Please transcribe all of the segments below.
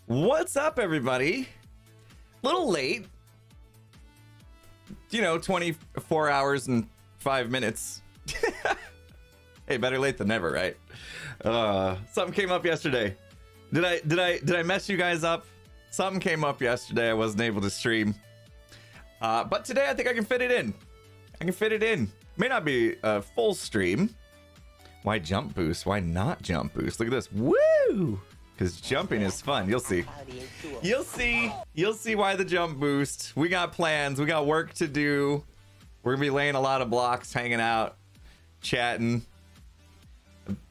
What's up, everybody? Little late. 24 hours and 5 minutes. Hey, better late than never, right? Something came up yesterday. Did I mess you guys up? Something came up yesterday. I wasn't able to stream. But today I think I can fit it in. May not be a full stream. Why jump boost? Why not jump boost? Look at this. Woo! Because jumping is fun. You'll see. You'll see why the jump boost. We got plans. We got work to do. We're going to be laying a lot of blocks, hanging out, chatting.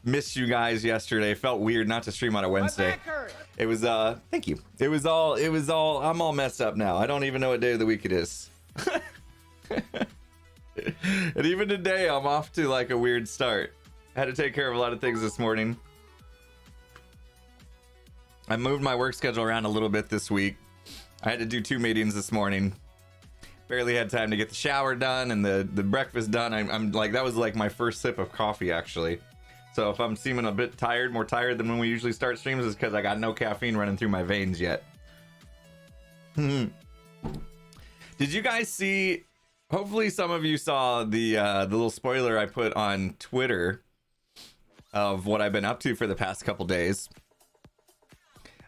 Missed you guys yesterday. Felt weird not to stream on a Wednesday. It was, thank you. It was all, I'm all messed up now. I don't even know what day of the week it is. And even today, I'm off to like a weird start. I had to take care of a lot of things this morning. I moved my work schedule around a little bit this week. I had to do 2 meetings this morning. Barely had time to get the shower done and the breakfast done. I'm like, that was like my first sip of coffee, actually. So if I'm seeming a bit tired, more tired than when we usually start streams, is because I got no caffeine running through my veins yet. Did you guys see? Hopefully some of you saw the little spoiler I put on Twitter of what I've been up to for the past couple days.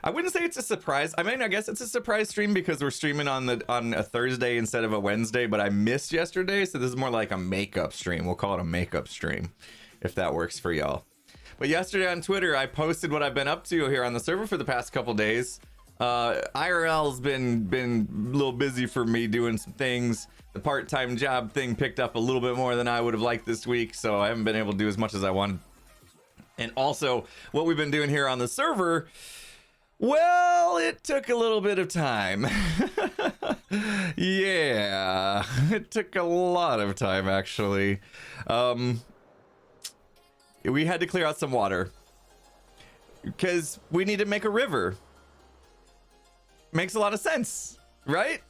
I wouldn't say it's a surprise. I mean, I guess it's a surprise stream because we're streaming on a Thursday instead of a Wednesday, but I missed yesterday, so this is more like a makeup stream. We'll call it a makeup stream, if that works for y'all. But yesterday on Twitter, I posted what I've been up to here on the server for the past couple days. IRL's been a little busy for me doing some things. The part-time job thing picked up a little bit more than I would have liked this week, so I haven't been able to do as much as I wanted. And also, what we've been doing here on the server, well, it took a little bit of time. Yeah, it took a lot of time, actually. We had to clear out some water because we need to make a river. Makes a lot of sense, right?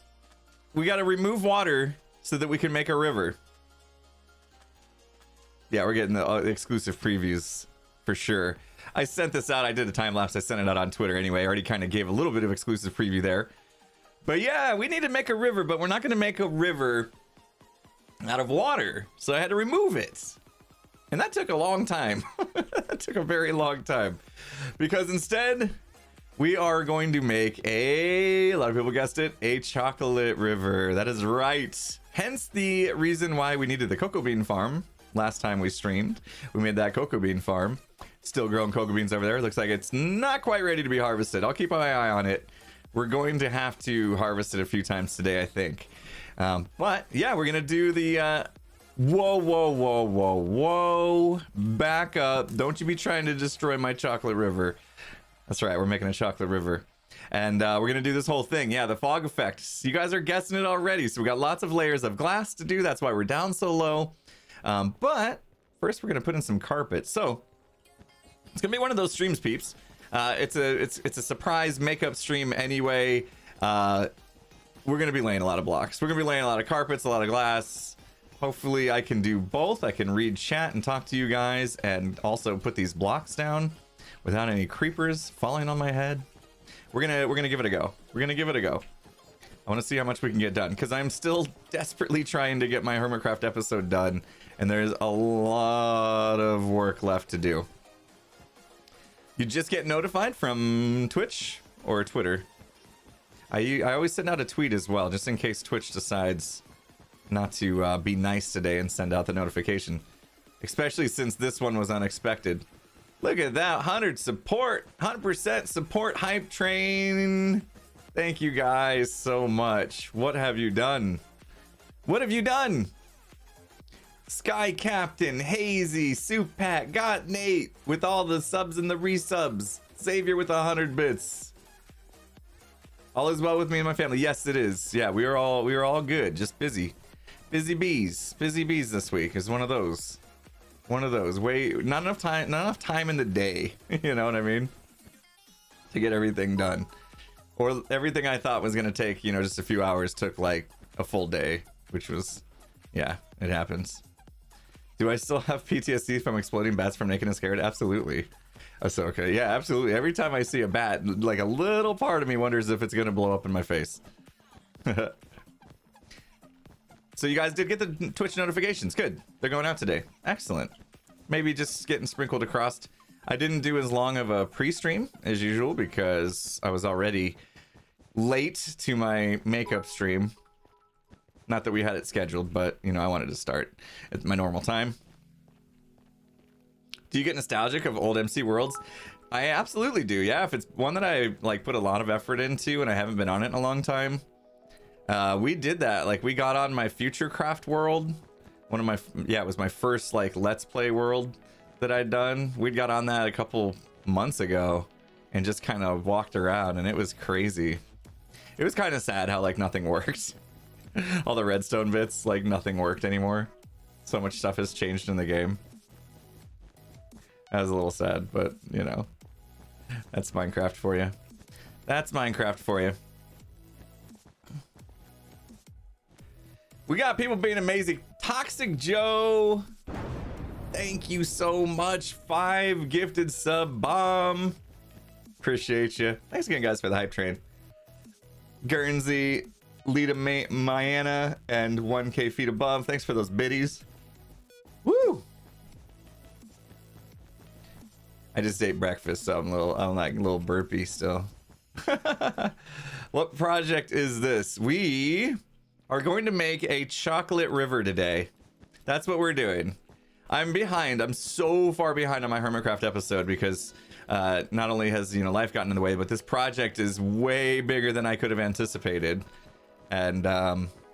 We got to remove water so that we can make a river. Yeah, we're getting the exclusive previews for sure. I sent this out. I did a time lapse. I sent it out on Twitter anyway. I already kind of gave a little bit of exclusive preview there. But yeah, we need to make a river, but we're not going to make a river out of water. So I had to remove it. And that took a long time. That took a very long time. Because instead, we are going to make a lot of people guessed it, a chocolate river. That is right. Hence the reason why we needed the cocoa bean farm last time we streamed. We made that cocoa bean farm. Still growing cocoa beans over there. Looks like it's not quite ready to be harvested. I'll keep my eye on it. We're going to have to harvest it a few times today, I think. But yeah, we're gonna do the whoa, back up. Don't you be trying to destroy my chocolate river. That's right, we're making a chocolate river. And we're gonna do this whole thing. Yeah, the fog effect. You guys are guessing it already. So we got lots of layers of glass to do. That's why we're down so low. But first we're gonna put in some carpet. So it's gonna be one of those streams, peeps. It's a surprise makeup stream anyway. We're gonna be laying a lot of blocks. We're gonna be laying a lot of carpets, a lot of glass. Hopefully I can do both. I can read chat and talk to you guys and also put these blocks down without any creepers falling on my head. We're gonna give it a go. We're gonna give it a go. I want to see how much we can get done because I'm still desperately trying to get my Hermitcraft episode done, and there's a lot of work left to do. You just get notified from Twitch or Twitter. I always send out a tweet as well, just in case Twitch decides not to be nice today and send out the notification. Especially since this one was unexpected. Look at that, 100 support, 100% support hype train. Thank you guys so much. What have you done? What have you done? Sky Captain, Hazy, Soup Pack, got Nate with all the subs and the resubs. Savior with 100 bits. All is well with me and my family. Yes, it is. Yeah, we are all good. Just busy. Busy bees this week is one of those. Not enough time in the day. You know what I mean? To get everything done. Or everything I thought was gonna take, just a few hours took like a full day, which was, yeah, it happens. Do I still have PTSD from exploding bats from Naked and Scared? Absolutely. So okay, yeah, absolutely. Every time I see a bat, like a little part of me wonders if it's gonna blow up in my face. So you guys did get the Twitch notifications. Good. They're going out today. Excellent. Maybe just getting sprinkled across. I didn't do as long of a pre-stream as usual because I was already late to my makeup stream. Not that we had it scheduled, but you know, I wanted to start at my normal time. Do you get nostalgic of old MC Worlds? I absolutely do. Yeah, if it's one that I like put a lot of effort into and I haven't been on it in a long time. We did that. Like we got on my Futurecraft world. One of my, yeah, it was my first like Let's Play world that I'd done. We got on that a couple months ago and just kind of walked around and it was crazy. It was kind of sad how like nothing worked. All the redstone bits, like nothing worked anymore. So much stuff has changed in the game. That was a little sad, but you know, that's Minecraft for you. That's Minecraft for you. We got people being amazing. Toxic Joe, thank you so much. 5 gifted sub bomb. Appreciate you. Thanks again, guys, for the hype train. Guernsey, Lita Mayana, and 1K feet above. Thanks for those biddies. Woo! I just ate breakfast, so I'm like a little burpy still. What project is this? We are going to make a chocolate river today. That's what we're doing. I'm behind. I'm so far behind on my Hermitcraft episode because not only has, you know, life gotten in the way, but this project is way bigger than I could have anticipated. And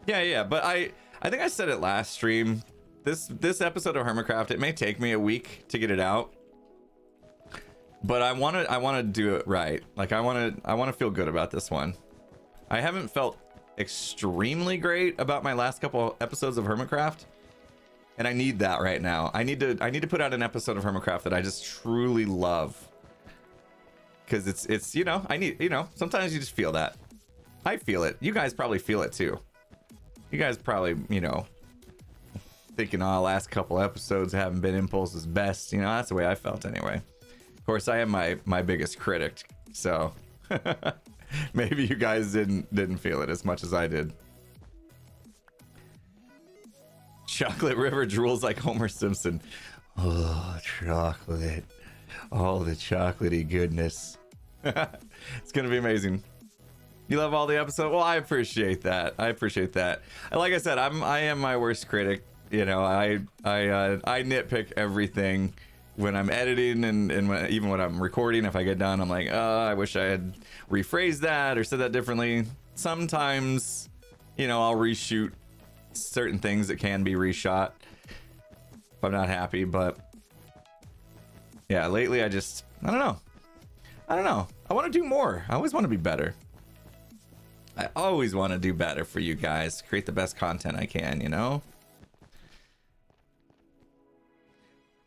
yeah, but I think I said it last stream. This episode of Hermitcraft, it may take me a week to get it out, but I want to do it right. Like I want to feel good about this one. I haven't felt extremely great about my last couple episodes of Hermitcraft, and I need that right now. I need to put out an episode of Hermitcraft that I just truly love, because it's you know, I need, you know, sometimes you just feel that. I feel it. You guys probably feel it too. You guys probably, you know, thinking, oh, last couple episodes haven't been Impulse's best. You know, that's the way I felt anyway. Of course, I am my biggest critic, so maybe you guys didn't feel it as much as I did. Chocolate River drools like Homer Simpson. Oh, chocolate. All the chocolatey goodness. It's gonna be amazing. You love all the episodes? Well, I appreciate that. I appreciate that. Like I said, I am my worst critic. You know, I nitpick everything when I'm editing and even when I'm recording. If I get done, I'm like, oh, I wish I had rephrased that or said that differently. Sometimes, you know, I'll reshoot certain things that can be reshot if I'm not happy. But yeah, lately I don't know. I want to do more. I always want to be better. I always want to do better for you guys, create the best content I can, you know?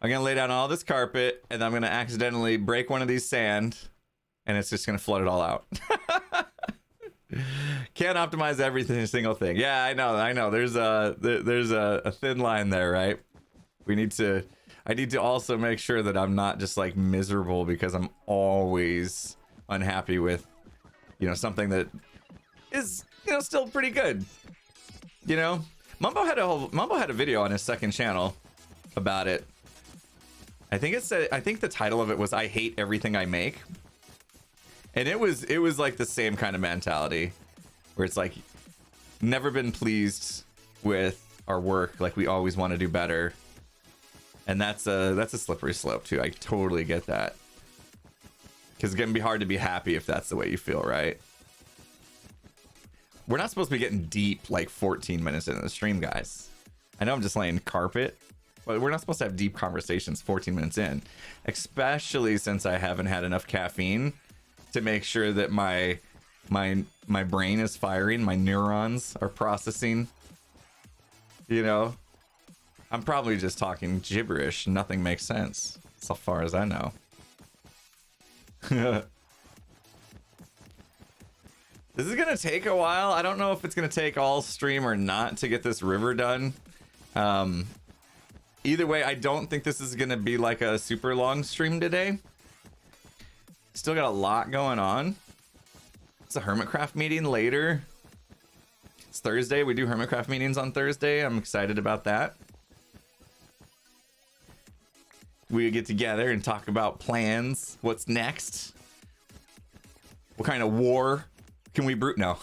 I'm gonna lay down all this carpet and I'm gonna accidentally break one of these sand and it's just gonna flood it all out. Can't optimize every single thing. Yeah, I know. There's a thin line there, right? I need to also make sure that I'm not just like miserable because I'm always unhappy with, you know, something that is, you know, still pretty good. You know, Mumbo had a video on his second channel about it. I think the title of it was "I hate everything I make," and it was like the same kind of mentality where it's like never been pleased with our work, like we always want to do better, and that's a slippery slope too. I totally get that, because it's gonna be hard to be happy if that's the way you feel, right? We're not supposed to be getting deep like 14 minutes into the stream, guys. I know I'm just laying carpet, but we're not supposed to have deep conversations 14 minutes in, especially since I haven't had enough caffeine to make sure that my brain is firing, my neurons are processing. You know, I'm probably just talking gibberish. Nothing makes sense so far as I know. This is gonna take a while. I don't know if it's gonna take all stream or not to get this river done. Either way, I don't think this is gonna be like a super long stream today. Still got a lot going on. It's a Hermitcraft meeting later. It's Thursday. We do Hermitcraft meetings on Thursday. I'm excited about that. We get together and talk about plans. What's next? What kind of war can we brew? No.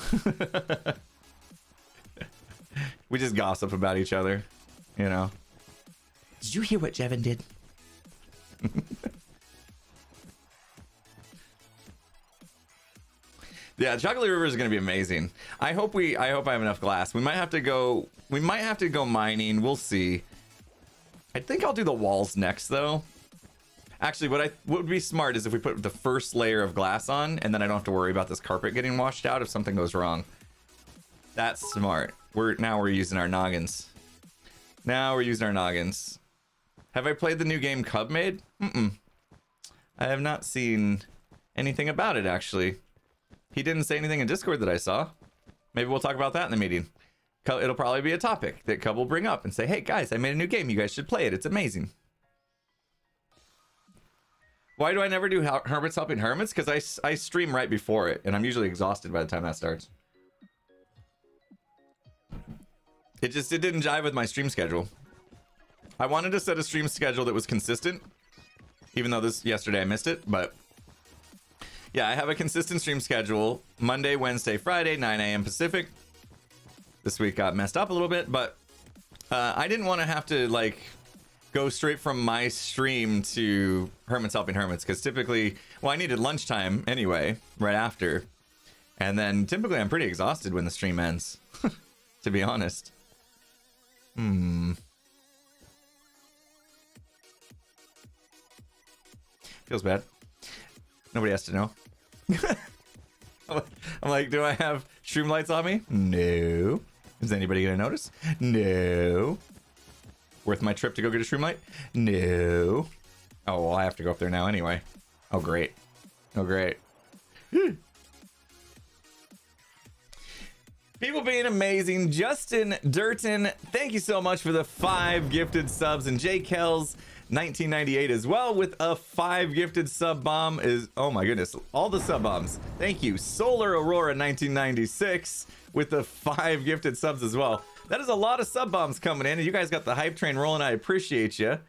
We just gossip about each other, you know. Did you hear what Jevin did? Yeah, Chocolate River is going to be amazing. I hope I have enough glass. We might have to go mining. We'll see. I think I'll do the walls next though. Actually, what would be smart is if we put the first layer of glass on, and then I don't have to worry about this carpet getting washed out if something goes wrong. That's smart. Now we're using our noggins. Now we're using our noggins. Have I played the new game Cub made? I have not seen anything about it, actually. He didn't say anything in Discord that I saw. Maybe we'll talk about that in the meeting. It'll probably be a topic that Cub will bring up and say, hey guys, I made a new game. You guys should play it. It's amazing. Why do I never do Hermits Helping Hermits? Because I stream right before it, and I'm usually exhausted by the time that starts. It didn't jive with my stream schedule. I wanted to set a stream schedule that was consistent, even though yesterday I missed it, but yeah, I have a consistent stream schedule. Monday, Wednesday, Friday, 9 a.m. Pacific. This week got messed up a little bit, but I didn't want to have to like go straight from my stream to Hermits Helping Hermits, because typically, well, I needed lunchtime anyway, right after. And then typically I'm pretty exhausted when the stream ends, to be honest. Feels bad. Nobody has to know. I'm like, do I have stream lights on me? No. Is anybody gonna notice? No. Worth my trip to go get a stream light? No. Oh, well, I have to go up there now anyway. Oh, great. Oh, great. People being amazing. Justin Durton, thank you so much for the 5 gifted subs. And J. Kells 1998 as well with a 5 gifted sub bomb. Oh my goodness, all the sub bombs. Thank you. Solar Aurora 1996 with the 5 gifted subs as well. That is a lot of sub bombs coming in, and you guys got the hype train rolling. I appreciate you.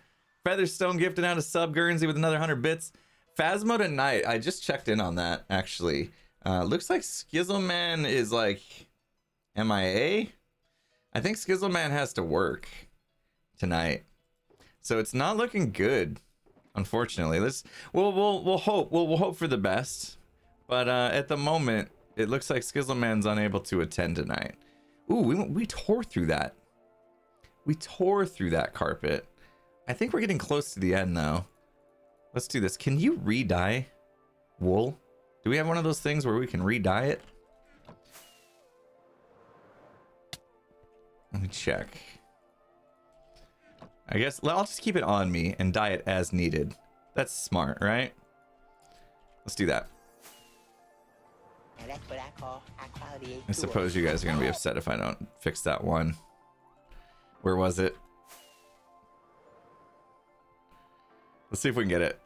Featherstone gifting out a sub. Guernsey with another 100 bits. Phasmo tonight. I just checked in on that actually. Looks like Skizzleman is like MIA. I think Skizzleman has to work tonight, so it's not looking good, unfortunately. We'll hope for the best, but at the moment it looks like Skizzleman's unable to attend tonight. Ooh, we tore through that. We tore through that carpet. I think we're getting close to the end though. Let's do this. Can you re-dye wool? Do we have one of those things where we can re-dye it? Let me check. I guess I'll just keep it on me and dye it as needed. That's smart, right? Let's do that. And that's what I call high quality. I suppose you guys are gonna be upset if I don't fix that one. Where was it? Let's see if we can get it.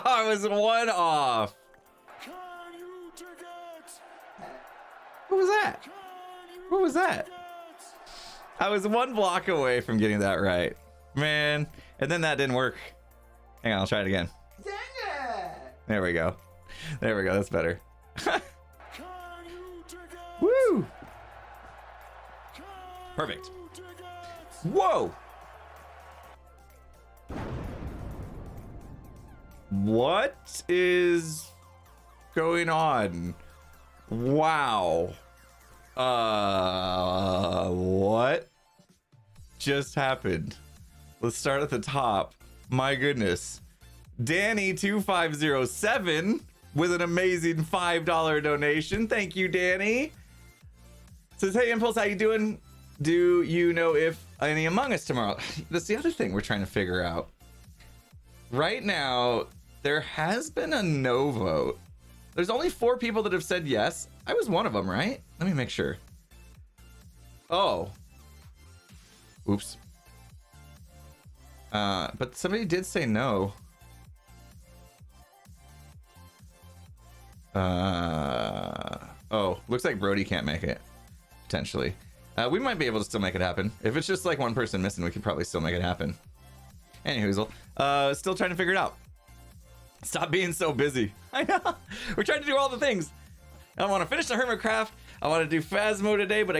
I was one off. What was that? What was that? I was one block away from getting that right, man. And then that didn't work. Hang on, I'll try it again. There we go. There we go. That's better. Woo! Perfect. Whoa! What is going on? Wow. What just happened? Let's start at the top. My goodness. Danny2507 with an amazing $5 donation. Thank you, Danny. Says, hey, Impulse, how you doing? Do you know if any Among Us tomorrow? That's the other thing we're trying to figure out. Right now, there has been a no vote. There's only 4 people that have said yes. I was one of them, right? Let me make sure. Oh. Oops. But somebody did say no. Oh, looks like Brody can't make it. Potentially. We might be able to still make it happen. If it's just like one person missing, we could probably still make it happen. Anyhoozle. Still trying to figure it out. Stop being so busy. I know. We're trying to do all the things. I want to finish the Hermitcraft. I want to do Phasmo today, but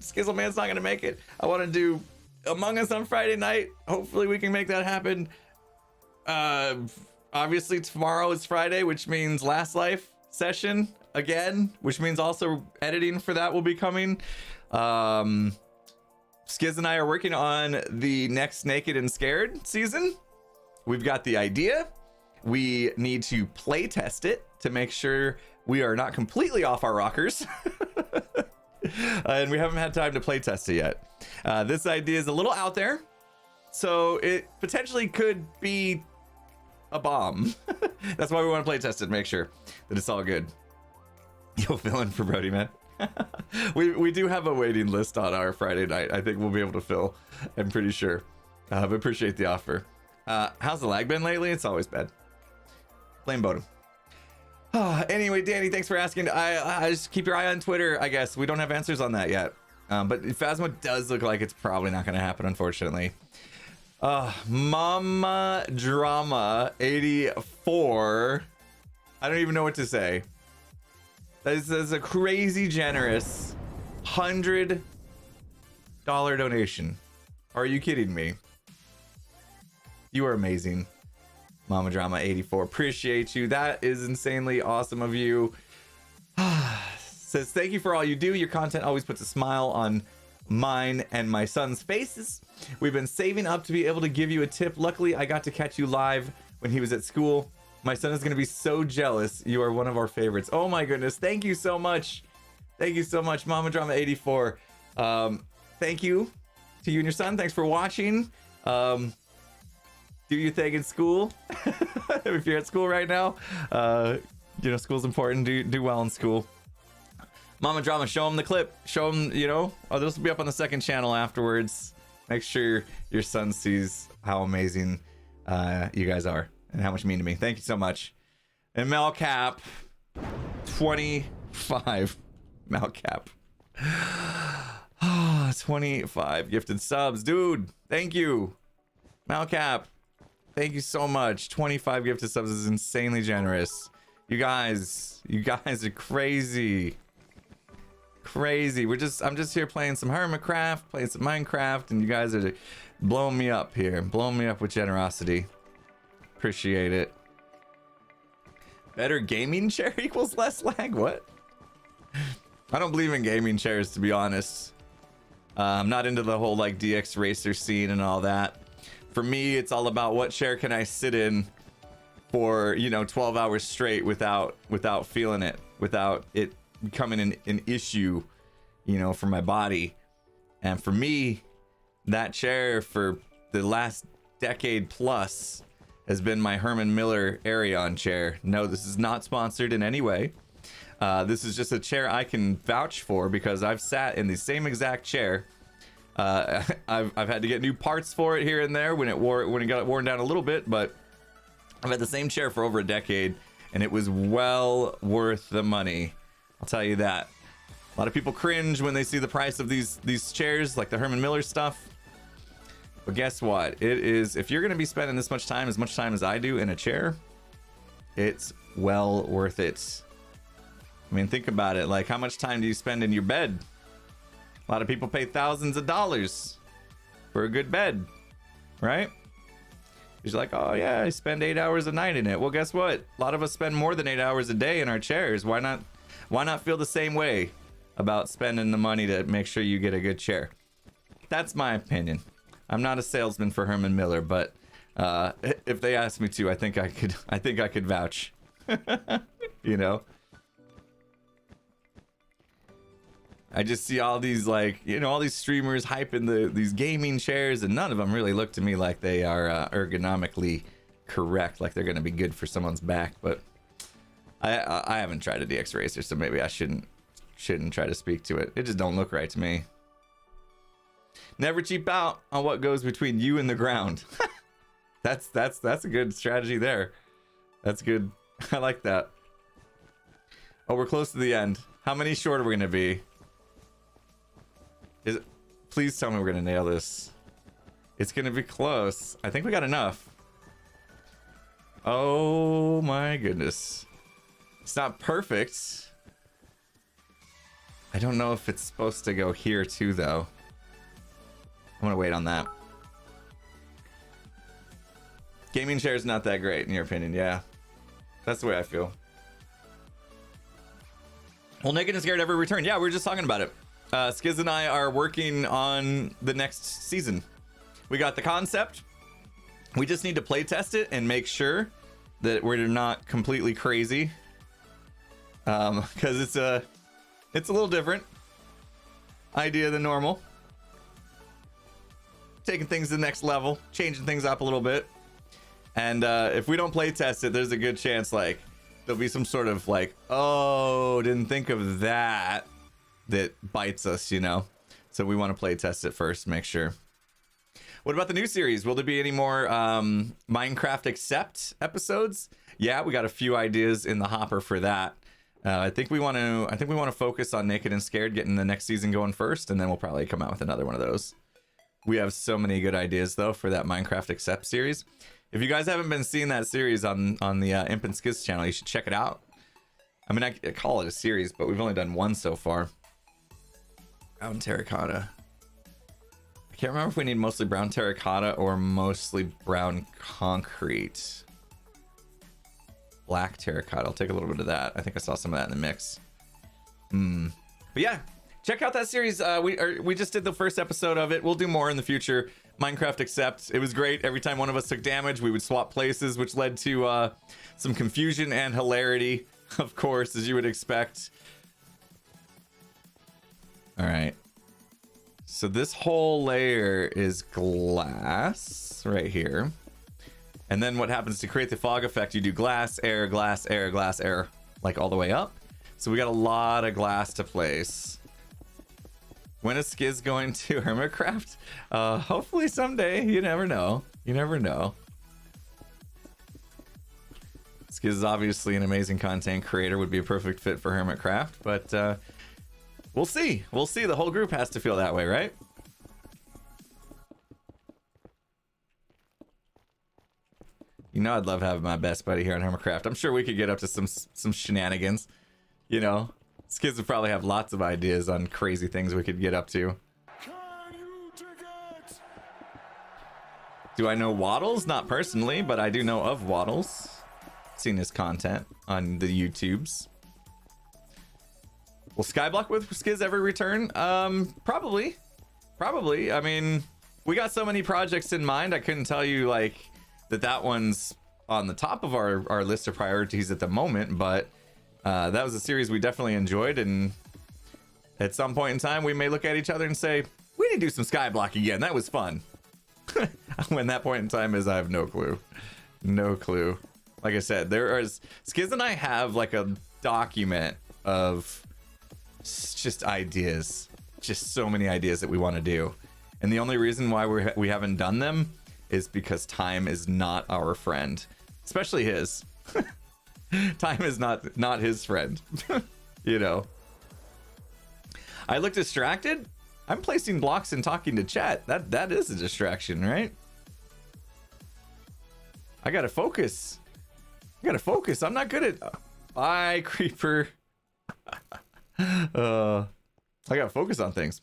Skizzleman's not going to make it. I want to do Among Us on Friday night. Hopefully we can make that happen. Obviously tomorrow is Friday, which means Last Life session again, which means also editing for that will be coming. Skiz and I are working on the next Naked and Scared season. We've got the idea. We need to play test it to make sure we are not completely off our rockers. And we haven't had time to play test it yet. This idea is a little out there, so it potentially could be a bomb. That's why we want to play test it, make sure that it's all good. You'll fill in for Brody, man. we do have a waiting list on our Friday night. I think we'll be able to fill. I'm pretty sure. But appreciate the offer. How's the lag been lately? It's always bad. Blame Bodum. Anyway, Danny, thanks for asking. I just keep your eye on Twitter, I guess. We don't have answers on that yet. But Phasma does look like it's probably not going to happen, unfortunately. Mama Drama 84. I don't even know what to say. That is a crazy generous $100 donation. Are you kidding me? You are amazing. Mama Drama 84. Appreciate you. That is insanely awesome of you. Says, thank you for all you do. Your content always puts a smile on mine and my son's faces. We've been saving up to be able to give you a tip. Luckily, I got to catch you live when he was at school. My son is going to be so jealous. You are one of our favorites. Oh my goodness. Thank you so much. Thank you so much, Mama Drama 84. Thank you to you and your son. Thanks for watching. Do your thing in school. If you're at school right now, you know, school's important. Do well in school. Mama Drama, show him the clip. Show him, you know, this will be up on the second channel afterwards. Make sure your son sees how amazing you guys are and how much you mean to me. Thank you so much. And Melcap 25. Melcap. 25 gifted subs. Dude, thank you. Melcap, thank you so much. 25 gifted subs is insanely generous. You guys are crazy. Crazy. I'm just here playing some Hermitcraft, playing some Minecraft, and you guys are blowing me up here. Blowing me up with generosity. Appreciate it. Better gaming chair equals less lag? What? I don't believe in gaming chairs, to be honest. I'm not into the whole like DX racer scene and all that. For me, it's all about what chair can I sit in for, you know, 12 hours straight without feeling it, without it becoming an issue, you know, for my body. And for me, that chair for the last decade plus has been my Herman Miller Arion chair. No, this is not sponsored in any way. This is just a chair I can vouch for because I've sat in the same exact chair. I've had to get new parts for it here and there when it got worn down a little bit, but I've had the same chair for over a decade, and it was well worth the money. I'll tell you that. A lot of people cringe when they see the price of these chairs, like the Herman Miller stuff. But guess what? It is, if you're going to be spending this much time, as much time as I do in a chair, it's well worth it. I mean, think about it. Like, how much time do you spend in your bed? A lot of people pay thousands of dollars for a good bed, right? You're like, oh yeah, I spend 8 hours a night in it. Well, guess what? A lot of us spend more than 8 hours a day in our chairs. Why not feel the same way about spending the money to make sure you get a good chair? That's my opinion. I'm not a salesman for Herman Miller, but if they asked me to, I think I could vouch. You know? I just see all these, like, you know, all these streamers hyping these gaming chairs, and none of them really look to me like they are ergonomically correct, like they're going to be good for someone's back. But I haven't tried a DX Racer, so maybe I shouldn't try to speak to it. It just don't look right to me. Never cheap out on what goes between you and the ground. That's a good strategy there. That's good. I like that. Oh, we're close to the end. How many short are we gonna be? Please tell me we're gonna nail this. It's gonna be close. I think we got enough. Oh my goodness. It's not perfect. I don't know if it's supposed to go here too, though. I'm gonna wait on that. Gaming chair is not that great, in your opinion. Yeah, that's the way I feel. Will Naked and Scared ever return? Yeah, we were just talking about it. Skiz and I are working on the next season. We got the concept. We just need to play test it and make sure that we're not completely crazy. Because it's a little different idea than normal. Taking things to the next level, changing things up a little bit. And if we don't play test it, there's a good chance like there'll be some sort of like, oh, didn't think of that bites us, you know. So we want to play test it first, make sure. What about the new series? Will there be any more Minecraft Accept episodes? Yeah, we got a few ideas in the hopper for that. I think we want to focus on Naked and Scared, getting the next season going first, and then we'll probably come out with another one of those. We have so many good ideas though for that Minecraft Accept series. If you guys haven't been seeing that series on the Imp and Skiz channel, you should check it out. I mean, I call it a series, but we've only done one so far. Brown terracotta. I can't remember if we need mostly brown terracotta or mostly brown concrete. Black terracotta. I'll take a little bit of that. I think I saw some of that in the mix. But yeah, check out that series. We just did the first episode of it. We'll do more in the future. Minecraft Accept. It was great. Every time one of us took damage, we would swap places, which led to some confusion and hilarity, of course, as you would expect. All right. So this whole layer is glass right here. And then what happens to create the fog effect, you do glass, air, glass, air, glass, air, like all the way up. So we got a lot of glass to place. When is Skiz going to Hermitcraft? Hopefully someday. You never know. You never know. Skiz is obviously an amazing content creator, would be a perfect fit for Hermitcraft, but we'll see. We'll see. The whole group has to feel that way, right? You know, I'd love having my best buddy here on Hermitcraft. I'm sure we could get up to some shenanigans. You know, Skiz would probably have lots of ideas on crazy things we could get up to. Do I know Waddles? Not personally, but I do know of Waddles. Seen his content on the YouTubes. Will Skyblock with Skiz ever return? Probably. I mean, we got so many projects in mind. I couldn't tell you like that one's on the top of our list of priorities at the moment, but that was a series we definitely enjoyed, and at some point in time we may look at each other and say, we need to do some Skyblock again. That was fun. When that point in time is, I have no clue. Like I said, Skiz and I have like a document of just ideas, just so many ideas that we want to do, and the only reason why we haven't done them is because time is not our friend, especially his. Time is not his friend. You know, I look distracted. I'm placing blocks and talking to chat. That is a distraction, right? I gotta focus. I'm not good at bye, creeper. I gotta focus on things.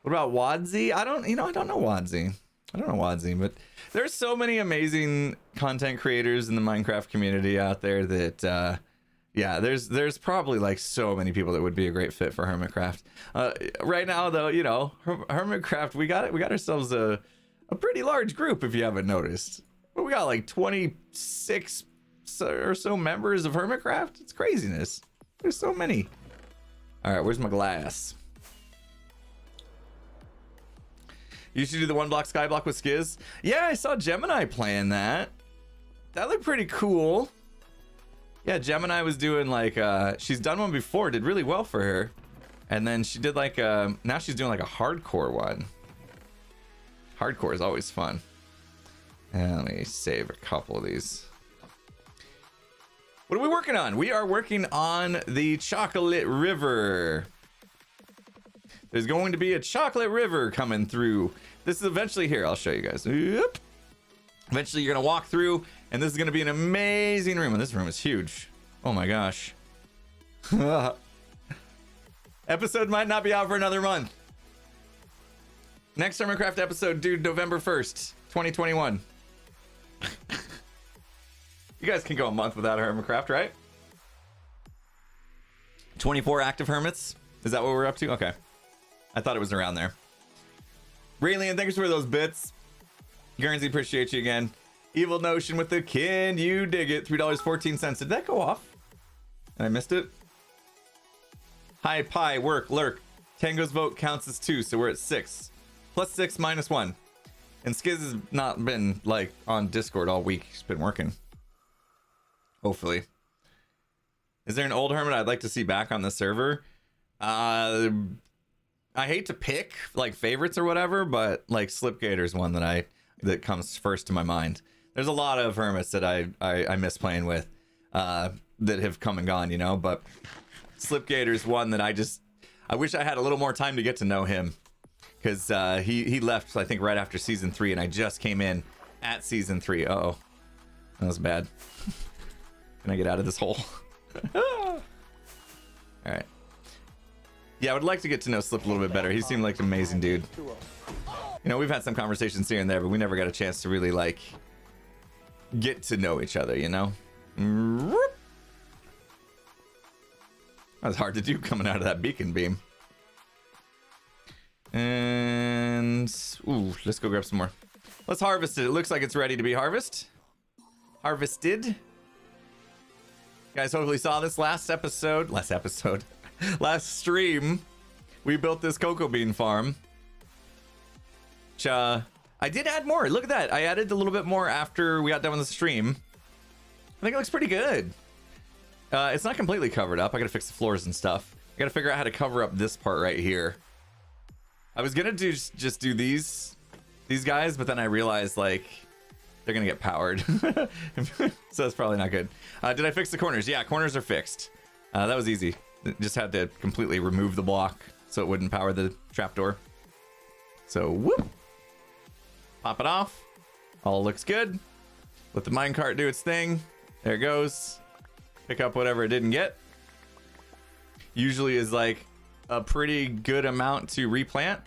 What about Wadsy? I don't know Wadsy. But there's so many amazing content creators in the Minecraft community out there that yeah, there's probably like so many people that would be a great fit for Hermitcraft. Right now though, you know, Hermitcraft, we got ourselves a pretty large group, if you haven't noticed. But we got like 26 or so members of Hermitcraft. It's craziness. There's so many. All right, where's my glass? You should do the one block Skyblock with Skiz. Yeah, I saw Gemini playing that. That looked pretty cool. Yeah, Gemini was doing like she's done one before, did really well for her. And then she did like now she's doing like a hardcore one. Hardcore is always fun. And let me save a couple of these. What are we working on? We are working on the Chocolate River. There's going to be a Chocolate River coming through. This is eventually here. I'll show you guys. Yep. Eventually, you're going to walk through, and this is going to be an amazing room. And this room is huge. Oh my gosh. Episode might not be out for another month. Next Hermitcraft episode due November 1st, 2021. You guys can go a month without Hermitcraft, right? 24 active hermits. Is that what we're up to? Okay. I thought it was around there. Raelian, thanks for those bits. Guernsey, appreciate you again. Evil Notion with the Can You Dig It? $3.14. Did that go off? And I missed it? Hi, Pi, Work, Lurk. Tango's vote counts as 2, so we're at 6. Plus 6, minus 1. And Skiz has not been, like, on Discord all week. He's been working. Hopefully. Is there an old hermit I'd like to see back on the server? I hate to pick like favorites or whatever, but like Slipgator's one that comes first to my mind. There's a lot of hermits that I miss playing with that have come and gone, you know, but Slipgator's one that I wish I had a little more time to get to know him, because he left I think right after season 3 and I just came in at season 3. Uh-oh. That was bad. Can I get out of this hole? All right. Yeah, I would like to get to know Slip a little bit better. He seemed like an amazing dude. You know, we've had some conversations here and there, but we never got a chance to really, like, get to know each other, you know? That was hard to do coming out of that beacon beam. And, ooh, let's go grab some more. Let's harvest it. It looks like it's ready to be harvested. Guys, hopefully saw this last stream. We built this cocoa bean farm. Which, I did add more. Look at that. I added a little bit more after we got done with the stream. I think it looks pretty good. It's not completely covered up. I gotta fix the floors and stuff. I gotta figure out how to cover up this part right here. I was gonna just do these guys, but then I realized, like, they're gonna get powered. So that's probably not good. Did I fix the corners? Yeah, corners are fixed. That was easy. Just had to completely remove the block so it wouldn't power the trapdoor. So, whoop. Pop it off. All looks good. Let the minecart do its thing. There it goes. Pick up whatever it didn't get. Usually is like a pretty good amount to replant.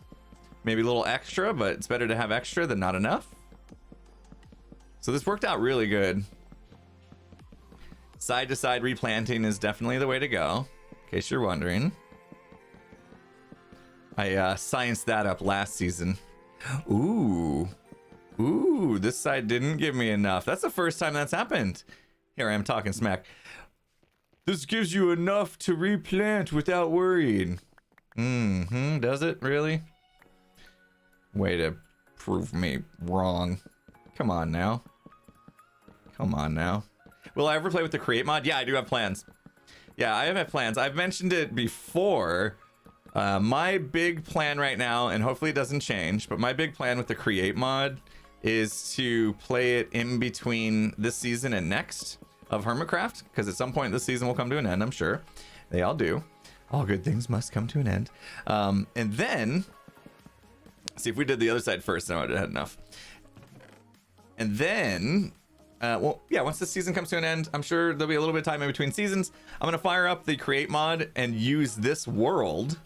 Maybe a little extra, but it's better to have extra than not enough. So this worked out really good. Side to side replanting is definitely the way to go, in case you're wondering. I scienced that up last season. Ooh, this side didn't give me enough. That's the first time that's happened. Here I am talking smack. This gives you enough to replant without worrying. Does it really? Way to prove me wrong. Come on now. Will I ever play with the create mod? Yeah, I do have plans. Yeah, I have plans. I've mentioned it before. My big plan right now, and hopefully it doesn't change, but my big plan with the create mod is to play it in between this season and next of Hermitcraft, because at some point this season will come to an end, I'm sure. They all do. All good things must come to an end. And then, see if we did the other side first, no, I had enough. And then, well, yeah, once the season comes to an end, I'm sure there'll be a little bit of time in between seasons. I'm going to fire up the create mod and use this world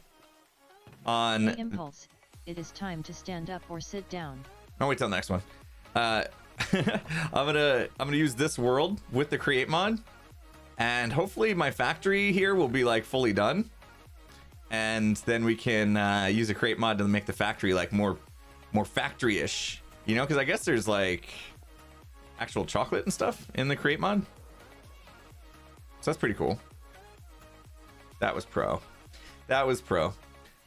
on... Hey, Impulse, it is time to stand up or sit down. I'll wait till the next one. I'm gonna use this world with the create mod, and hopefully my factory here will be like fully done, and then we can use a create mod to make the factory like more factory-ish, you know, because I guess there's like actual chocolate and stuff in the create mod, so that's pretty cool. That was pro.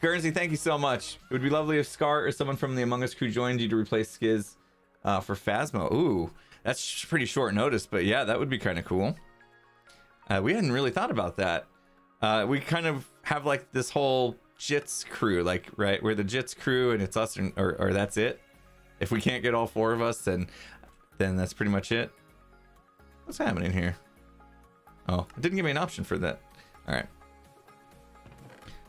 Guernsey, thank you so much. It would be lovely if Scar or someone from the Among Us crew joined you to replace Skiz for Phasmo. Ooh, that's pretty short notice, but yeah, that would be kind of cool. We hadn't really thought about that. We kind of have like this whole Jits crew, like, right, we're the Jits crew and it's us, or that's it. If we can't get all 4 of us, then that's pretty much it. What's happening here? Oh, it didn't give me an option for that. All right.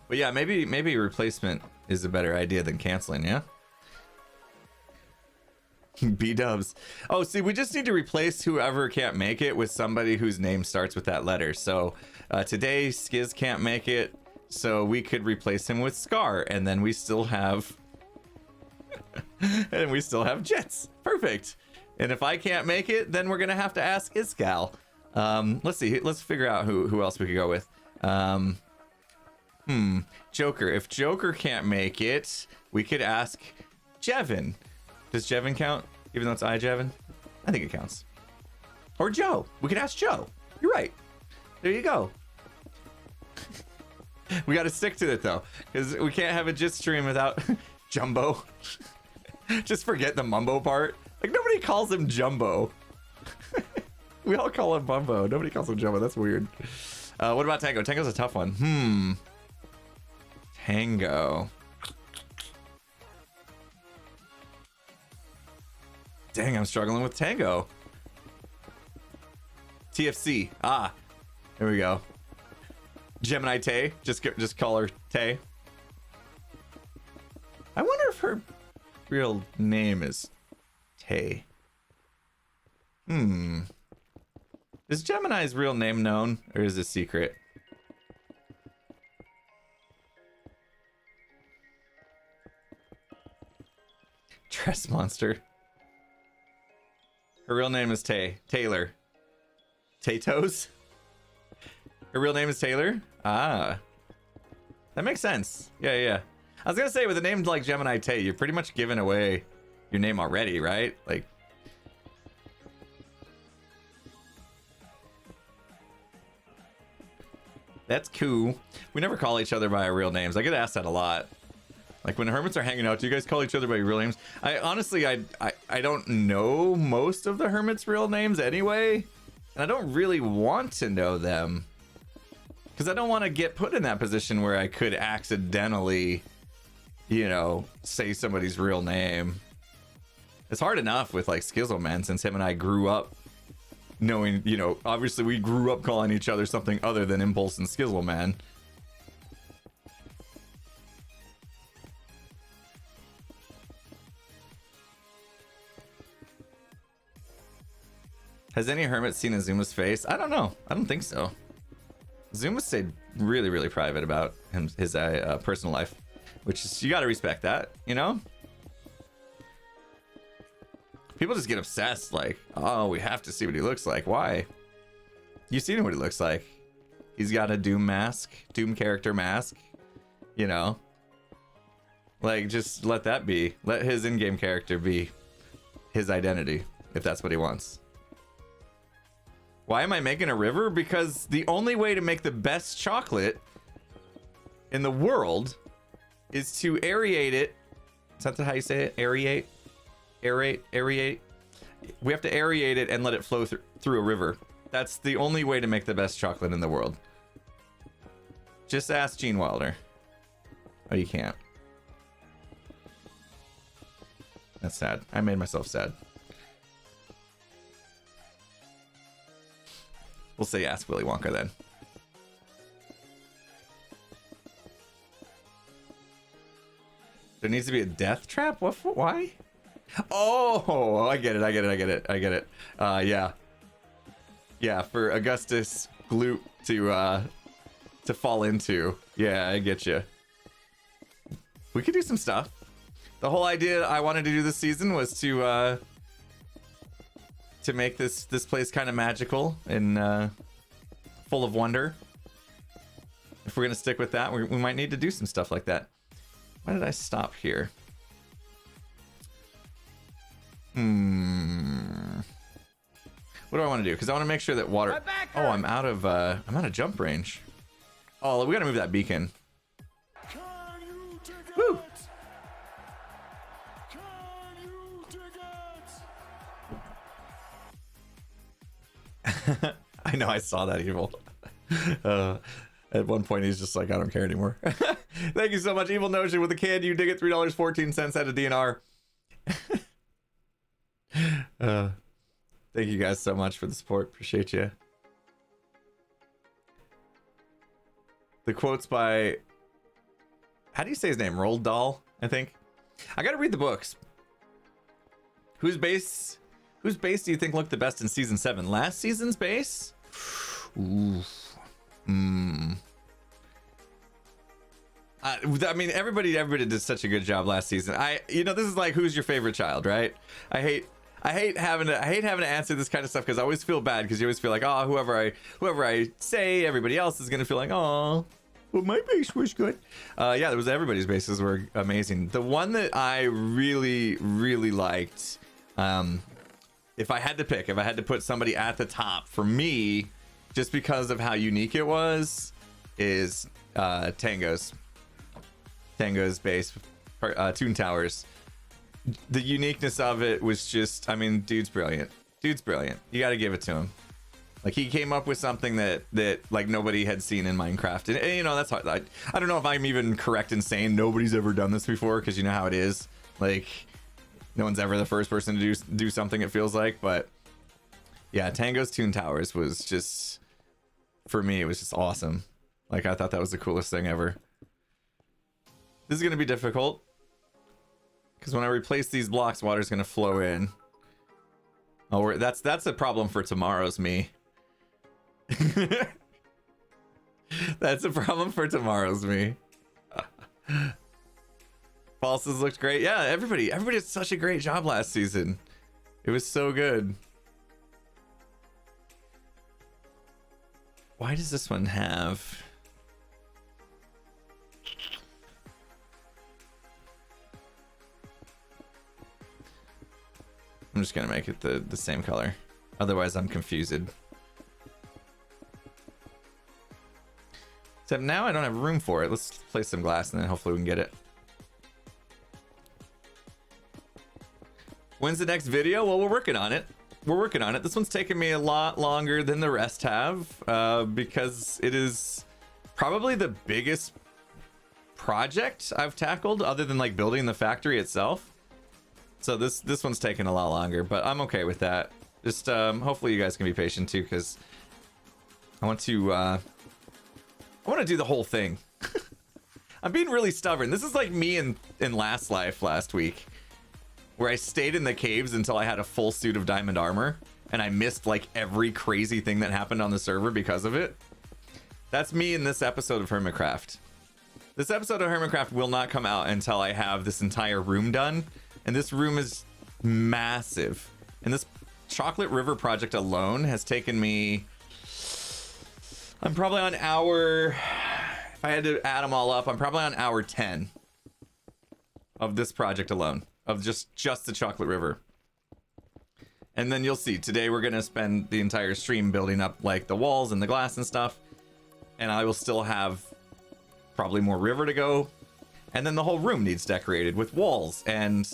But yeah, maybe replacement is a better idea than canceling, yeah? B-dubs. Oh, see, we just need to replace whoever can't make it with somebody whose name starts with that letter. So today, Skiz can't make it, so we could replace him with Scar, and then we still have... and we still have Jets. Perfect. And if I can't make it, then we're going to have to ask Iskal. Let's see. Let's figure out who else we could go with. Joker. If Joker can't make it, we could ask Jevin. Does Jevin count? Even though it's Jevin? I think it counts. Or Joe. We could ask Joe. You're right. There you go. We got to stick to it, though. Because we can't have a Jit stream without Jumbo. Just forget the Mumbo part. Like, nobody calls him Jumbo. We all call him Bumbo. Nobody calls him Jumbo. That's weird. What about Tango? Tango's a tough one. Tango. Dang, I'm struggling with Tango. TFC. Ah, there we go. Gemini Tay. Just call her Tay. I wonder if her real name is Tay. Is Gemini's real name known, or is it secret? Tress Monster. Her real name is Taylor. Tatoes? Her real name is Taylor? Ah. That makes sense. Yeah. I was gonna say, with a name like Gemini Tay, you're pretty much giving away your name already, right? Like... That's cool. We never call each other by our real names. I get asked that a lot. Like, when hermits are hanging out, do you guys call each other by your real names? I honestly, I don't know most of the hermits' real names anyway. And I don't really want to know them. Because I don't want to get put in that position where I could accidentally, you know, say somebody's real name. It's hard enough with, like, Skizzleman, since him and I grew up knowing, you know, obviously we grew up calling each other something other than Impulse and Skizzleman. Has any hermit seen Azuma's face? I don't know. I don't think so. Azuma stayed really, really private about his personal life, which is, you gotta respect that, you know? People just get obsessed, like, oh, we have to see what he looks like. Why? You've seen what he looks like. He's got a Doom mask, Doom character mask, you know? Like, just let that be. Let his in-game character be his identity, if that's what he wants. Why am I making a river? Because the only way to make the best chocolate in the world is to aerate it. Is that how you say it? Aerate? Aerate. We have to aerate it and let it flow through a river. That's the only way to make the best chocolate in the world. Just ask Gene Wilder. Oh, you can't. That's sad. I made myself sad. We'll say ask Willy Wonka then. There needs to be a death trap? What for? Why? Oh, I get it. Yeah, for Augustus Gloop to fall into. Yeah, I get you. We could do some stuff. The whole idea I wanted to do this season was to make this place kind of magical and full of wonder. If we're gonna stick with that, we might need to do some stuff like that. Why did I stop here? What do I want to do? Because I want to make sure that water. Oh, I'm out of jump range. Oh, we gotta move that beacon. Woo! I know, I saw that evil. At one point, he's just like, I don't care anymore. Thank you so much, Evil Notion with a can. You dig it, $3.14 out of DNR. Thank you guys so much for the support. Appreciate you. The quotes by, how do you say his name? Roald Dahl, I think. I gotta read the books. Whose base do you think looked the best in season 7? Last season's base? Oof. I mean, everybody did such a good job last season. This is like, who's your favorite child, right? I hate having to answer this kind of stuff because I always feel bad because you always feel like, oh, whoever I say, everybody else is gonna feel like, oh, well, my base was good. Yeah, there was, everybody's bases were amazing. The one that I really, really liked, if I had to put somebody at the top for me, just because of how unique it was, is Tango's base, Toon Towers. The uniqueness of it was just, I mean, dude's brilliant. You got to give it to him. Like, he came up with something that like nobody had seen in Minecraft, and you know, that's hard. I don't know if I'm even correct in saying nobody's ever done this before, because you know how it is. Like, no one's ever the first person to do something, it feels like. But yeah, Tango's Toon Towers was just, for me, it was just awesome. Like, I thought that was the coolest thing ever. This is gonna be difficult, because when I replace these blocks, water's gonna flow in. Oh, that's a problem for tomorrow's me. That's a problem for tomorrow's me. Falses looked great. Yeah, everybody did such a great job last season. It was so good. Why does this one have... I'm just gonna make it the same color. Otherwise, I'm confused. Except now I don't have room for it. Let's place some glass and then hopefully we can get it. When's the next video? Well, we're working on it. This one's taken me a lot longer than the rest have, because it is probably the biggest project I've tackled, other than like building the factory itself. So this one's taking a lot longer, but I'm okay with that. Just hopefully you guys can be patient too, because I want to do the whole thing. I'm being really stubborn. This is like me in last week, where I stayed in the caves until I had a full suit of diamond armor, and I missed like every crazy thing that happened on the server because of it. That's me in this episode of Hermitcraft. This episode of Hermitcraft will not come out until I have this entire room done. And this room is massive. And this Chocolate River project alone has taken me... I'm probably on hour... If I had to add them all up, I'm probably on hour 10 of this project alone. Of just the Chocolate River. And then you'll see, today we're going to spend the entire stream building up like the walls and the glass and stuff. And I will still have probably more river to go. And then the whole room needs decorated with walls. And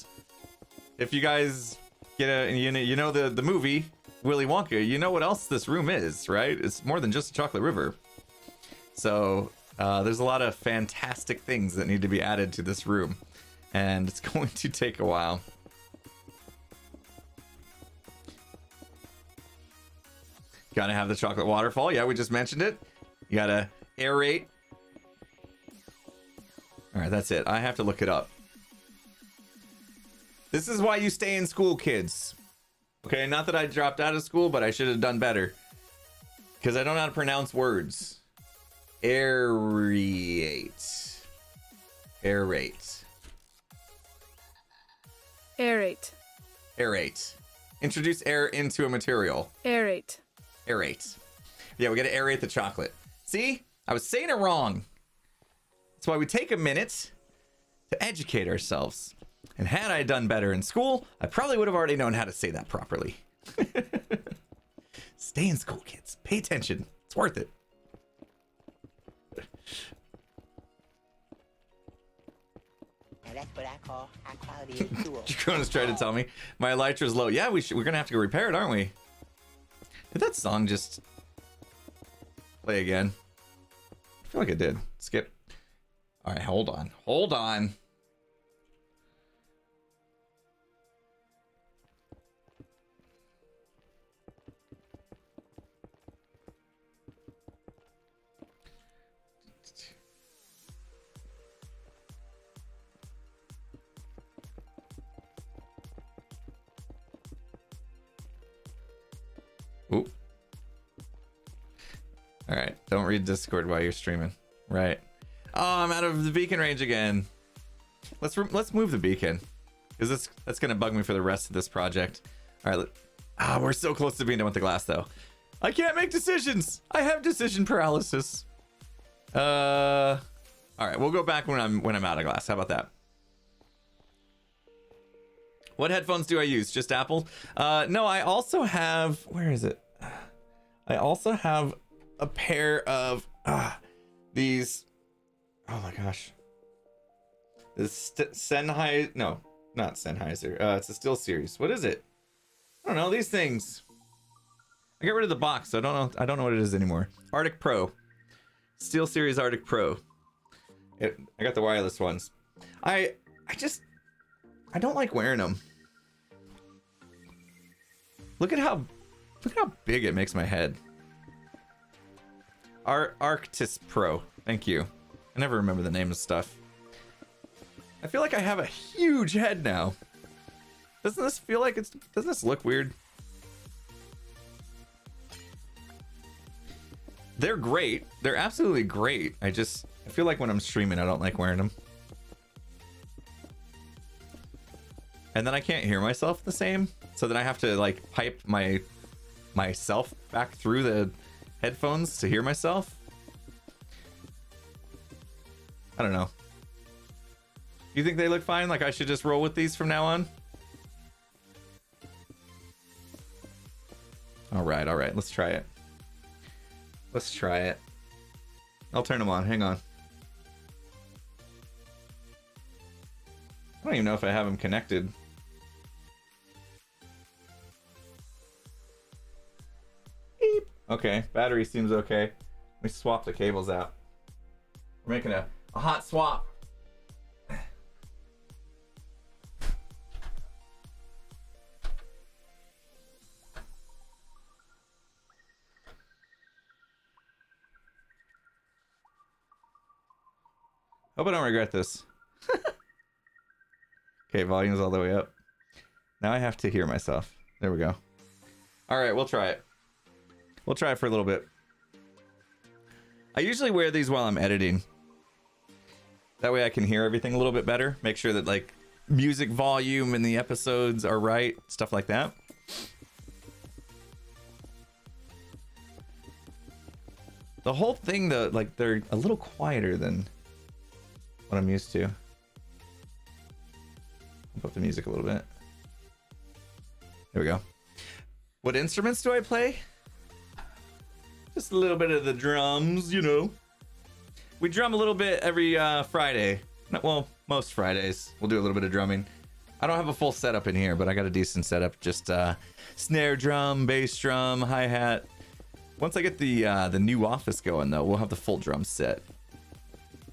if you guys get you know the movie Willy Wonka, you know what else this room is, right? It's more than just a chocolate river. So there's a lot of fantastic things that need to be added to this room, and it's going to take a while. Gotta have the chocolate waterfall. Yeah, we just mentioned it. You gotta aerate. All right, that's it. I have to look it up. This is why you stay in school, kids. Okay, not that I dropped out of school, but I should have done better. Because I don't know how to pronounce words. Aerate. Aerate. Aerate. Aerate. Introduce air into a material. Aerate. Aerate. Yeah, we gotta aerate the chocolate. See? I was saying it wrong. That's why we take a minute to educate ourselves. And had I done better in school, I probably would have already known how to say that properly. Stay in school, kids. Pay attention. It's worth it. And that's what I call high quality and cool. Jacona's trying to tell me my elytra's low. Yeah, we're gonna have to go repair it, aren't we? Did that song just play again? feel like it did. Skip. All right, hold on. Hold on. Oop. All right, don't read Discord while you're streaming. Right. Oh, I'm out of the beacon range again. Let's move the beacon, because that's gonna bug me for the rest of this project. All right. We're so close to being done with the glass, though. I can't make decisions. I have decision paralysis. All right, we'll go back when I'm out of glass. How about that? What headphones do I use? Just Apple? No, I also have, where is it? I also have a pair of these. Oh my gosh. This Sennheiser, no, not Sennheiser. It's a Steel Series. What is it? I don't know, these things. I got rid of the box, so I don't know what it is anymore. Arctic Pro. Steel Series Arctic Pro. I got the wireless ones. I don't like wearing them. Look at how big it makes my head. Arctis Pro. Thank you. I never remember the name of stuff. I feel like I have a huge head now. Doesn't this feel like doesn't this look weird? They're great. They're absolutely great. I feel like when I'm streaming, I don't like wearing them. And then I can't hear myself the same, so then I have to like pipe myself back through the headphones to hear myself. I don't know. You think they look fine? Like I should just roll with these from now on? All right. Let's try it. I'll turn them on. Hang on. I don't even know if I have them connected. Beep. Okay, battery seems okay. Let me swap the cables out. We're making a hot swap. Hope I don't regret this. Okay, volume's all the way up. Now I have to hear myself. There we go. All right, we'll try it. We'll try it for a little bit. I usually wear these while I'm editing. That way I can hear everything a little bit better. Make sure that like music volume in the episodes are right. Stuff like that. The whole thing though, like they're a little quieter than what I'm used to. I'll up the music a little bit. There we go. What instruments do I play? Just a little bit of the drums, you know. We drum a little bit every Friday. Well, most Fridays. We'll do a little bit of drumming. I don't have a full setup in here, but I got a decent setup. Just snare drum, bass drum, hi-hat. Once I get the new office going, though, we'll have the full drum set.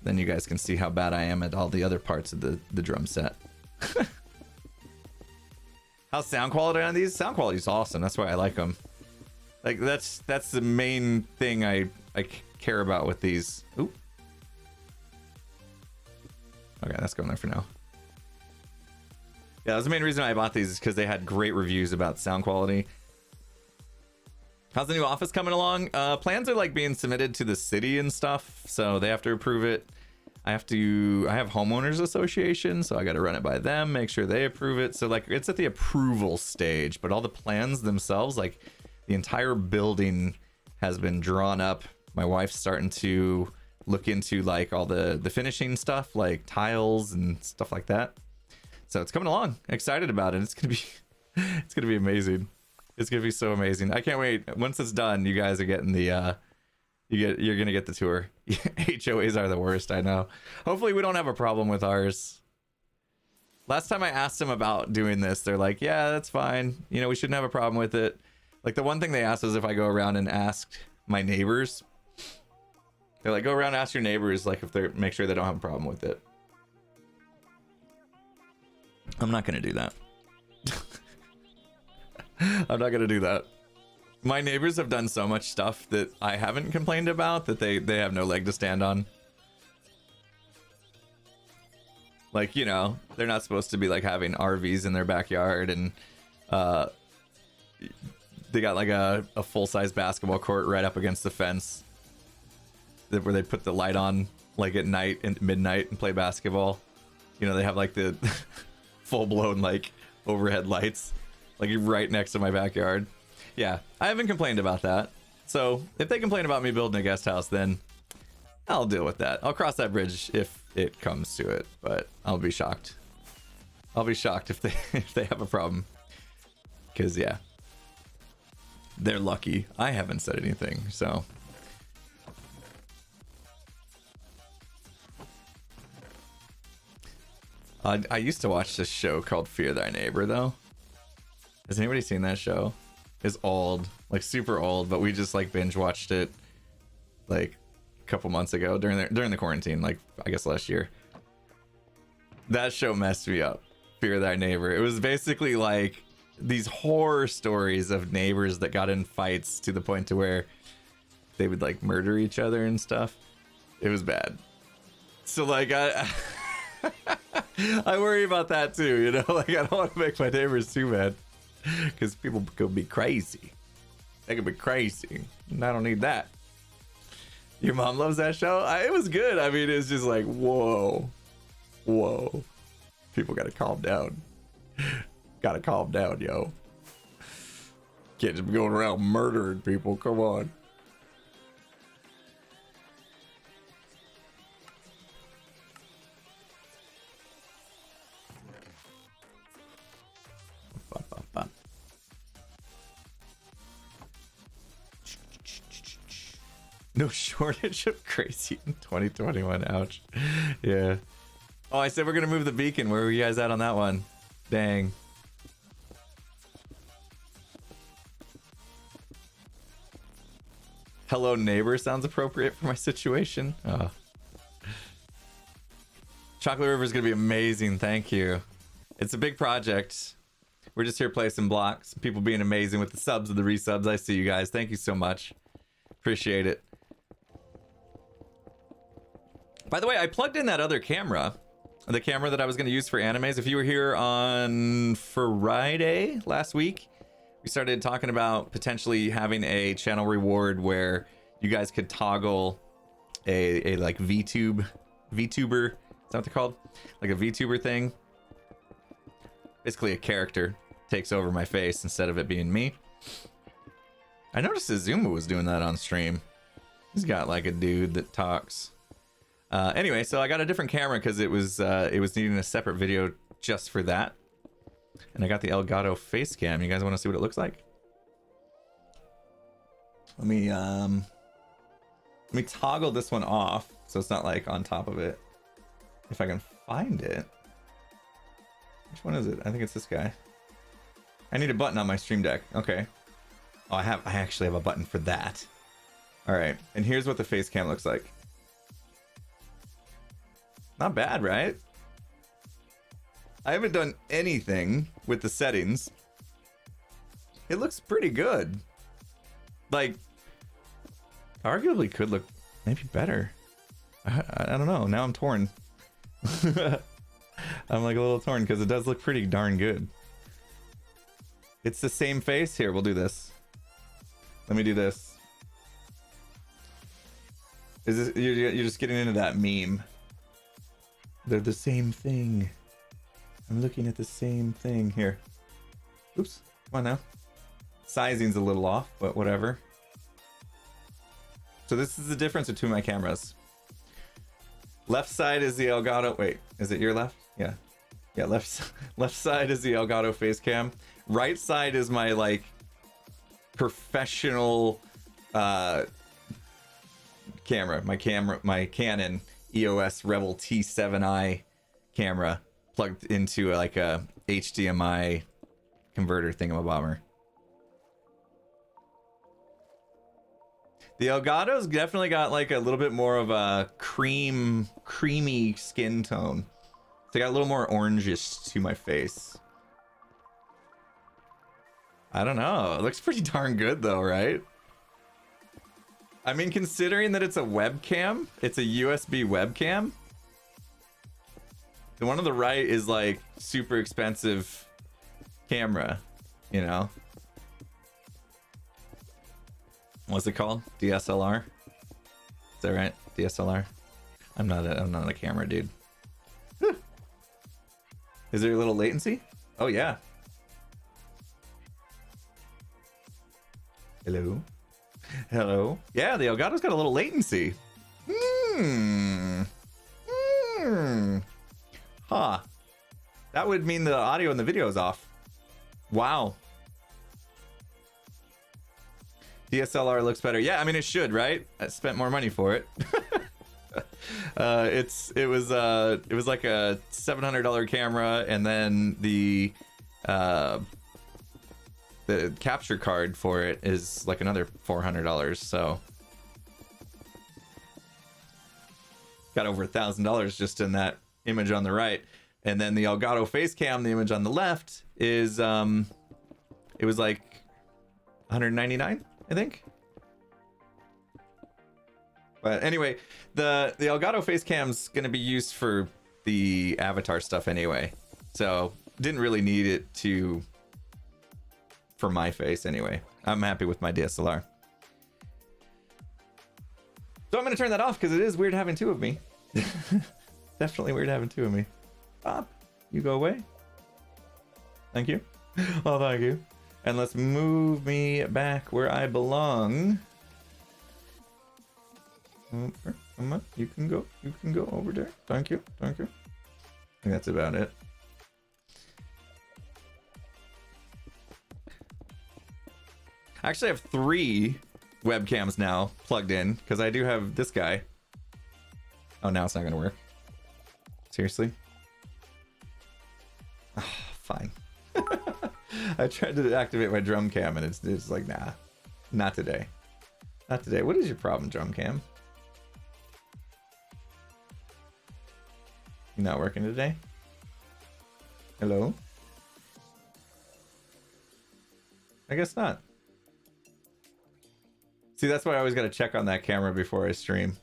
Then you guys can see how bad I am at all the other parts of the drum set. How's sound quality on these? Sound quality is awesome. That's why I like them. Like that's the main thing I care about with these. Oop. Okay, that's going there for now. Yeah, that's the main reason I bought these is because they had great reviews about sound quality. How's the new office coming along? Plans are like being submitted to the city and stuff, so they have to approve it. I have homeowners association, so I got to run it by them, make sure they approve it. So like it's at the approval stage, but all the plans themselves, like the entire building has been drawn up. My wife's starting to look into like all the finishing stuff, like tiles and stuff like that. So it's coming along. Excited about it. It's gonna be amazing. It's gonna be so amazing. I can't wait. Once it's done, you guys are getting the you're gonna get the tour. HOAs are the worst, I know. Hopefully we don't have a problem with ours. Last time I asked them about doing this, they're like, yeah, that's fine. You know, we shouldn't have a problem with it. Like the one thing they asked was if I go around and ask my neighbors They're like, go around and ask your neighbors, like, if they're, make sure they don't have a problem with it. I'm not gonna do that. I'm not gonna do that. My neighbors have done so much stuff that I haven't complained about that they have no leg to stand on. Like, you know, they're not supposed to be like having RVs in their backyard, and they got like a full-size basketball court right up against the fence where they put the light on like at night and midnight and play basketball. You know, they have like the full-blown like overhead lights like right next to my backyard. Yeah, I haven't complained about that. So if they complain about me building a guest house, then I'll deal with that. I'll cross that bridge if it comes to it, but I'll be shocked. I'll be shocked if they have a problem. Because yeah, they're lucky. I haven't said anything, so. I used to watch this show called Fear Thy Neighbor, though. Has anybody seen that show? It's old, like super old, but we just like binge watched it like a couple months ago during the quarantine, like I guess last year. That show messed me up. Fear Thy Neighbor. It was basically like these horror stories of neighbors that got in fights to the point to where they would like murder each other and stuff. It was bad. So like I worry about that too, you know, like I don't want to make my neighbors too mad because people could be crazy. They could be crazy, and I don't need that. Your mom loves that show. It was good. I mean, it's just like, whoa, people gotta calm down. Gotta calm down, yo. Can't just be going around murdering people. Come on. No shortage of crazy in 2021. Ouch. Yeah. Oh, I said we're gonna move the beacon. Where were you guys at on that one? Dang. Hello neighbor sounds appropriate for my situation. Oh. Chocolate River is gonna be amazing. Thank you. It's a big project. We're just here placing blocks. People being amazing with the subs and the resubs. I see you guys. Thank you so much. Appreciate it. By the way, I plugged in that other camera. The camera that I was going to use for animes. If you were here on Friday last week, we started talking about potentially having a channel reward where you guys could toggle a like VTuber. Is that what they're called? Like a VTuber thing. Basically a character takes over my face instead of it being me. I noticed Azuma was doing that on stream. He's got like a dude that talks. Anyway, so I got a different camera because it was needing a separate video just for that. And I got the Elgato face cam. You guys want to see what it looks like? Let me toggle this one off so it's not like on top of it. If I can find it. Which one is it? I think it's this guy. I need a button on my stream deck. Okay. Oh, I actually have a button for that. All right. And here's what the face cam looks like. Not bad, right? I haven't done anything with the settings. It looks pretty good. Like, arguably could look maybe better. I don't know. Now I'm torn. I'm like a little torn because it does look pretty darn good. It's the same face. Here, we'll do this. Let me do this. Is this you're just getting into that meme? They're the same thing. I'm looking at the same thing here. Oops. Come on now. Sizing's a little off, but whatever. So this is the difference between my cameras. Left side is the Elgato. Wait, is it your left? Yeah. Yeah, left side is the Elgato face cam. Right side is my like professional camera. My Canon EOS Rebel T7i camera plugged into like a HDMI converter thingamabobber. The Elgato's definitely got like a little bit more of a creamy skin tone. So I got a little more orangish to my face. I don't know. It looks pretty darn good though, right? I mean, considering that it's a webcam, it's a USB webcam. The one on the right is like super expensive camera, you know? What's it called? DSLR? Is that right? DSLR? I'm not a camera dude. Is there a little latency? Oh yeah. Hello? Hello? Yeah, the Elgato's got a little latency. Huh. That would mean the audio in the video is off. Wow. DSLR looks better. Yeah, I mean it should, right? I spent more money for it. It was like a $700 camera, and then the capture card for it is like another $400. So got over $1,000 just in that image on the right, and then the Elgato face cam, the image on the left, is it was like $199. I think. But anyway, the Elgato face cam's gonna be used for the avatar stuff anyway. So didn't really need it for my face anyway. I'm happy with my DSLR. So I'm gonna turn that off because it is weird having two of me. Definitely weird having two of me. Pop, you go away. Thank you. Oh, thank you. And let's move me back where I belong. Come on, you can go over there. Thank you. I think that's about it. I actually have 3 webcams now plugged in because I do have this guy. Oh, now it's not gonna work. Seriously? Oh, fine. I tried to activate my drum cam and it's like, nah, not today. Not today. What is your problem, drum cam? You not working today? Hello? I guess not. See, that's why I always got to check on that camera before I stream.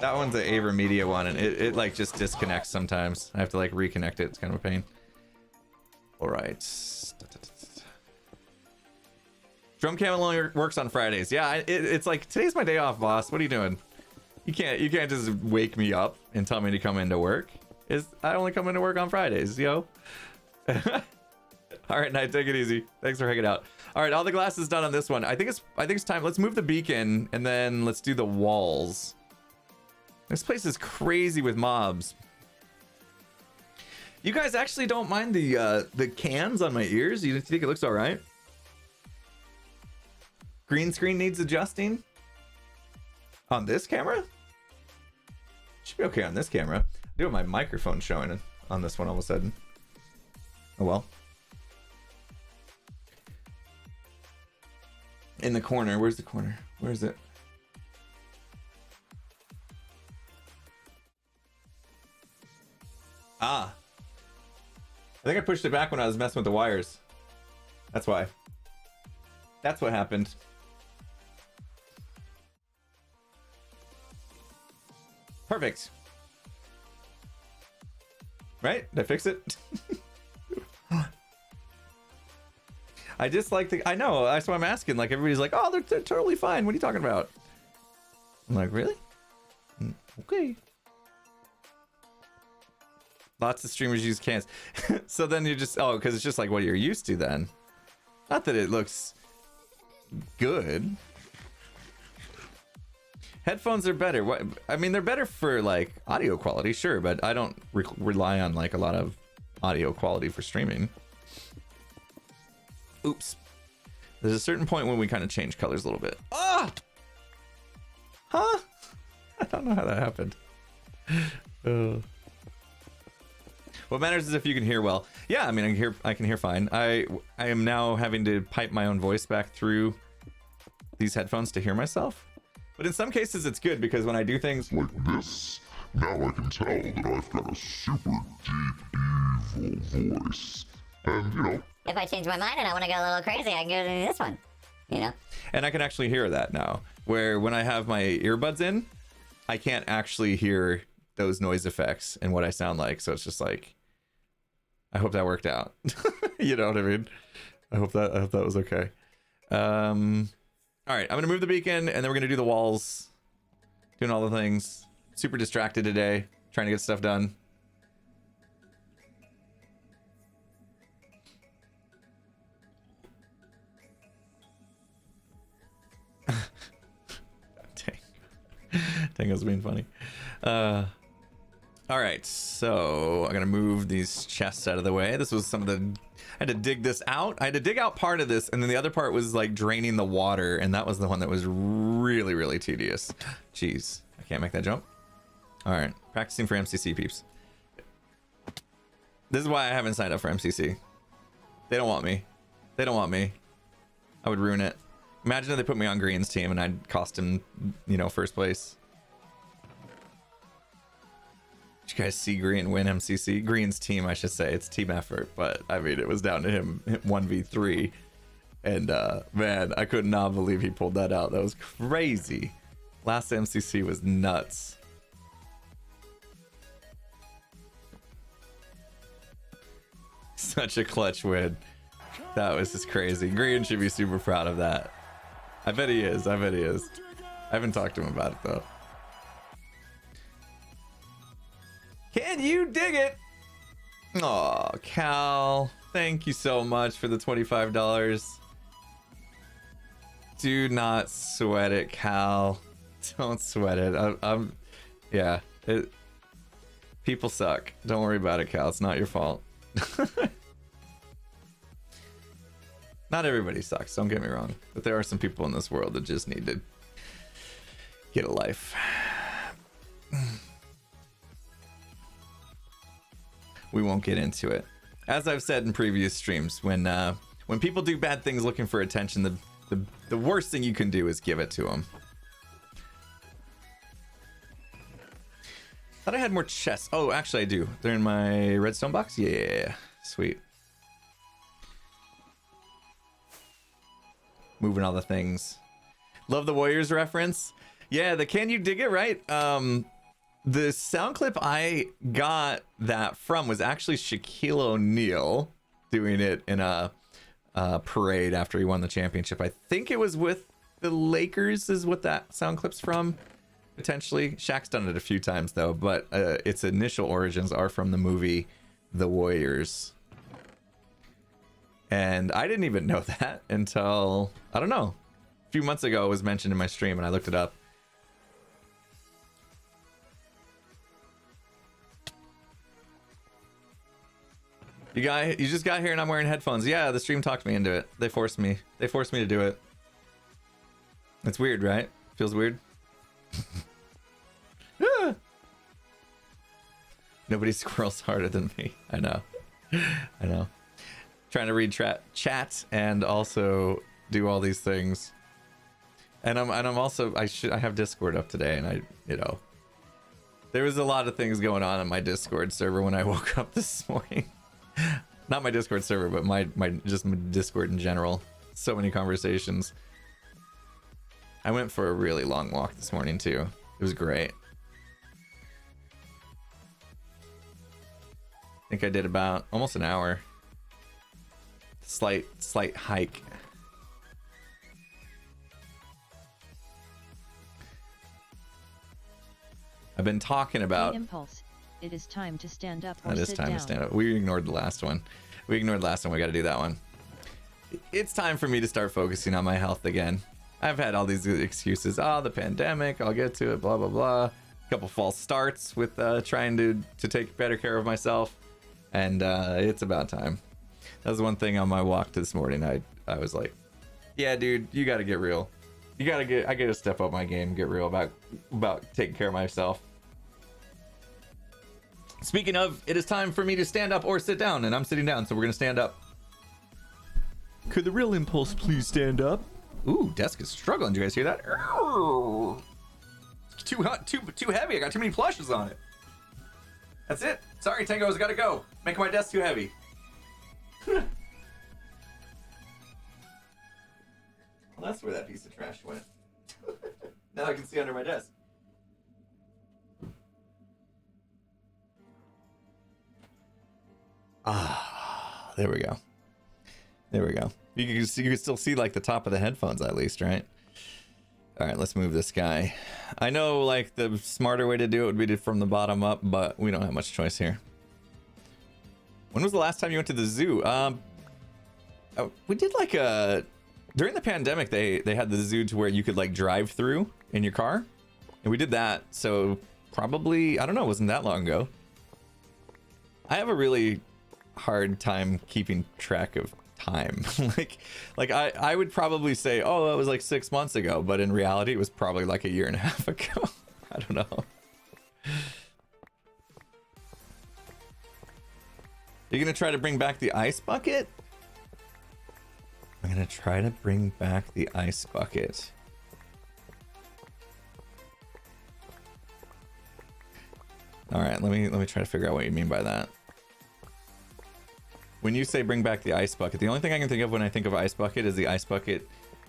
That one's an Aver Media one, and it like just disconnects sometimes. I have to like reconnect it. It's kind of a pain. All right. Drum cam only works on Fridays. Yeah, it's like today's my day off, boss. What are you doing? You can't just wake me up and tell me to come into work. I only come into work on Fridays, yo. All right, Knight, take it easy. Thanks for hanging out. All right, all the glass is done on this one. I think it's time. Let's move the beacon and then let's do the walls. This place is crazy with mobs. You guys actually don't mind the cans on my ears? You think it looks all right? Green screen needs adjusting on this camera. Should be okay on this camera. I do have my microphone showing on this one all of a sudden. Oh well. In the corner. Where's the corner? Where is it? Ah. I think I pushed it back when I was messing with the wires. That's why. That's what happened. Perfect. Right? Did I fix it? I just like the... I know, that's why I'm asking. Like, everybody's like, oh, they're totally fine. What are you talking about? I'm like, really? Okay. Lots of streamers use cans. So then you just... Oh, because it's just like what you're used to then. Not that it looks good. Headphones are better. What I mean, they're better for like audio quality, sure, but I don't rely on like a lot of audio quality for streaming. Oops. There's a certain point when we kind of change colors a little bit. Ah! Huh? I don't know how that happened. Well, What matters is if you can hear well. Yeah, I mean, I can hear fine. I am now having to pipe my own voice back through these headphones to hear myself. But in some cases, it's good because when I do things like this, now I can tell that I've got a super deep, evil voice. And, you know, If I change my mind and I want to go a little crazy, I can go to this one. You know? and I can actually hear that now. Where when I have my earbuds in, I can't actually hear those noise effects and what I sound like. So it's just like, I hope that worked out. You know what I mean? I hope that was okay. All right, I'm gonna move the beacon, and then we're gonna do the walls, doing all the things. Super distracted today, trying to get stuff done. Tango's being funny. All right, so I'm gonna move these chests out of the way. This was some of the, I had to dig this out. I had to dig out part of this, and then the other part was like draining the water, and that was the one that was really, really tedious. Jeez, I can't make that jump. All right, practicing for MCC, peeps. This is why I haven't signed up for MCC. They don't want me. They don't want me. I would ruin it. Imagine if they put me on Green's team and I'd cost him, you know, first place. Did you guys see Green win MCC? Green's team, I should say. It's team effort, but I mean, it was down to him 1v3. And man, I could not believe he pulled that out. That was crazy. Last MCC was nuts. Such a clutch win. That was just crazy. Green should be super proud of that. I bet he is. I bet he is. I haven't talked to him about it though. Can you dig it? Aw, Cal. Thank you so much for the $25. Do not sweat it, Cal. Don't sweat it. Yeah. People suck. Don't worry about it, Cal. It's not your fault. Not everybody sucks, don't get me wrong, but there are some people in this world that just need to get a life. We won't get into it. As I've said in previous streams, when people do bad things looking for attention, the worst thing you can do is give it to them. Thought I had more chests. Oh, actually I do. They're in my redstone box? Yeah, sweet. Moving all the things. Love the Warriors reference. Yeah, the Can You Dig It, right? The sound clip I got that from was actually Shaquille O'Neal doing it in a parade after he won the championship. I think it was with the Lakers is what that sound clip's from, potentially. Shaq's done it a few times though, but its initial origins are from the movie The Warriors. And I didn't even know that until, I don't know, a few months ago it was mentioned in my stream and I looked it up. You just got here and I'm wearing headphones. Yeah, the stream talked me into it. They forced me. They forced me to do it. It's weird, right? Feels weird. Ah! Nobody squirrels harder than me. I know. I know. Trying to read chat and also do all these things. And I'm also I have Discord up today, and there was a lot of things going on my Discord server when I woke up this morning. Not my Discord server, but my Discord in general. So many conversations. I went for a really long walk this morning too. It was great. I think I did about almost an hour. Slight hike. I've been talking about Impulse. It is time to stand up or it is sit time down. to stand up. We ignored the last one. We got to do that one. It's time for me to start focusing on my health again. I've had all these excuses. Oh, the pandemic, I'll get to it, blah blah blah. A couple false starts with trying to take better care of myself, and it's about time. That was one thing on my walk this morning. I was like, yeah, dude, you got to get real. I got to step up my game, get real about taking care of myself. Speaking of, it is time for me to stand up or sit down, and I'm sitting down, so we're gonna stand up. Could the real impulse please stand up? Ooh, desk is struggling. Do you guys hear that? Too hot, too heavy. I got too many plushes on it. That's it. Sorry, Tango's gotta go. Making my desk too heavy. Well, that's where that piece of trash went. Now I can see under my desk. Ah, there we go. There we go. You can still see like the top of the headphones at least, right? All right, let's move this guy. I know like the smarter way to do it would be to from the bottom up, but we don't have much choice here. When was the last time you went to the zoo? We did like during the pandemic, they had the zoo to where you could like drive through in your car, and we did that. So probably, I don't know, it wasn't that long ago. I have a really hard time keeping track of time. like I would probably say, oh, that was like 6 months ago, but in reality it was probably like a year and a half ago. I don't know. You're gonna try to bring back the ice bucket? I'm gonna try to bring back the ice bucket. All right, let me try to figure out what you mean by that. When you say bring back the ice bucket, the only thing I can think of when I think of ice bucket is the ice bucket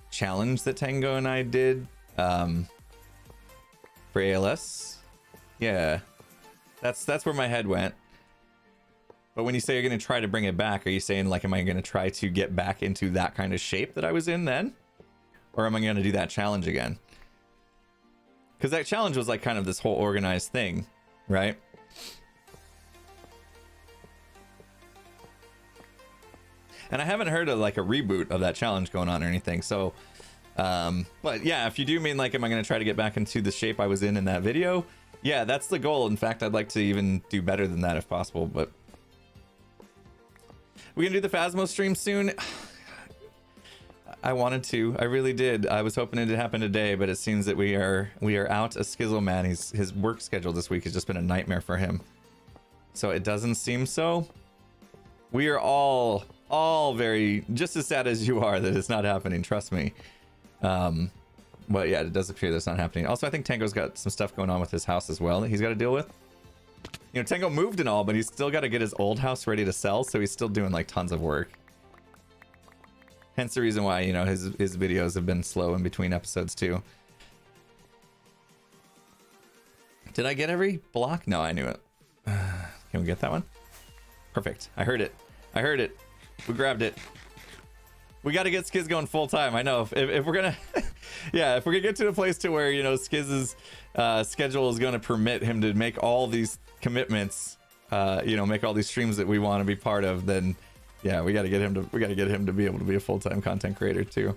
challenge that Tango and I did for ALS. Yeah, that's where my head went. But when you say you're going to try to bring it back, are you saying like, am I going to try to get back into that kind of shape that I was in then? Or am I going to do that challenge again? Because that challenge was like kind of this whole organized thing, right? And I haven't heard of like a reboot of that challenge going on or anything. So, but yeah, if you do mean like, am I going to try to get back into the shape I was in that video? Yeah, that's the goal. In fact, I'd like to even do better than that if possible, but we gonna do the Phasmo stream soon. I wanted to, I really did. I was hoping it would happen today, but it seems that we are out a Skizzle man. His work schedule this week has just been a nightmare for him. So it doesn't seem so. We are all very just as sad as you are that it's not happening, trust me. But yeah, it does appear that's not happening. Also, I think Tango's got some stuff going on with his house as well that he's got to deal with. You know, Tango moved and all, but he's still got to get his old house ready to sell, so he's still doing like tons of work. Hence the reason why, you know, his videos have been slow in between episodes too. Did I get every block? No, I knew it. Can we get that one? Perfect. I heard it. I heard it. We grabbed it. We got to get Skizz going full time. I know if we're gonna, yeah, if we're gonna get to a place to where, you know, Skizz's schedule is going to permit him to make all these commitments, you know, make all these streams that we want to be part of, then yeah, we got to get him to be able to be a full-time content creator too.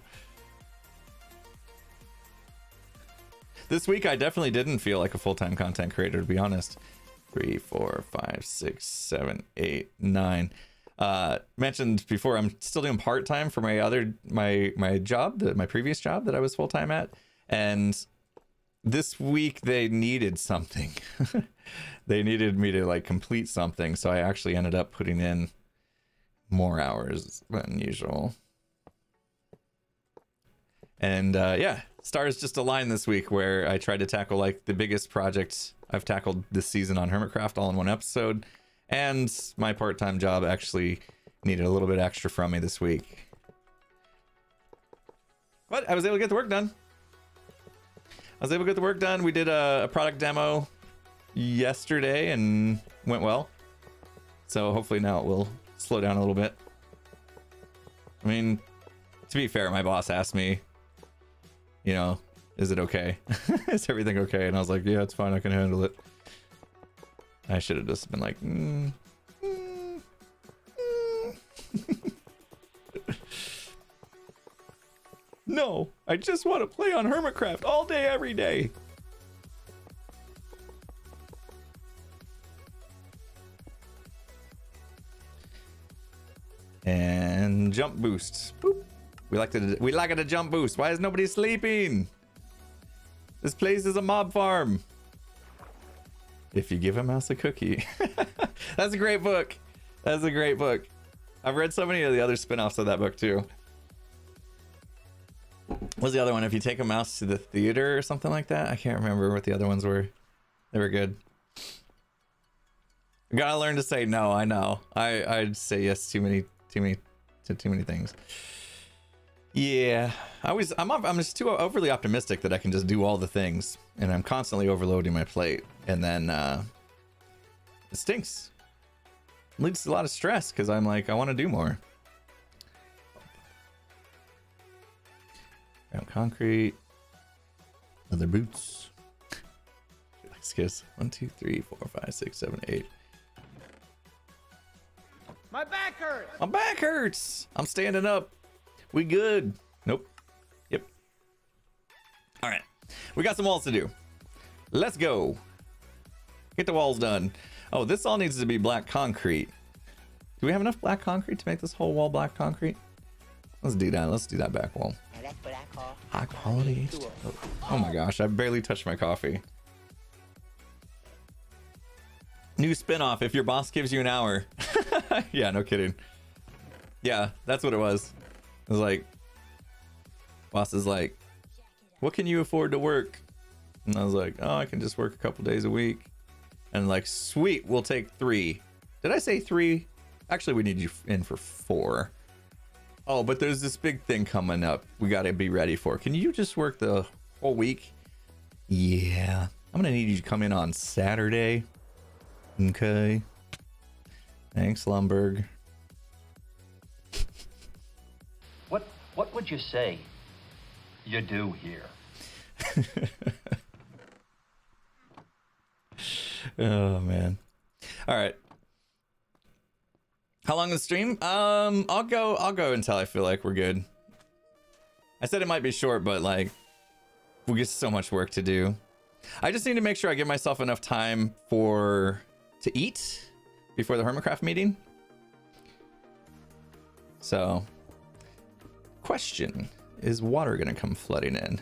This week I definitely didn't feel like a full-time content creator, to be honest. 3, 4, 5, 6, 7, 8, 9. Mentioned before, I'm still doing part-time for my job, my previous job that I was full-time at, and this week they needed something. They needed me to like complete something, so I actually ended up putting in more hours than usual. And yeah, stars just aligned this week where I tried to tackle like the biggest project I've tackled this season on Hermitcraft all in one episode, and my part-time job actually needed a little bit extra from me this week. But I was able to get the work done. We did a product demo yesterday and went well. So hopefully now it will slow down a little bit. I mean, to be fair, my boss asked me, you know, is it okay? Is everything okay? And I was like, yeah, it's fine. I can handle it. I should have just been like, No, I just want to play on Hermitcraft all day, every day. And jump boost. Boop. We like it a jump boost. Why is nobody sleeping? This place is a mob farm. If you give a mouse a cookie. That's a great book. That's a great book. I've read so many of the other spin-offs of that book too. What's the other one? If you take a mouse to the theater or something like that? I can't remember what the other ones were. They were good. You gotta learn to say no. I know. I'd say yes too many things. Yeah, I'm just too overly optimistic that I can just do all the things, and I'm constantly overloading my plate, and then it stinks. It leads to a lot of stress because I'm like, I want to do more. Ground concrete, leather boots. Excuse. 1, 2, 3, 4, 5, 6, 7, 8. My back hurts. My back hurts. I'm standing up. We good. Nope. Yep. All right. We got some walls to do. Let's go. Get the walls done. Oh, this all needs to be black concrete. Do we have enough black concrete to make this whole wall black concrete? Let's do that. Let's do that back wall. Now that's what I call High quality. Oh my gosh. I barely touched my coffee. New spinoff. If your boss gives you an hour. Yeah, no kidding. Yeah, that's what it was. It was like, boss is like, what can you afford to work? And I was like, oh, I can just work a couple days a week. And like, sweet, we'll take 3. Did I say 3? Actually, we need you in for 4. Oh, but there's this big thing coming up we got to be ready for. Can you just work the whole week? Yeah. I'm going to need you to come in on Saturday. Okay. Thanks, Lumberg. What would you say you do here? Oh man. All right. How long the stream? I'll go until I feel like we're good. I said it might be short, but like we get so much work to do. I just need to make sure I give myself enough time to eat before the Hermitcraft meeting. So, question, is water gonna come flooding in?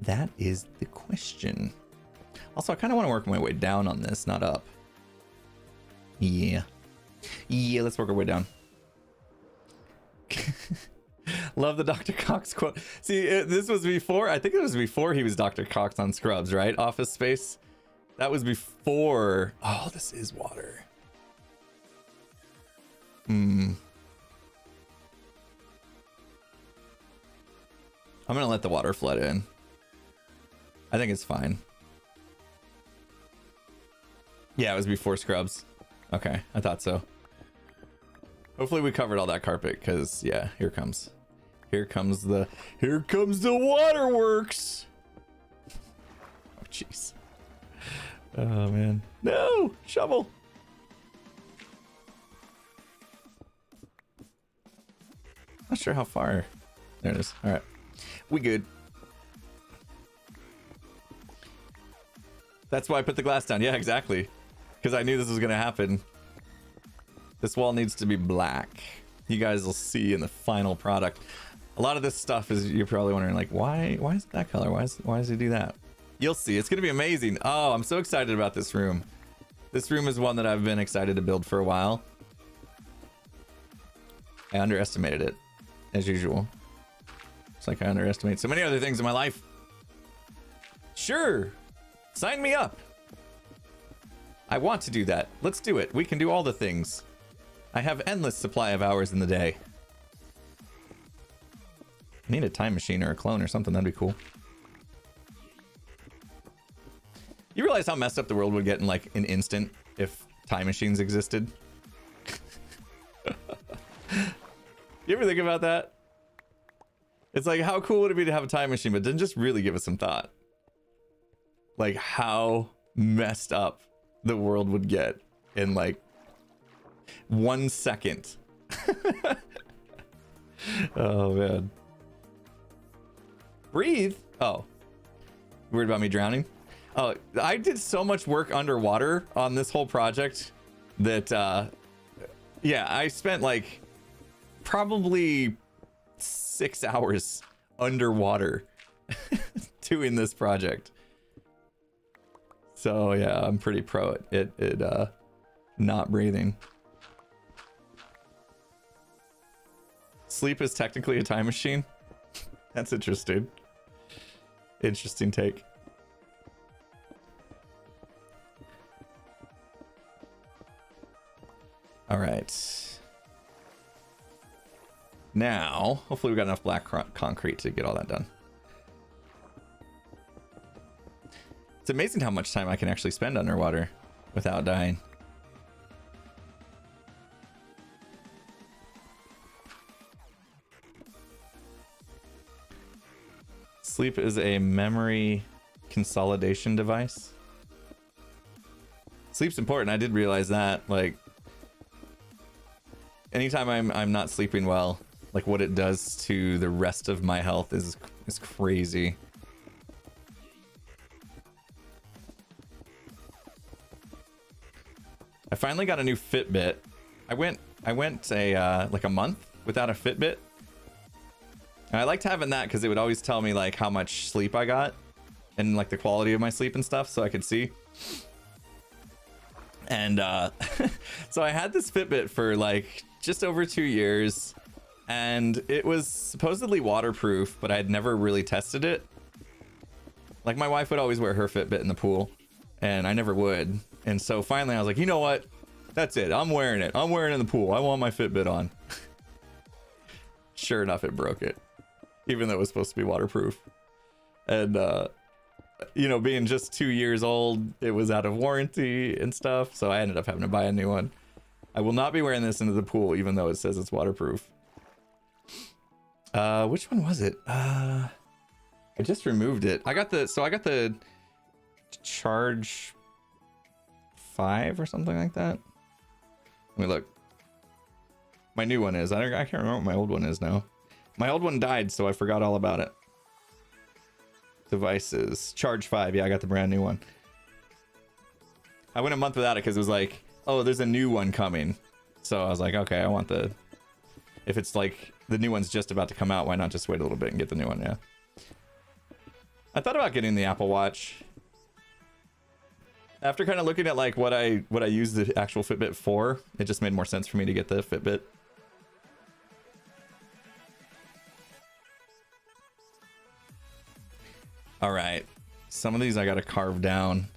That is the question. Also, I kind of want to work my way down on this, not up. Yeah, let's work our way down. Love the Dr. Cox quote. See, this was before, I think it was before he was Dr. Cox on Scrubs, right? Office Space. That was before. Oh, this is water. I'm gonna let the water flood in. I think it's fine. Yeah, it was before Scrubs. Okay, I thought so. Hopefully we covered all that carpet, because yeah, here comes the waterworks. Oh jeez. Oh man. No! Shovel! Not sure how far. There it is. Alright. We good. That's why I put the glass down. Yeah, exactly. Because I knew this was gonna happen. This wall needs to be black. You guys will see in the final product. A lot of this stuff is, you're probably wondering, like, why is it that color? Why does he do that? You'll see. It's gonna be amazing. Oh, I'm so excited about this room. This room is one that I've been excited to build for a while. I underestimated it, as usual. It's like I underestimate so many other things in my life. Sure. Sign me up. I want to do that. Let's do it. We can do all the things. I have endless supply of hours in the day. I need a time machine or a clone or something. That'd be cool. You realize how messed up the world would get in like an instant if time machines existed? You ever think about that? It's like, how cool would it be to have a time machine, but then just really give it some thought. Like how messed up the world would get in like 1 second. Oh man. Breathe. Oh, worried about me drowning? Oh, I did so much work underwater on this whole project that yeah, I spent like probably 6 hours underwater doing this project. So yeah, I'm pretty pro at it not breathing. Sleep is technically a time machine. That's interesting. Interesting take. All right. Now, hopefully we got enough black concrete to get all that done. It's amazing how much time I can actually spend underwater without dying. Sleep is a memory consolidation device. Sleep's important. I did realize that. Like, anytime I'm not sleeping well, like what it does to the rest of my health is crazy. I finally got a new Fitbit. I went like a month without a Fitbit. And I liked having that because it would always tell me like how much sleep I got and like the quality of my sleep and stuff, so I could see. And so I had this Fitbit for like just over 2 years, and it was supposedly waterproof, but I had never really tested it. Like my wife would always wear her Fitbit in the pool, and I never would. And so finally I was like, you know what? That's it. I'm wearing it. I'm wearing it in the pool. I want my Fitbit on. Sure enough, it broke it, even though it was supposed to be waterproof. And you know, being just 2 years old, it was out of warranty and stuff, so I ended up having to buy a new one. I will not be wearing this into the pool, even though it says it's waterproof. Which one was it? I just removed it. I got the Charge 5 or something like that. Let me look. My new one is. I can't remember what my old one is now. My old one died, so I forgot all about it. Devices. Charge 5. Yeah, I got the brand new one. I went a month without it because it was like, oh, there's a new one coming. So I was like, okay, I want the... If it's like the new one's just about to come out, why not just wait a little bit and get the new one? Yeah. I thought about getting the Apple Watch. After kind of looking at like what I use the actual Fitbit for, it just made more sense for me to get the Fitbit. All right, some of these I gotta carve down.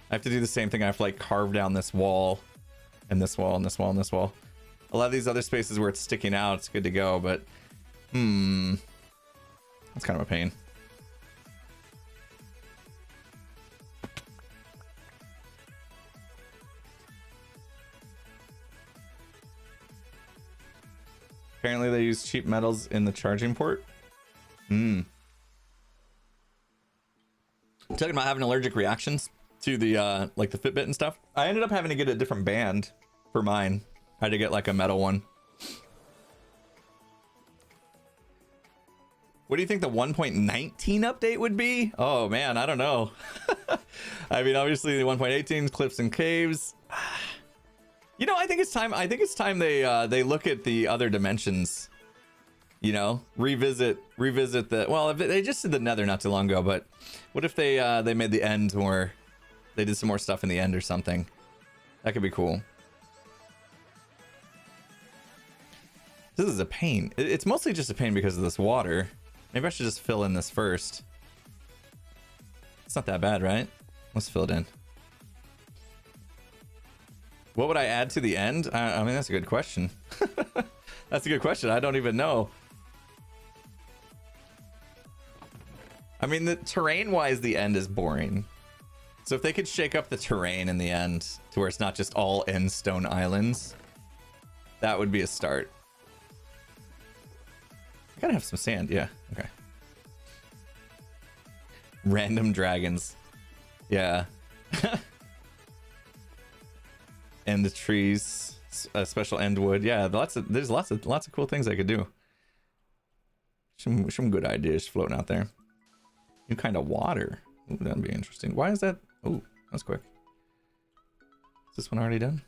I have to do the same thing. I have to like carve down this wall and this wall and this wall and this wall. A lot of these other spaces where it's sticking out, it's good to go, but that's kind of a pain. Apparently they use cheap metals in the charging port. Talking about having allergic reactions to the like the Fitbit and stuff. I ended up having to get a different band for mine. I had to get like a metal one. What do you think the 1.19 update would be? Oh man, I don't know. I mean, obviously the 1.18 cliffs and caves. You know, I think it's time. I think it's time they look at the other dimensions. You know, revisit the. Well, they just did the Nether not too long ago, but what if they made the end more? They did some more stuff in the end or something. That could be cool. This is a pain. It's mostly just a pain because of this water. Maybe I should just fill in this first. It's not that bad, right? Let's fill it in. What would I add to the end? I mean, that's a good question. That's a good question. I don't even know. I mean, the terrain-wise, the end is boring. So if they could shake up the terrain in the end to where it's not just all end stone islands, that would be a start. I gotta have some sand. Yeah. Okay. Random dragons. Yeah. And the trees, special end wood. Yeah, there's lots of cool things I could do. Some good ideas floating out there. New kind of water. Ooh, that'd be interesting. Why is that? Oh, that's quick. Is this one already done?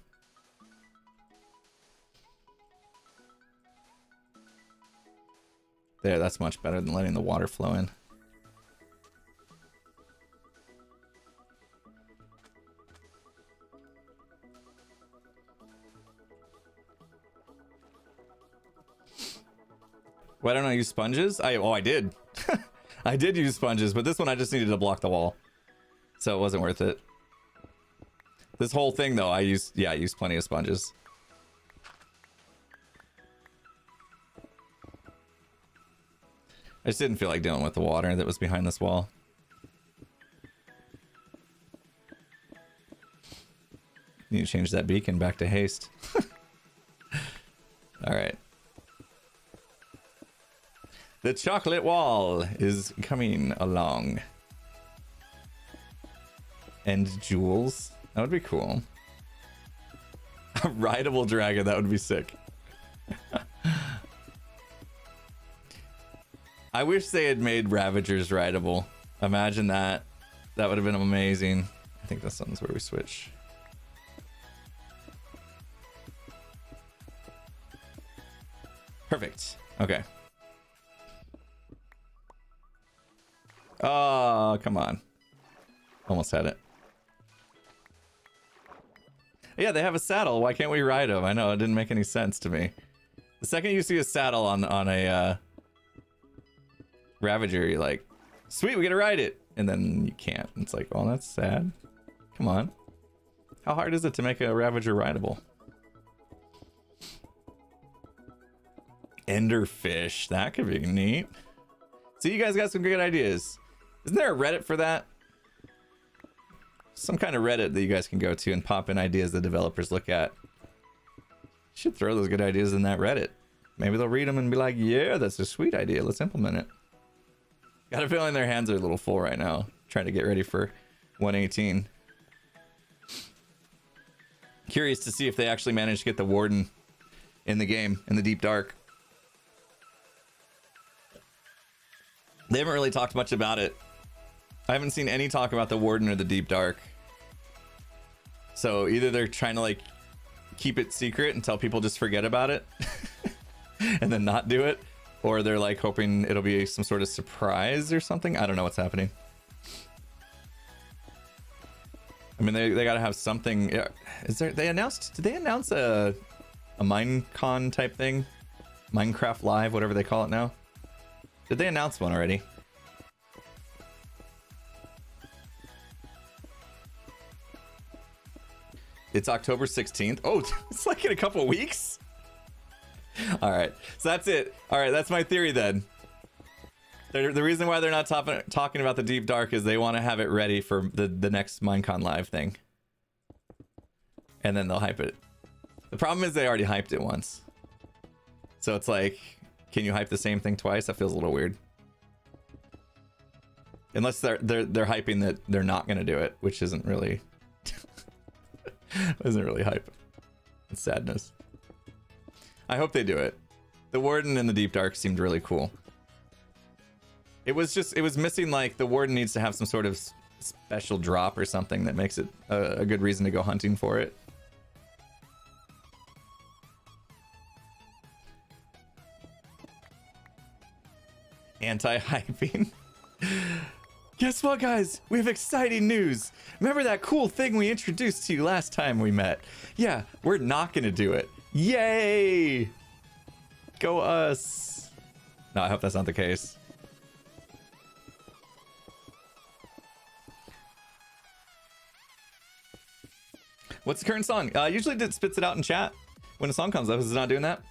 There, that's much better than letting the water flow in. Why don't I use sponges? I did. I did use sponges, but this one I just needed to block the wall. So it wasn't worth it. This whole thing though, I used plenty of sponges. I just didn't feel like dealing with the water that was behind this wall. Need to change that beacon back to haste. All right. The chocolate wall is coming along. And jewels. That would be cool. A rideable dragon, that would be sick. I wish they had made Ravagers rideable. Imagine that. That would have been amazing. I think this one's where we switch. Perfect. Okay. Oh, come on. Almost had it. Yeah, they have a saddle. Why can't we ride them? I know, it didn't make any sense to me. The second you see a saddle on a Ravager, you're like, sweet, we get to ride it. And then you can't. It's like, oh, that's sad. Come on. How hard is it to make a Ravager rideable? Enderfish. That could be neat. So you guys got some good ideas. Isn't there a Reddit for that? Some kind of Reddit that you guys can go to and pop in ideas the developers look at. Should throw those good ideas in that Reddit. Maybe they'll read them and be like, yeah, that's a sweet idea. Let's implement it. Got a feeling their hands are a little full right now, trying to get ready for 118. Curious to see if they actually managed to get the Warden in the game, in the Deep Dark. They haven't really talked much about it. I haven't seen any talk about the Warden or the Deep Dark. So either they're trying to like keep it secret until people just forget about it and then not do it, or they're like hoping it'll be some sort of surprise or something. I don't know what's happening. I mean, they gotta have something. Is there? Did they announce a Minecon type thing? Minecraft Live, whatever they call it now. Did they announce one already? It's October 16th. Oh, it's like in a couple weeks. All right, so that's it. All right, that's my theory then. The reason why they're not talking about the Deep Dark is they want to have it ready for the next Minecon Live thing. And then they'll hype it. The problem is they already hyped it once. So it's like, can you hype the same thing twice? That feels a little weird. Unless they're hyping that they're not going to do it, which isn't really isn't really hype. It's sadness. I hope they do it. The Warden in the Deep Dark seemed really cool. It was missing, like, the Warden needs to have some sort of special drop or something that makes it a good reason to go hunting for it. Anti-hyping. Guess what, guys? We have exciting news. Remember that cool thing we introduced to you last time we met? Yeah, we're not gonna do it. Yay! Go us. No, I hope that's not the case. What's the current song? Usually it spits it out in chat when a song comes up. Is it not doing that?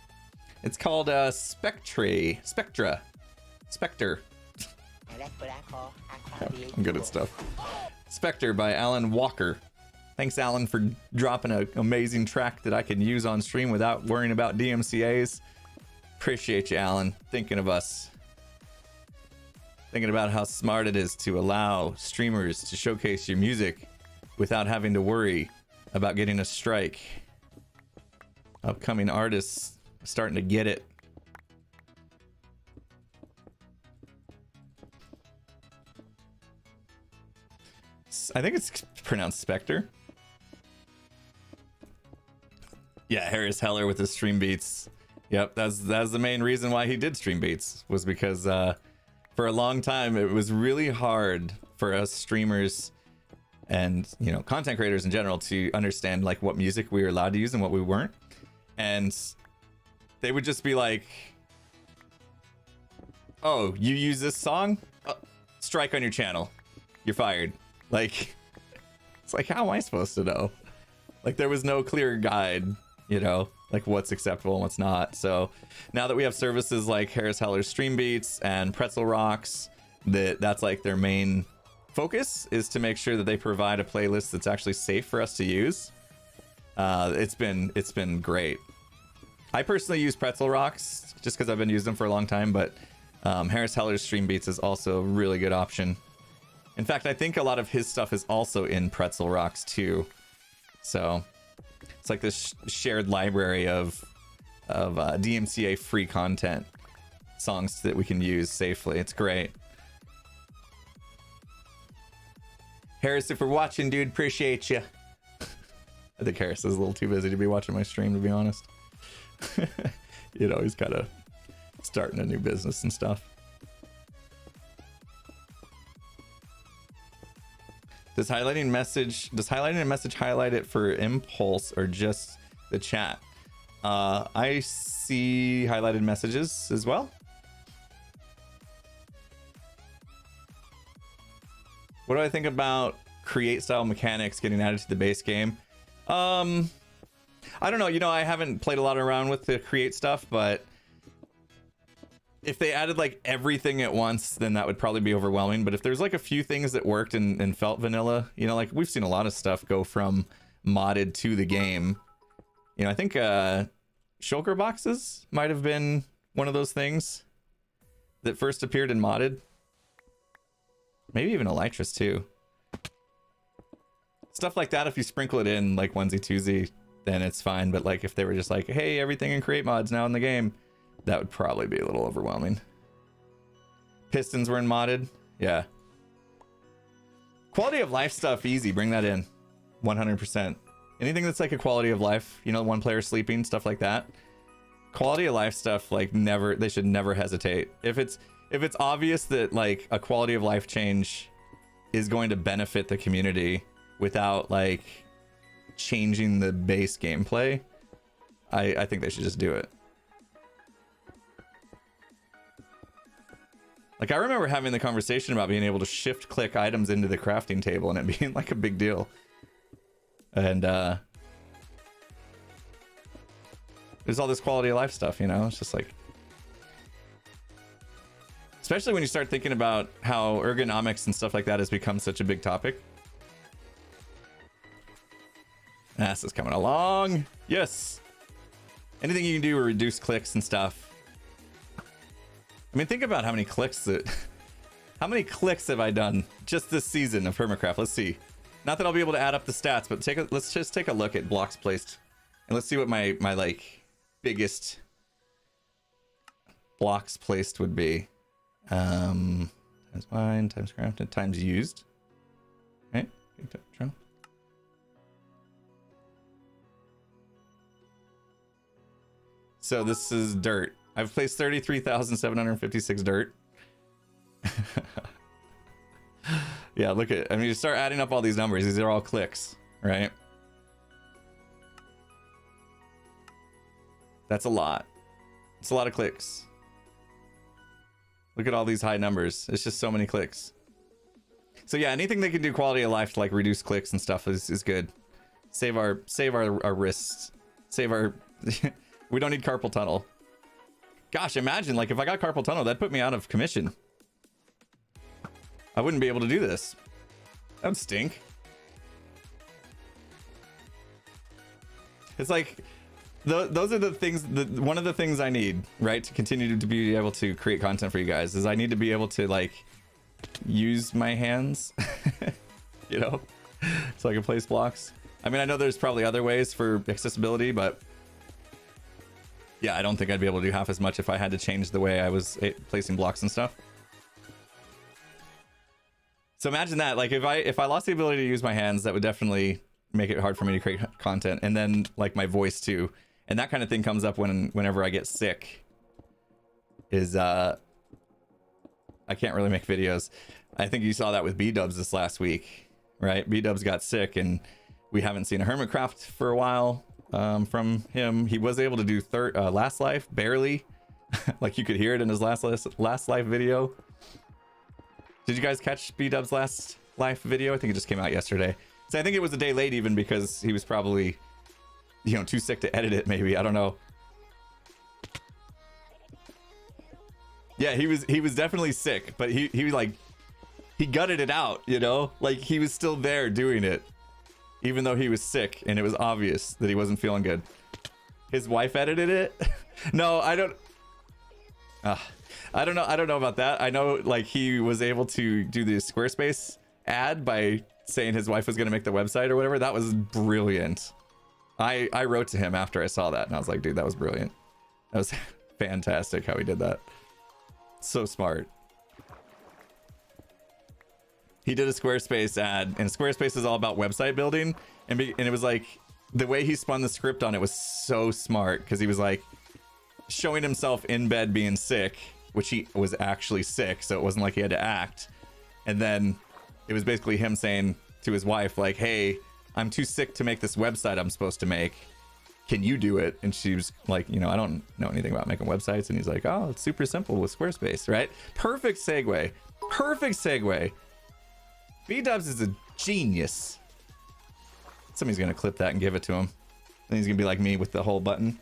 It's called Spectre. And that's what I call I'm good at stuff. Spectre by Alan Walker. Thanks, Alan, for dropping an amazing track that I can use on stream without worrying about DMCAs. Appreciate you, Alan. Thinking of us. Thinking about how smart it is to allow streamers to showcase your music without having to worry about getting a strike. Upcoming artists starting to get it. I think it's pronounced Spectre. Yeah, Harris Heller with his stream beats. Yep, that's the main reason why he did stream beats, was because for a long time it was really hard for us streamers and, you know, content creators in general to understand like what music we were allowed to use and what we weren't. And they would just be like, oh, you use this song? Strike on your channel. You're fired. Like, it's like, how am I supposed to know? Like, there was no clear guide, you know, like what's acceptable and what's not. So now that we have services like Harris Heller's Stream Beats and Pretzel Rocks, that's like their main focus, is to make sure that they provide a playlist that's actually safe for us to use. It's been great. I personally use Pretzel Rocks just because I've been using them for a long time, but Harris Heller's Stream Beats is also a really good option. In fact, I think a lot of his stuff is also in Pretzel Rocks too. So it's like this shared library of DMCA free content songs that we can use safely. It's great. Harris, if we're watching, dude, appreciate you. I think Harris is a little too busy to be watching my stream, to be honest. You know, he's kind of starting a new business and stuff. Does highlighting a message highlight it for Impulse or just the chat? I see highlighted messages as well. What do I think about create style mechanics getting added to the base game? I don't know. You know, I haven't played a lot around with the create stuff, but if they added like everything at once, then that would probably be overwhelming. But if there's like a few things that worked and felt vanilla, you know, like we've seen a lot of stuff go from modded to the game. You know, I think shulker boxes might have been one of those things that first appeared in modded. Maybe even Elytras too. Stuff like that, if you sprinkle it in like onesie twosie, then it's fine. But like if they were just like, hey, everything in create mods now in the game, that would probably be a little overwhelming. Pistons were in modded. Yeah. Quality of life stuff, easy. Bring that in. 100%. Anything that's like a quality of life, you know, one player sleeping, stuff like that. Quality of life stuff, like never, they should never hesitate. If it's obvious that like a quality of life change is going to benefit the community without like changing the base gameplay, I think they should just do it. Like, I remember having the conversation about being able to shift click items into the crafting table and it being like a big deal. And there's all this quality of life stuff, you know? It's just like, especially when you start thinking about how ergonomics and stuff like that has become such a big topic. This is coming along. Yes. Anything you can do to reduce clicks and stuff. I mean, think about how many clicks have I done just this season of Hermitcraft. Let's see. Not that I'll be able to add up the stats, but let's just take a look at blocks placed, and let's see what my like biggest blocks placed would be. Times mine, times crafted, times used. Okay. So this is dirt. I've placed 33,756 dirt. Yeah, look at, I mean, you start adding up all these numbers. These are all clicks, right? That's a lot. It's a lot of clicks. Look at all these high numbers. It's just so many clicks. So yeah, anything that can do quality of life to like reduce clicks and stuff is good. Save our wrists. Save our we don't need carpal tunnel. Gosh, imagine like if I got carpal tunnel, that'd put me out of commission. I wouldn't be able to do this. That would stink. It's like those are the things one of the things I need, right, to continue to be able to create content for you guys is I need to be able to like use my hands, you know, so I can place blocks. I mean, I know there's probably other ways for accessibility, but yeah, I don't think I'd be able to do half as much if I had to change the way I was placing blocks and stuff. So imagine that, like if I lost the ability to use my hands, that would definitely make it hard for me to create content. And then like my voice too. And that kind of thing comes up whenever I get sick. Is I can't really make videos. I think you saw that with B-Dubs this last week, right? B-Dubs got sick and we haven't seen a Hermitcraft for a while from him. He was able to do Last Life, barely. Like you could hear it in his last live video. Did you guys catch B-Dub's last live video? I think it just came out yesterday. So I think it was a day late even because he was probably, you know, too sick to edit it maybe. I don't know. Yeah, he was definitely sick, but he gutted it out, you know? Like he was still there doing it even though he was sick and it was obvious that he wasn't feeling good. His wife edited it? No, I don't know about that. I know like he was able to do the Squarespace ad by saying his wife was going to make the website or whatever. That was brilliant. I wrote to him after I saw that and I was like, dude, that was brilliant. That was fantastic how he did that. So smart. He did a Squarespace ad, and Squarespace is all about website building, and it was like the way he spun the script on it was so smart because he was like showing himself in bed being sick, which he was actually sick, so it wasn't like he had to act. And then it was basically him saying to his wife like, hey, I'm too sick to make this website I'm supposed to make, can you do it? And she was like, you know, I don't know anything about making websites. And he's like, oh, it's super simple with Squarespace, right? Perfect segue. B-Dubs is a genius. Somebody's gonna clip that and give it to him. Then he's gonna be like me with the whole button.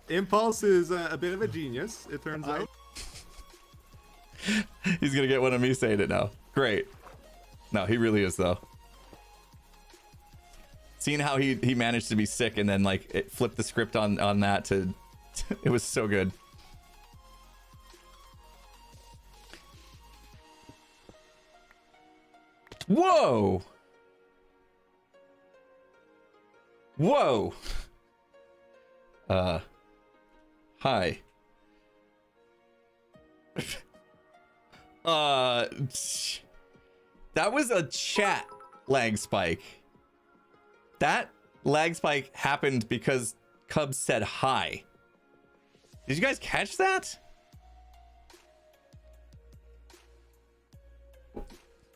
Impulse is a bit of a genius, it turns out. He's gonna get one of me saying it now. Great. No, he really is though. Seeing how he managed to be sick and then like it flipped the script on that to it was so good. Whoa! Whoa! Hi. That was a chat lag spike. That lag spike happened because Cubs said hi. Did you guys catch that?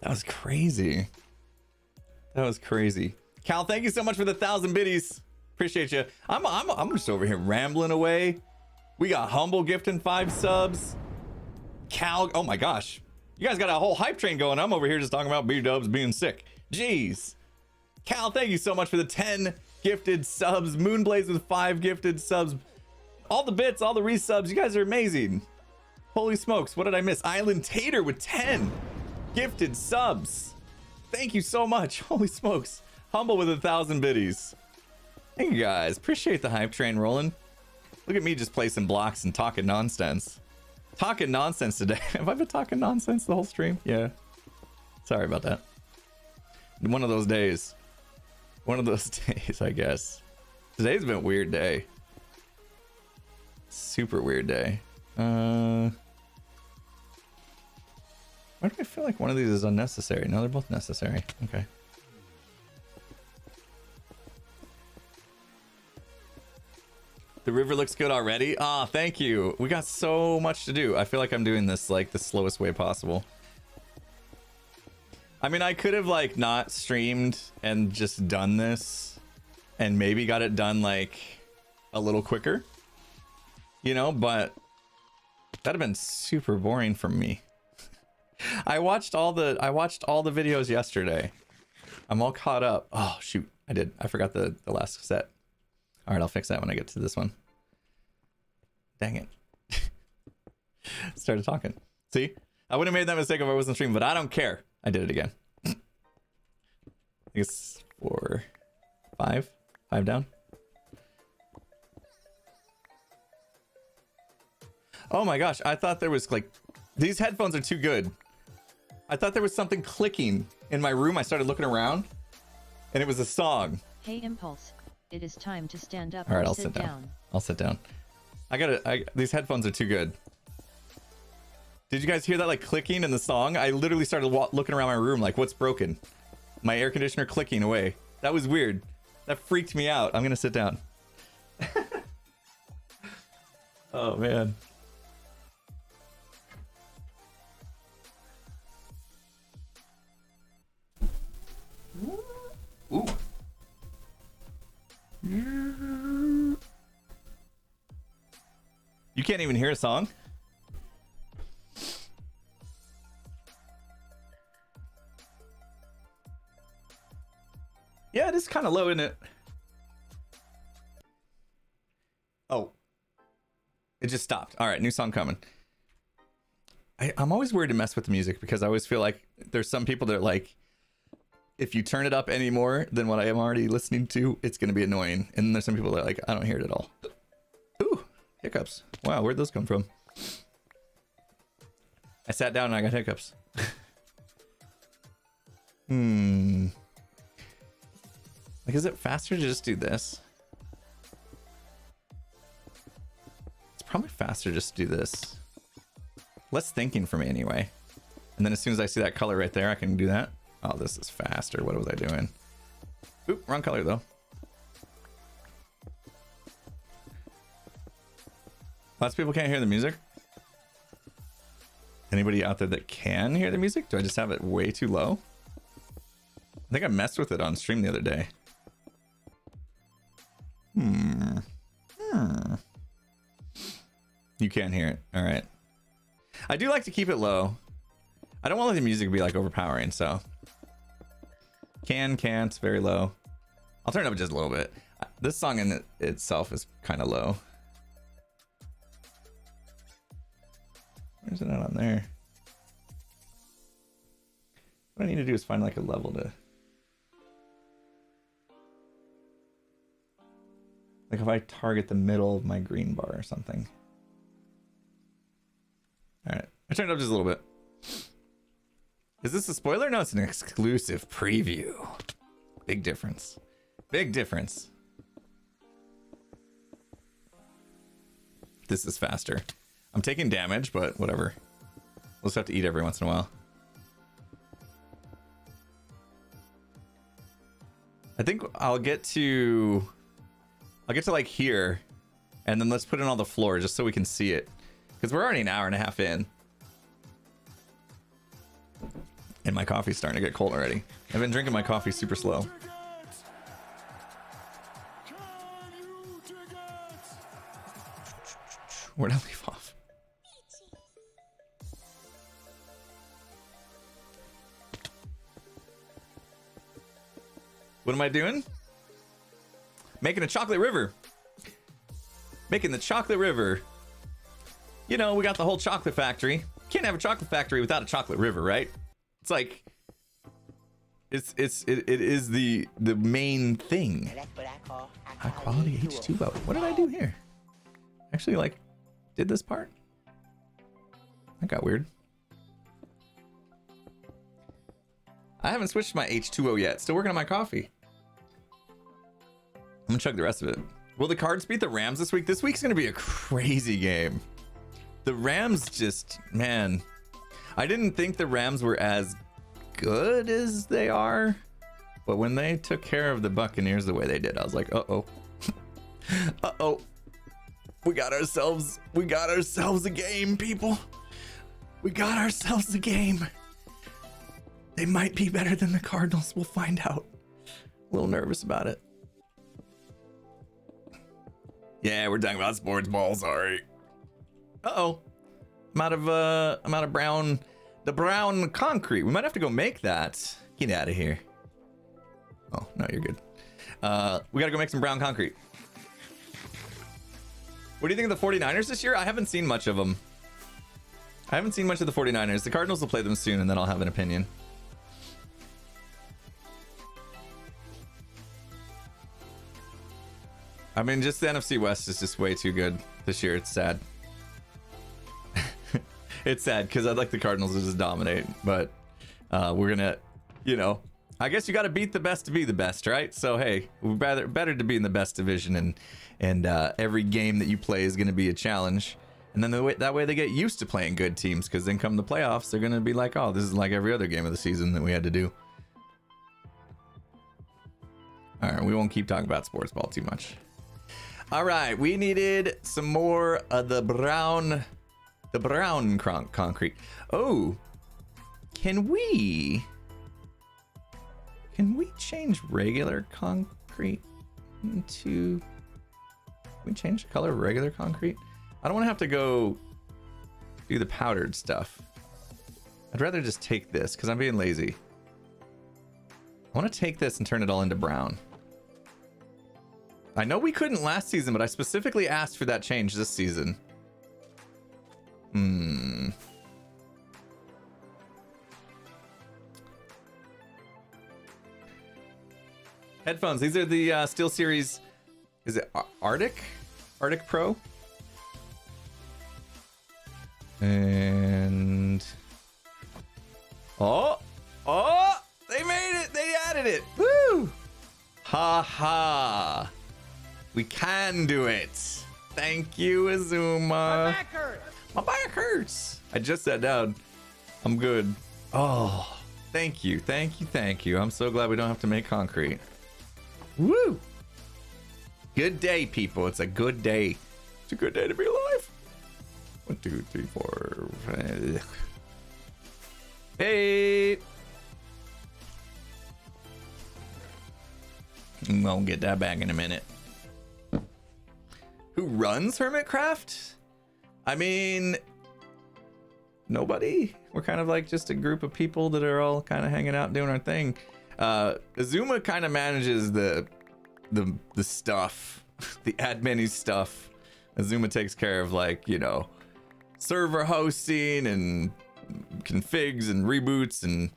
That was crazy. That was crazy. Cal, thank you so much for the 1,000 biddies. Appreciate you. I'm just over here rambling away. We got Humble gifting 5 subs. Cal, oh my gosh. You guys got a whole hype train going. I'm over here just talking about B-Dubs being sick. Jeez. Cal, thank you so much for the 10 gifted subs. Moonblaze with 5 gifted subs. All the bits, all the resubs. You guys are amazing. Holy smokes, what did I miss? Island Tater with 10 gifted subs. Thank you so much. Holy smokes. Humble with 1,000 biddies. Thank you guys. Appreciate the hype train rolling. Look at me just placing blocks and talking nonsense. Talking nonsense today. Have I been talking nonsense the whole stream? Yeah. Sorry about that. One of those days. One of those days, I guess. Today's been a weird day. Super weird day. Why do I feel like one of these is unnecessary? No, they're both necessary. Okay. The river looks good already. Ah, thank you. We got so much to do. I feel like I'm doing this like the slowest way possible. I mean, I could have like not streamed and just done this and maybe got it done like a little quicker, you know, but that'd have been super boring for me. I watched all the videos yesterday. I'm all caught up. Oh shoot, I forgot the last set. All right, I'll fix that when I get to this one. Dang it. Started talking. See? I would have made that mistake if I wasn't streaming, but I don't care. I did it again. I think it's 4, 5. 5 down. Oh my gosh, I thought there was like... These headphones are too good. I thought there was something clicking in my room. I started looking around, and it was a song. Hey Impulse, it is time to stand up. All right, or I'll sit down. I'll sit down. These headphones are too good. Did you guys hear that like clicking in the song? I literally started looking around my room like, what's broken? My air conditioner clicking away. That was weird. That freaked me out. I'm gonna sit down. Oh man. Ooh. You You can't even hear a song? Yeah, it is kind of low, isn't it? Oh. It just stopped. All right, new song coming. I'm always worried to mess with the music because I always feel like there's some people that are like, if you turn it up any more than what I am already listening to, it's going to be annoying. And then there's some people that are like, I don't hear it at all. Ooh, hiccups. Wow, where'd those come from? I sat down and I got hiccups. Like, is it faster to just do this? It's probably faster just to do this. Less thinking for me anyway. And then as soon as I see that color right there, I can do that. Oh, this is faster. What was I doing? Oop, wrong color though. Lots of people can't hear the music. Anybody out there that can hear the music? Do I just have it way too low? I think I messed with it on stream the other day. You can't hear it. All right. I do like to keep it low. I don't want the music to be like overpowering, so. Can't, very low. I'll turn it up just a little bit. This song in itself is kind of low. Where's it at on there? What I need to do is find like a level to. Like if I target the middle of my green bar or something. All right, I turned it up just a little bit. Is this a spoiler? No, it's an exclusive preview. Big difference. Big difference. This is faster. I'm taking damage, but whatever. We'll just have to eat every once in a while. I think I'll get to like here, and then let's put in all the floor just so we can see it. Because we're already an hour and a half in. And my coffee's starting to get cold already. I've been drinking my coffee super slow. Where'd I leave off? What am I doing? Making a chocolate river. Making the chocolate river. You know, we got the whole chocolate factory. Can't have a chocolate factory without a chocolate river, right? It's like it is the main thing. And that's what I call High quality H2O. What did I do here? Actually, like, did this part? That got weird. I haven't switched my H2O yet. Still working on my coffee. I'm gonna chug the rest of it. Will the Cards beat the Rams this week? This week's gonna be a crazy game. The Rams just, man, I didn't think the Rams were as good as they are, but when they took care of the Buccaneers the way they did, I was like, uh-oh. Uh-oh. We got ourselves a game, people. We got ourselves a game. They might be better than the Cardinals. We'll find out. A little nervous about it. Yeah, we're talking about sports ball, sorry. Uh-oh. I'm out of brown, the brown concrete. We might have to go make that. Get out of here. Oh, no, you're good. We gotta go make some brown concrete. What do you think of the 49ers this year? I haven't seen much of them. I haven't seen much of the 49ers. The Cardinals will play them soon, and then I'll have an opinion. I mean, just the NFC West is just way too good this year. It's sad. It's sad because I'd like the Cardinals to just dominate, but we're gonna, you know, I guess you got to beat the best to be the best, right? So hey, better to be in the best division, and every game that you play is gonna be a challenge, and then that way they get used to playing good teams, because then come the playoffs, they're gonna be like, oh, this is like every other game of the season that we had to do. All right, we won't keep talking about sports ball too much. All right, we needed some more of the brown concrete. Oh, can we change regular concrete into? Can we change the color of regular concrete? I don't want to have to go do the powdered stuff. I'd rather just take this because I'm being lazy. I want to take this and turn it all into brown. I know we couldn't last season, but I specifically asked for that change this season. Headphones. These are the SteelSeries. Is it Arctic? Arctic Pro? And oh, they made it. They added it. Woo! Ha ha. We can do it. Thank you, Azuma. My back hurts. My back hurts. I just sat down. I'm good. Oh, thank you. Thank you. Thank you. I'm so glad we don't have to make concrete. Woo! Good day, people. It's a good day. It's a good day to be alive. 1, 2, 3, 4, 5. Hey! I'm gonna get that back in a minute. Who runs Hermitcraft? I mean, nobody. We're kind of like just a group of people that are all kind of hanging out doing our thing. Azuma kind of manages the stuff, the admin-y stuff. Azuma takes care of, like, you know, server hosting and configs and reboots and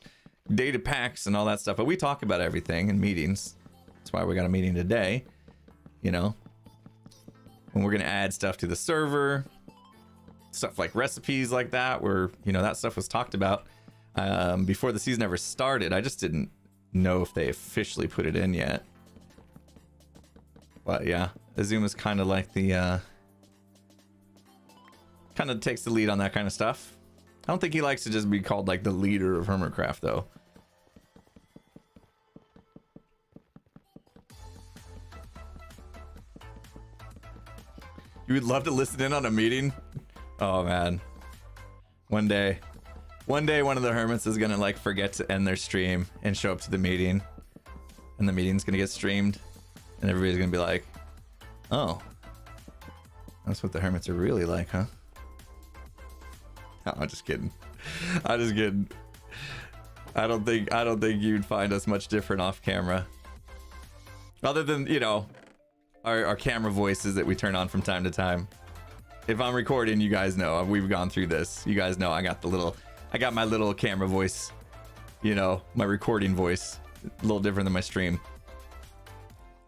data packs and all that stuff. But we talk about everything in meetings. That's why we got a meeting today. You know, when we're gonna add stuff to the server, stuff like recipes like that, where, you know, that stuff was talked about before the season ever started. I just didn't know if they officially put it in yet. But yeah, Azuma's kind of like the kind of takes the lead on that kind of stuff. I don't think he likes to just be called like the leader of Hermitcraft though. You would love to listen in on a meeting? Oh man. One day one of the hermits is gonna like forget to end their stream and show up to the meeting, and the meeting's gonna get streamed, and everybody's gonna be like, oh, that's what the hermits are really like, huh? No, I'm just kidding. I'm just kidding. I don't think you'd find us much different off camera, other than, you know, our camera voices that we turn on from time to time. If I'm recording, you guys know we've gone through this. You guys know I got my little camera voice, you know, my recording voice, a little different than my stream.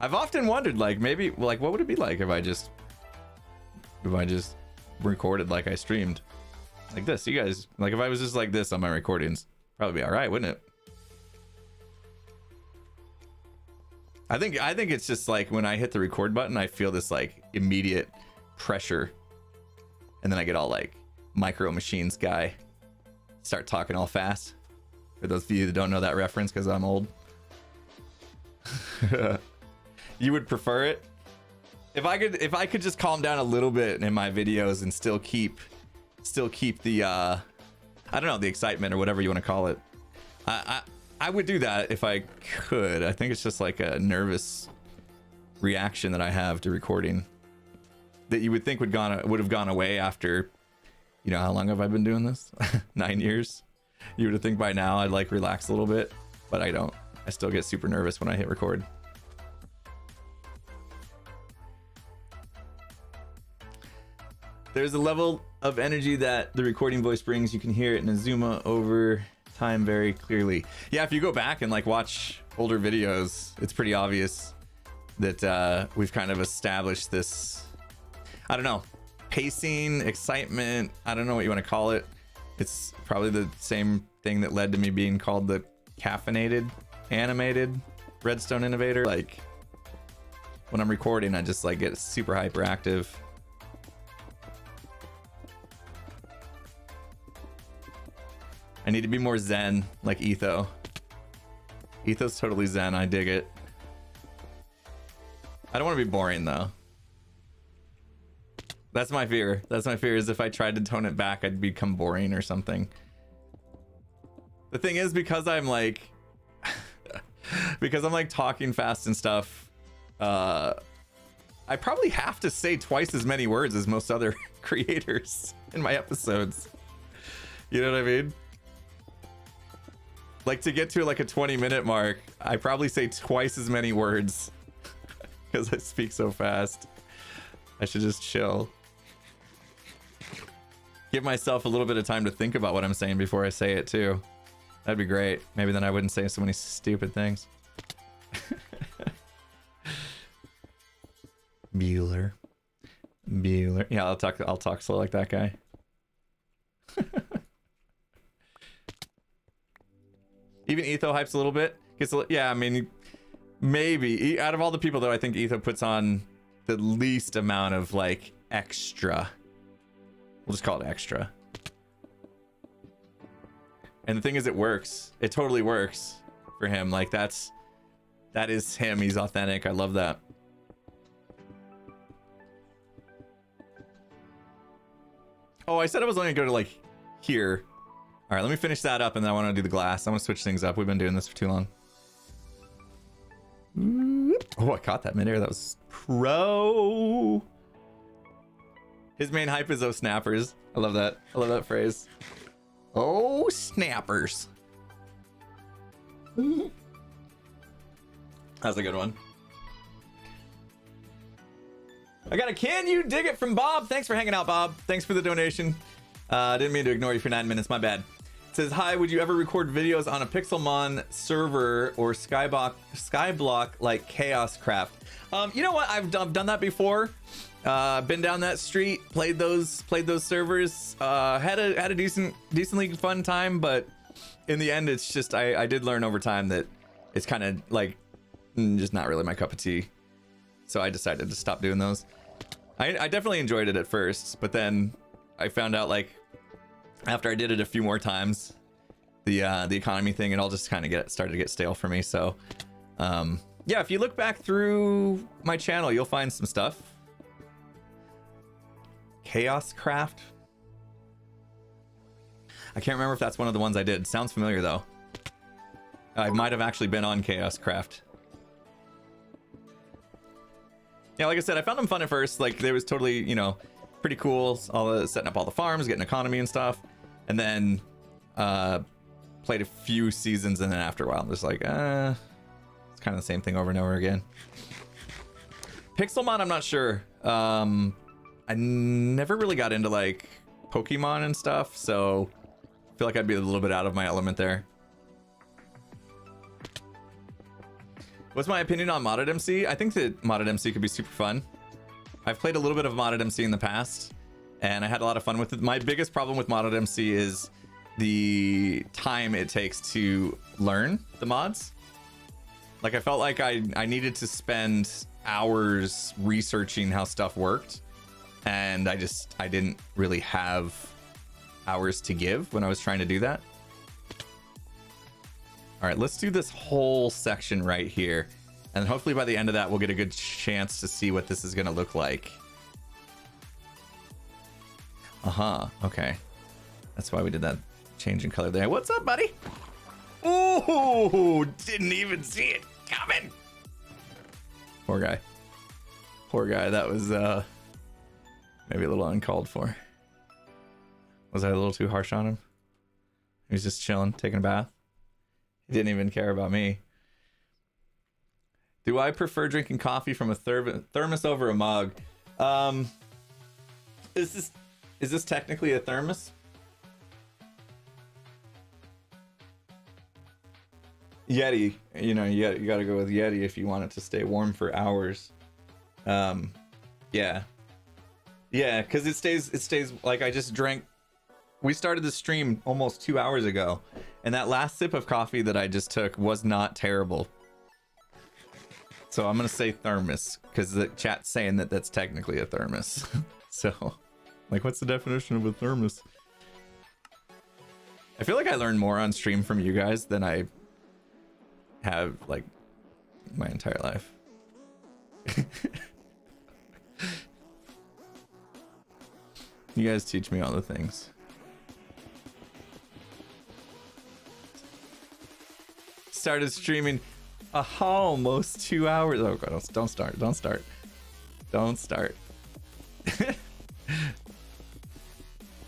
I've often wondered, like, maybe, like, what would it be like if I just recorded like I streamed like this? You guys, like, if I was just like this on my recordings, probably be all right, wouldn't it? I think it's just like when I hit the record button, I feel this like immediate pressure, and then I get all like Micro Machines guy, start talking all fast. For those of you that don't know that reference, because I'm old. You would prefer it? If I could just calm down a little bit in my videos and still keep the I don't know, the excitement or whatever you want to call it. I would do that if I could. I think it's just like a nervous reaction that I have to recording that you would think would have gone away after, you know, how long have I been doing this? 9 years. You would think by now I'd like relax a little bit, but I don't. I still get super nervous when I hit record. There's a level of energy that the recording voice brings. You can hear it in Azuma over time very clearly. Yeah, if you go back and like watch older videos, it's pretty obvious that we've kind of established this, I don't know, pacing, excitement, I don't know what you want to call it. It's probably the same thing that led to me being called the caffeinated animated redstone innovator. Like, when I'm recording, I just like get super hyperactive. I need to be more zen, like Etho. Etho's totally zen. I dig it. I don't want to be boring though. That's my fear. That's my fear, is if I tried to tone it back, I'd become boring or something. The thing is, because I'm like talking fast and stuff, I probably have to say twice as many words as most other creators in my episodes. You know what I mean? Like to get to like a 20-minute mark, I probably say twice as many words because I speak so fast. I should just chill. Give myself a little bit of time to think about what I'm saying before I say it too. That'd be great. Maybe then I wouldn't say so many stupid things. Bueller. Yeah, I'll talk slow like that guy. Even Etho hypes a little bit. Yeah, I mean, maybe out of all the people though, I think Etho puts on the least amount of like extra. We'll just call it extra. And the thing is, it works. It totally works for him. Like that is him. He's authentic. I love that. Oh, I said I was only gonna go to like here. All right, let me finish that up, and then I want to do the glass. I want to switch things up. We've been doing this for too long. Oh, I caught that midair. That was pro. His main hype is those snappers. I love that. I love that phrase. Oh, snappers. That's a good one. I got a can you dig it from Bob. Thanks for hanging out, Bob. Thanks for the donation. Didn't mean to ignore you for 9 minutes. My bad. It says, hi, would you ever record videos on a Pixelmon server or Skyblock like Chaoscraft? You know what? I've done that before. Been down that street, played those servers. Had a decently fun time, but in the end, it's just I did learn over time that it's kind of like just not really my cup of tea. So I decided to stop doing those. I definitely enjoyed it at first, but then I found out like after I did it a few more times, the economy thing, it all just kind of started to get stale for me. So yeah, if you look back through my channel, you'll find some stuff. Chaoscraft. I can't remember if that's one of the ones I did. Sounds familiar though. I might have actually been on Chaoscraft. Yeah, like I said, I found them fun at first. Like, they was totally, you know, pretty cool. All the setting up all the farms, getting economy and stuff. And then played a few seasons, and then after a while, I'm just like, it's kind of the same thing over and over again. Pixelmon, I'm not sure. I never really got into like Pokemon and stuff, so I feel like I'd be a little bit out of my element there. What's my opinion on Modded MC? I think that Modded MC could be super fun. I've played a little bit of Modded MC in the past, and I had a lot of fun with it. My biggest problem with Modded MC is the time it takes to learn the mods. Like, I felt like I needed to spend hours researching how stuff worked, and I didn't really have hours to give when I was trying to do that. All right, let's do this whole section right here, and hopefully by the end of that we'll get a good chance to see what this is going to look like. Okay, that's why we did that change in color there. What's up, buddy? Ooh, didn't even see it coming. Poor guy. That was maybe a little uncalled for. Was I a little too harsh on him? He was just chilling, taking a bath. He didn't even care about me. Do I prefer drinking coffee from a thermos over a mug? Is this technically a thermos? Yeti, you know, you gotta go with Yeti if you want it to stay warm for hours. Yeah, because it stays like I just drank. We started the stream almost 2 hours ago, and that last sip of coffee that I just took was not terrible. So I'm gonna say thermos because the chat's saying that that's technically a thermos. So, like, what's the definition of a thermos? I feel like I learned more on stream from you guys than I have like my entire life. You guys teach me all the things. Started streaming almost 2 hours. Oh god, don't start. Don't start.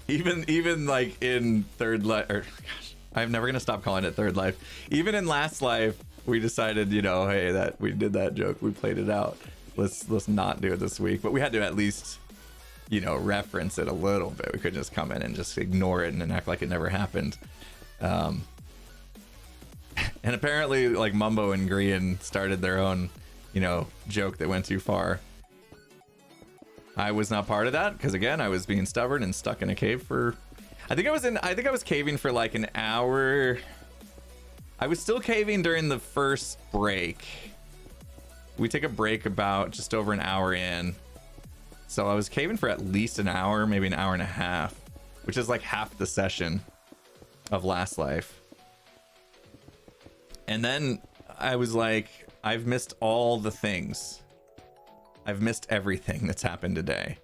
even like in third life, or gosh, I'm never gonna stop calling it third life. Even in last life, we decided, you know, hey, that we did that joke, we played it out. Let's not do it this week. But we had to at least, you know, reference it a little bit. We couldn't just come in and just ignore it and act like it never happened. And apparently, like Mumbo and Grian started their own, you know, joke that went too far. I was not part of that because again, I was being stubborn and stuck in a cave for. I think I was caving for like an hour. I was still caving during the first break. We take a break about just over an hour in. So I was caving for at least an hour, maybe an hour and a half, which is like half the session of Last Life. And then I was like, I've missed all the things. I've missed everything that's happened today.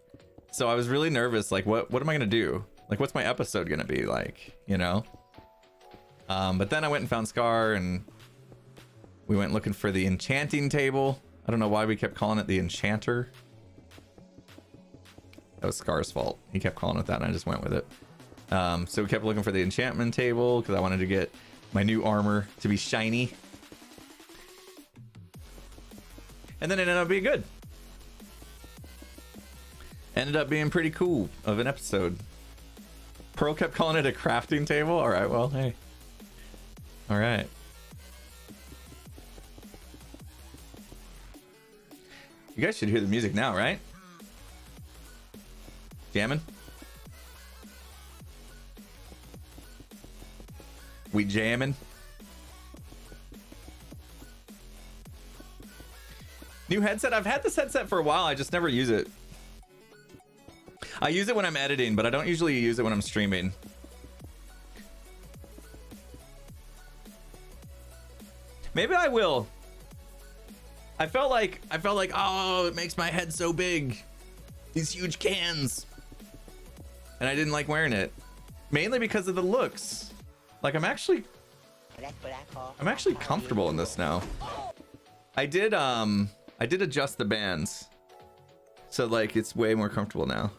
So I was really nervous. Like, what am I going to do? Like, what's my episode going to be like, you know? But then I went and found Scar and we went looking for the enchanting table. I don't know why we kept calling it the enchanter. That was Scar's fault. He kept calling it that and I just went with it. So we kept looking for the enchantment table because I wanted to get my new armor to be shiny. And then it ended up being good. Ended up being pretty cool of an episode. Pearl kept calling it a crafting table. All right, well, hey. All right. You guys should hear the music now, right? Jamming? We jamming? New headset? I've had this headset for a while. I just never use it. I use it when I'm editing, but I don't usually use it when I'm streaming. Maybe I will. I felt like, oh, it makes my head so big. These huge cans. And I didn't like wearing it. Mainly because of the looks. Like I'm actually comfortable in this now. I did adjust the bands. So like it's way more comfortable now.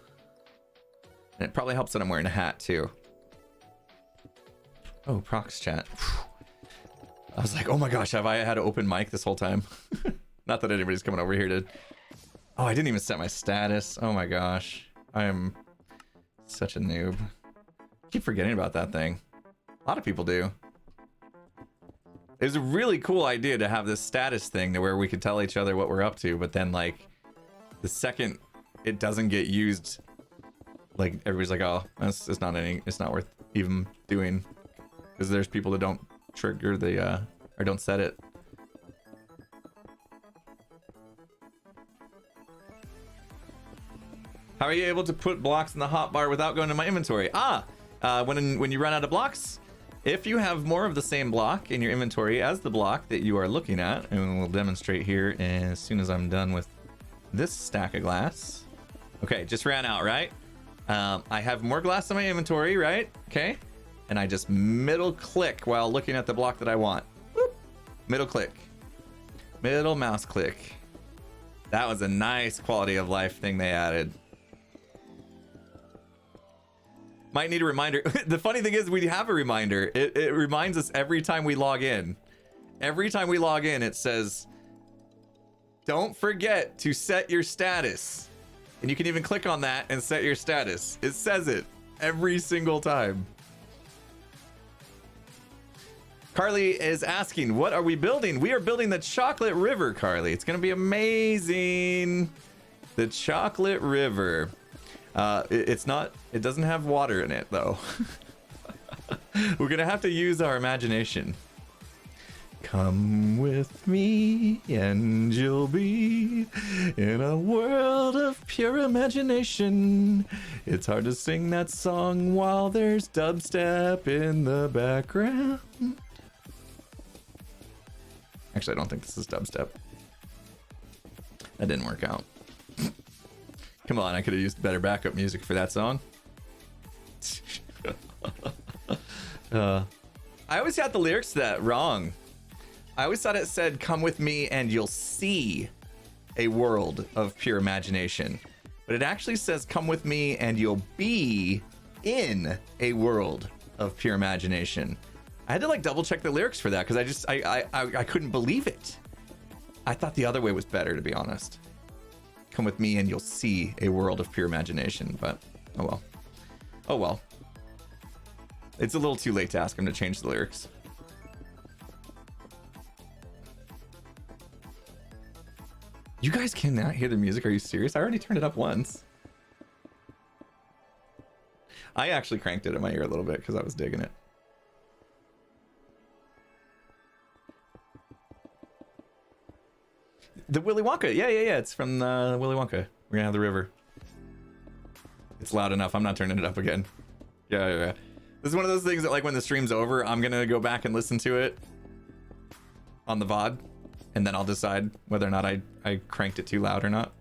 And it probably helps that I'm wearing a hat too. Oh, Prox chat. I was like, oh my gosh, have I had an open mic this whole time? Not that anybody's coming over here to... Oh, I didn't even set my status. Oh my gosh. I am such a noob. I keep forgetting about that thing. A lot of people do. It was a really cool idea to have this status thing to where we could tell each other what we're up to, but then like the second it doesn't get used, like everybody's like, oh, it's not worth even doing, because there's people that don't trigger the or don't set it. How are you able to put blocks in the hotbar without going to my inventory? When you run out of blocks, if you have more of the same block in your inventory as the block that you are looking at, and we'll demonstrate here as soon as I'm done with this stack of glass. Okay, just ran out, right? I have more glass in my inventory, right? Okay. And I just middle click while looking at the block that I want. Boop. Middle click. Middle mouse click. That was a nice quality of life thing they added. Might need a reminder. The funny thing is we have a reminder. It reminds us every time we log in. Every time we log in, it says, don't forget to set your status. And you can even click on that and set your status. It says it every single time. Carly is asking, what are we building? We are building the Chocolate River, Carly. It's going to be amazing. The Chocolate River. It doesn't have water in it, though. We're going to have to use our imagination. Come with me and you'll be in a world of pure imagination. It's hard to sing that song while there's dubstep in the background. Actually, I don't think this is dubstep. That didn't work out. Come on, I could have used better backup music for that song. I always got the lyrics to that wrong. I always thought it said, come with me and you'll see a world of pure imagination, but it actually says, come with me and you'll be in a world of pure imagination. I had to like double check the lyrics for that because I couldn't believe it. I thought the other way was better, to be honest. Come with me and you'll see a world of pure imagination, but oh well. Oh well. It's a little too late to ask him to change the lyrics. You guys cannot hear the music? Are you serious? I already turned it up once. I actually cranked it in my ear a little bit because I was digging it. The Willy Wonka. Yeah. It's from Willy Wonka. We're gonna have the river. It's loud enough. I'm not turning it up again. Yeah. This is one of those things that, like, when the stream's over, I'm gonna go back and listen to it on the VOD, and then I'll decide whether or not I cranked it too loud or not.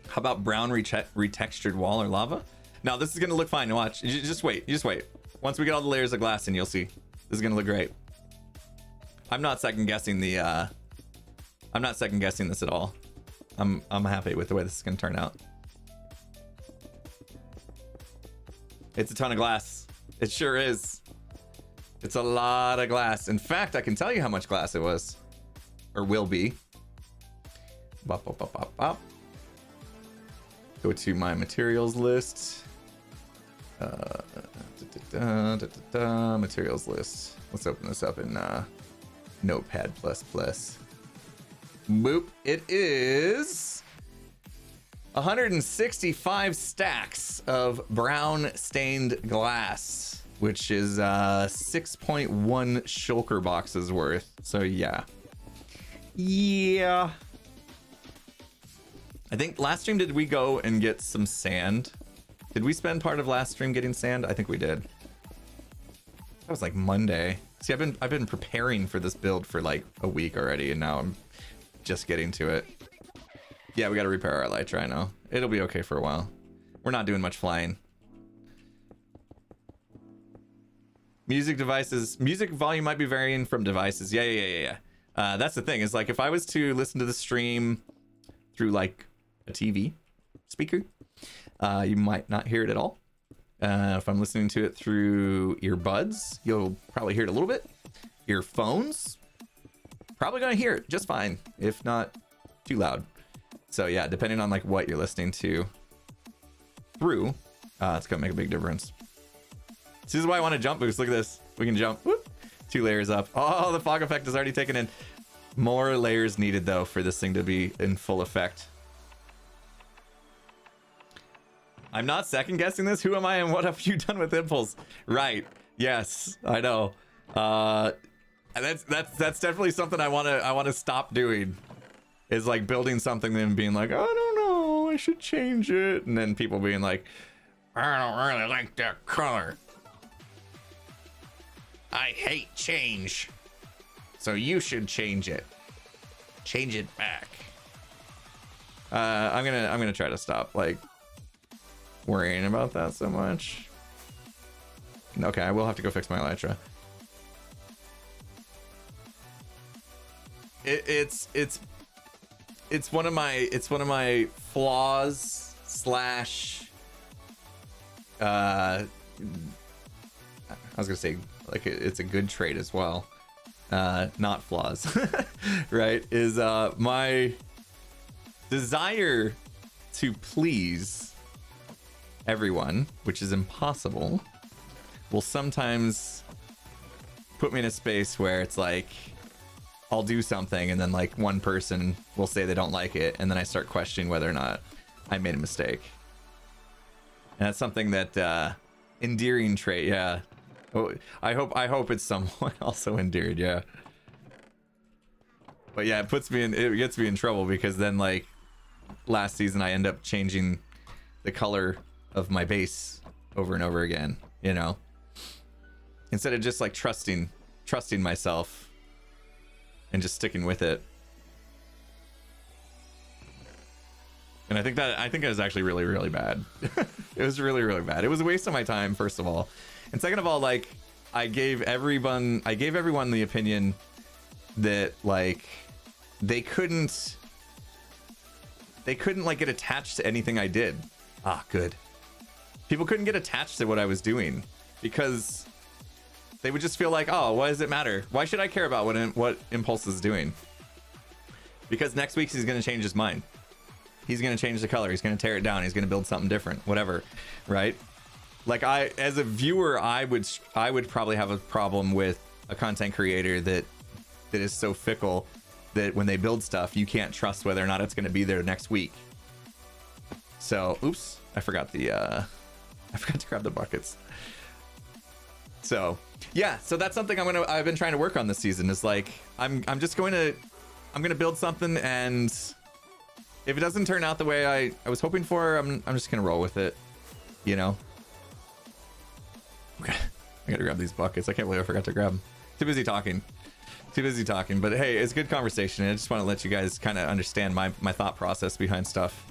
How about brown retextured wall or lava? No, this is gonna look fine. Watch. Just wait. Once we get all the layers of glass in, you'll see. This is gonna look great. I'm not second guessing the. I'm not second guessing this at all. I'm happy with the way this is gonna turn out. It's a ton of glass. It sure is. It's a lot of glass. In fact, I can tell you how much glass it was, or will be. Bop, bop, bop, bop, bop. Go to my materials list. Materials list. Let's open this up in Notepad++. Boop. It is 165 stacks of brown stained glass, which is 6.1 shulker boxes worth. So yeah. I think last stream, did we go and get some sand? Did we spend part of last stream getting sand? I think we did. That was like Monday. See, I've been preparing for this build for like a week already, and now I'm just getting to it. Yeah, we got to repair our elytra. I know. It'll be okay for a while. We're not doing much flying. Music devices. Music volume might be varying from devices. Yeah. That's the thing. Is like if I was to listen to the stream through like a TV speaker, you might not hear it at all. If I'm listening to it through earbuds, you'll probably hear it a little bit. Earphones, probably gonna hear it just fine, if not too loud. So yeah, depending on like what you're listening to through, it's gonna make a big difference. This is why I want to jump boost. Look at this. We can jump. Whoop. 2 layers up. Oh, the fog effect is already taken in. More layers needed though for this thing to be in full effect. I'm not second guessing this. Who am I and what have you done with Impulse? Right. Yes, I know. That's definitely something I want to stop doing. Is like building something and being like, I don't know, I should change it, and then people being like, I don't really like that color. I hate change. So you should change it. Change it back. I'm gonna try to stop like worrying about that so much. Okay, I will have to go fix my elytra. It's one of my flaws slash I was gonna say like it's a good trait as well. Not flaws. Right? Is my desire to please everyone, which is impossible, will sometimes put me in a space where it's like I'll do something and then like one person will say they don't like it, and then I start questioning whether or not I made a mistake. And that's something that endearing trait, yeah. Oh, I hope it's somewhat also endeared, yeah. But yeah, it gets me in trouble because then like last season I end up changing the color of my base over and over again, you know, instead of just like trusting myself and just sticking with it. And I think it was actually really, really bad. It was really, really bad. It was a waste of my time, first of all, and second of all, like I gave everyone the opinion that like they couldn't like get attached to anything I did. Ah, good. People couldn't get attached to what I was doing because they would just feel like, oh, why does it matter? Why should I care about what Impulse is doing? Because next week he's going to change his mind. He's going to change the color. He's going to tear it down. He's going to build something different, whatever. Right? Like as a viewer, I would probably have a problem with a content creator that is so fickle that when they build stuff, you can't trust whether or not it's going to be there next week. So, oops, I forgot to grab the buckets. So, yeah, so that's something I've been trying to work on this season. Is like I'm gonna build something, and if it doesn't turn out the way I was hoping for, I'm just gonna roll with it, you know. Okay, I gotta grab these buckets. I can't believe I forgot to grab them. Too busy talking, but hey, it's good conversation. I just want to let you guys kind of understand my thought process behind stuff.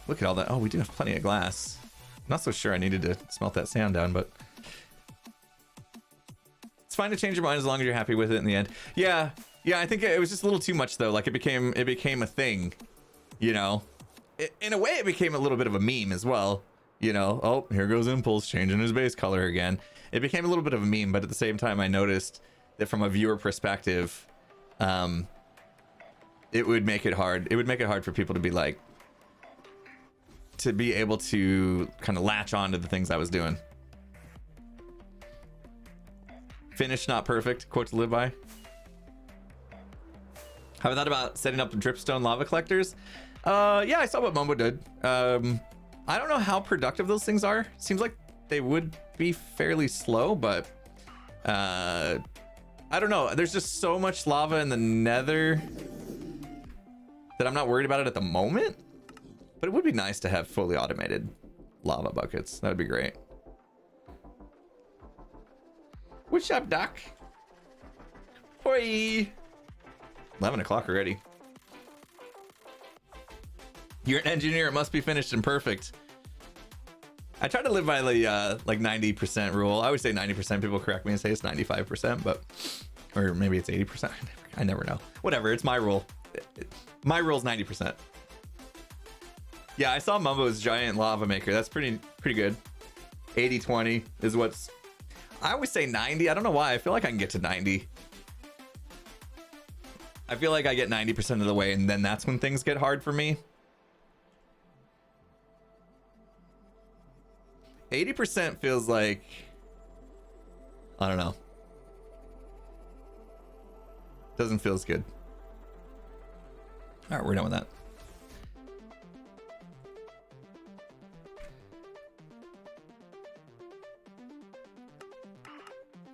Look at all that. Oh, we do have plenty of glass. Not so sure I needed to smelt that sand down, but it's fine to change your mind as long as you're happy with it in the end. Yeah, I think it was just a little too much though. Like it became a thing, you know. In a way, it became a little bit of a meme as well. You know, oh, here goes Impulse changing his base color again. It became a little bit of a meme, but at the same time, I noticed that from a viewer perspective, it would make it hard. It would make it hard for people to be like, to be able to kind of latch on to the things I was doing. Finished, not perfect. Quote to live by. Have I thought about setting up dripstone lava collectors? Yeah, I saw what Mumbo did. I don't know how productive those things are. Seems like they would be fairly slow, but I don't know. There's just so much lava in the nether that I'm not worried about it at the moment. But it would be nice to have fully automated lava buckets. That would be great. What's up, Doc? Hoi! 11 o'clock already. You're an engineer. It must be finished and perfect. I try to live by the like 90% rule. I always say 90%. People correct me and say it's 95%, but or maybe it's 80%. I never know. Whatever. It's my rule. My rule is 90%. Yeah, I saw Mumbo's giant lava maker. That's pretty good. 80-20 is what's... I always say 90. I don't know why. I feel like I can get to 90. I feel like I get 90% of the way, and then that's when things get hard for me. 80% feels like... I don't know. Doesn't feel as good. All right, we're done with that.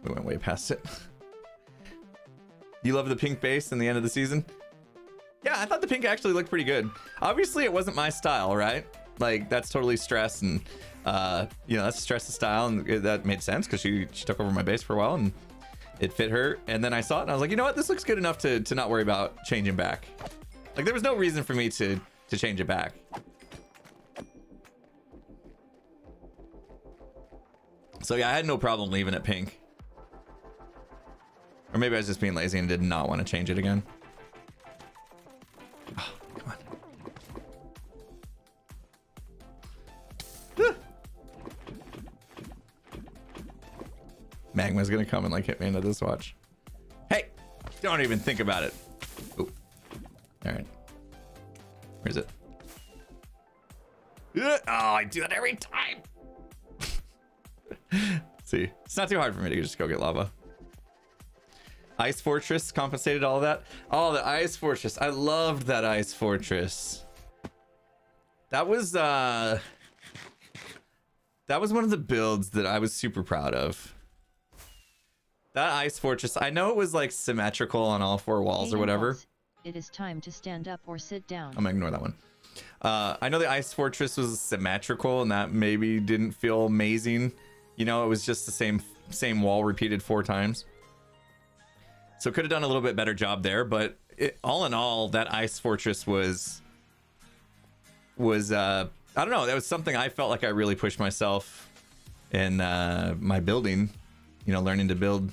We went way past it. You love the pink base in the end of the season? Yeah, I thought the pink actually looked pretty good. Obviously, it wasn't my style, right? Like, that's totally Stress, and you know, that's Stress's style, and that made sense because she took over my base for a while, and it fit her. And then I saw it, and I was like, you know what? This looks good enough to not worry about changing back. Like, there was no reason for me to change it back. So yeah, I had no problem leaving it pink. Or maybe I was just being lazy and did not want to change it again. Oh, come on. Magma's gonna come and like hit me into this watch. Hey, don't even think about it. Ooh. All right. Where is it? Oh, I do that every time. See, it's not too hard for me to just go get lava. Ice Fortress compensated all of that. Oh, the Ice Fortress. I loved that Ice Fortress. That was one of the builds that I was super proud of. That Ice Fortress, I know it was like symmetrical on all four walls or whatever. It is time to stand up or sit down. I'm gonna ignore that one. I know the Ice Fortress was symmetrical and that maybe didn't feel amazing. You know, it was just the same wall repeated 4 times. So could have done a little bit better job there, but all in all, that Ice Fortress was I don't know, that was something I felt like I really pushed myself in my building, you know, learning to build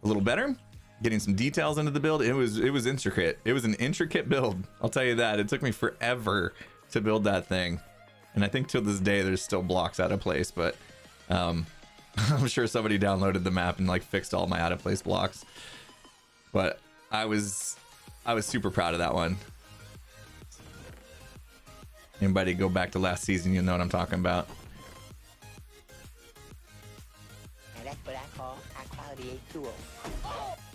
a little better. getting some details into the build. It was intricate. It was an intricate build, I'll tell you that. It took me forever to build that thing, and I think till this day there's still blocks out of place, but I'm sure somebody downloaded the map and like fixed all my out of place blocks. But I was super proud of that one. Anybody go back to last season, you know what I'm talking about. And that's what I call high quality H2O.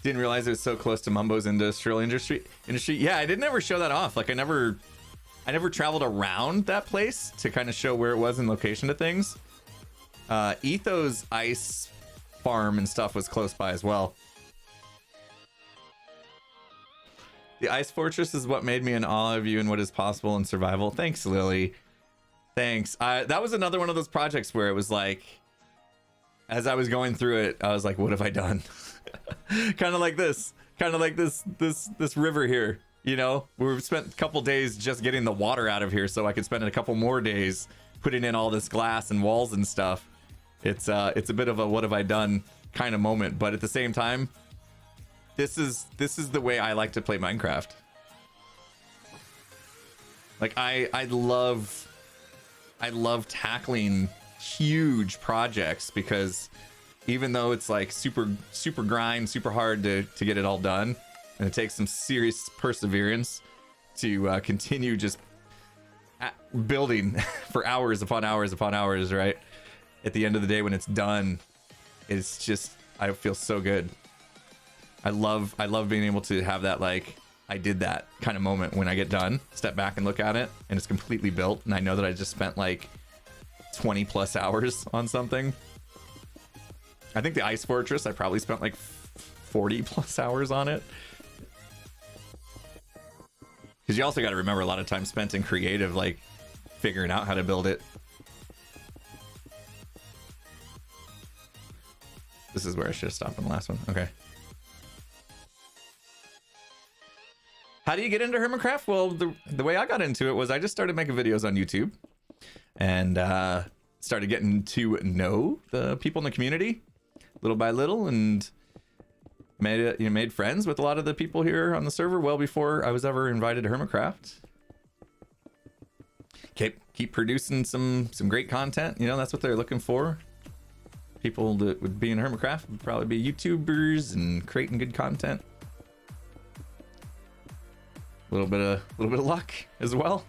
Didn't realize it was so close to Mumbo's industrial industry. Yeah, I did never show that off. Like I never traveled around that place to kind of show where it was in location to things. Etho's ice farm and stuff was close by as well. The ice fortress is what made me in awe of you and what is possible in survival. Thanks, Lily. Thanks. That was another one of those projects where it was like, as I was going through it, I was like, what have I done? kind of like this river here, you know. We've spent a couple days just getting the water out of here so I could spend a couple more days putting in all this glass and walls and stuff. It's a bit of a what have I done kind of moment, but at the same time, this is the way I like to play Minecraft. Like I love tackling huge projects, because even though it's like super grind, super hard to get it all done, and it takes some serious perseverance to continue just building for hours upon hours upon hours, right? At the end of the day, when it's done, it's just, I feel so good. I love being able to have that, like, I did that kind of moment when I get done, step back and look at it, and it's completely built, and I know that I just spent like 20 plus hours on something. I think the ice fortress, I probably spent like 40 plus hours on it. Because you also got to remember a lot of time spent in creative, like figuring out how to build it. This is where I should have stopped on the last one. Okay. How do you get into Hermitcraft? Well, the way I got into it was I just started making videos on YouTube, and started getting to know the people in the community little by little, and made friends with a lot of the people here on the server well before I was ever invited to Hermitcraft. Keep producing some great content. You know, that's what they're looking for. People that would be in Hermitcraft would probably be YouTubers and creating good content. A little bit of luck as well.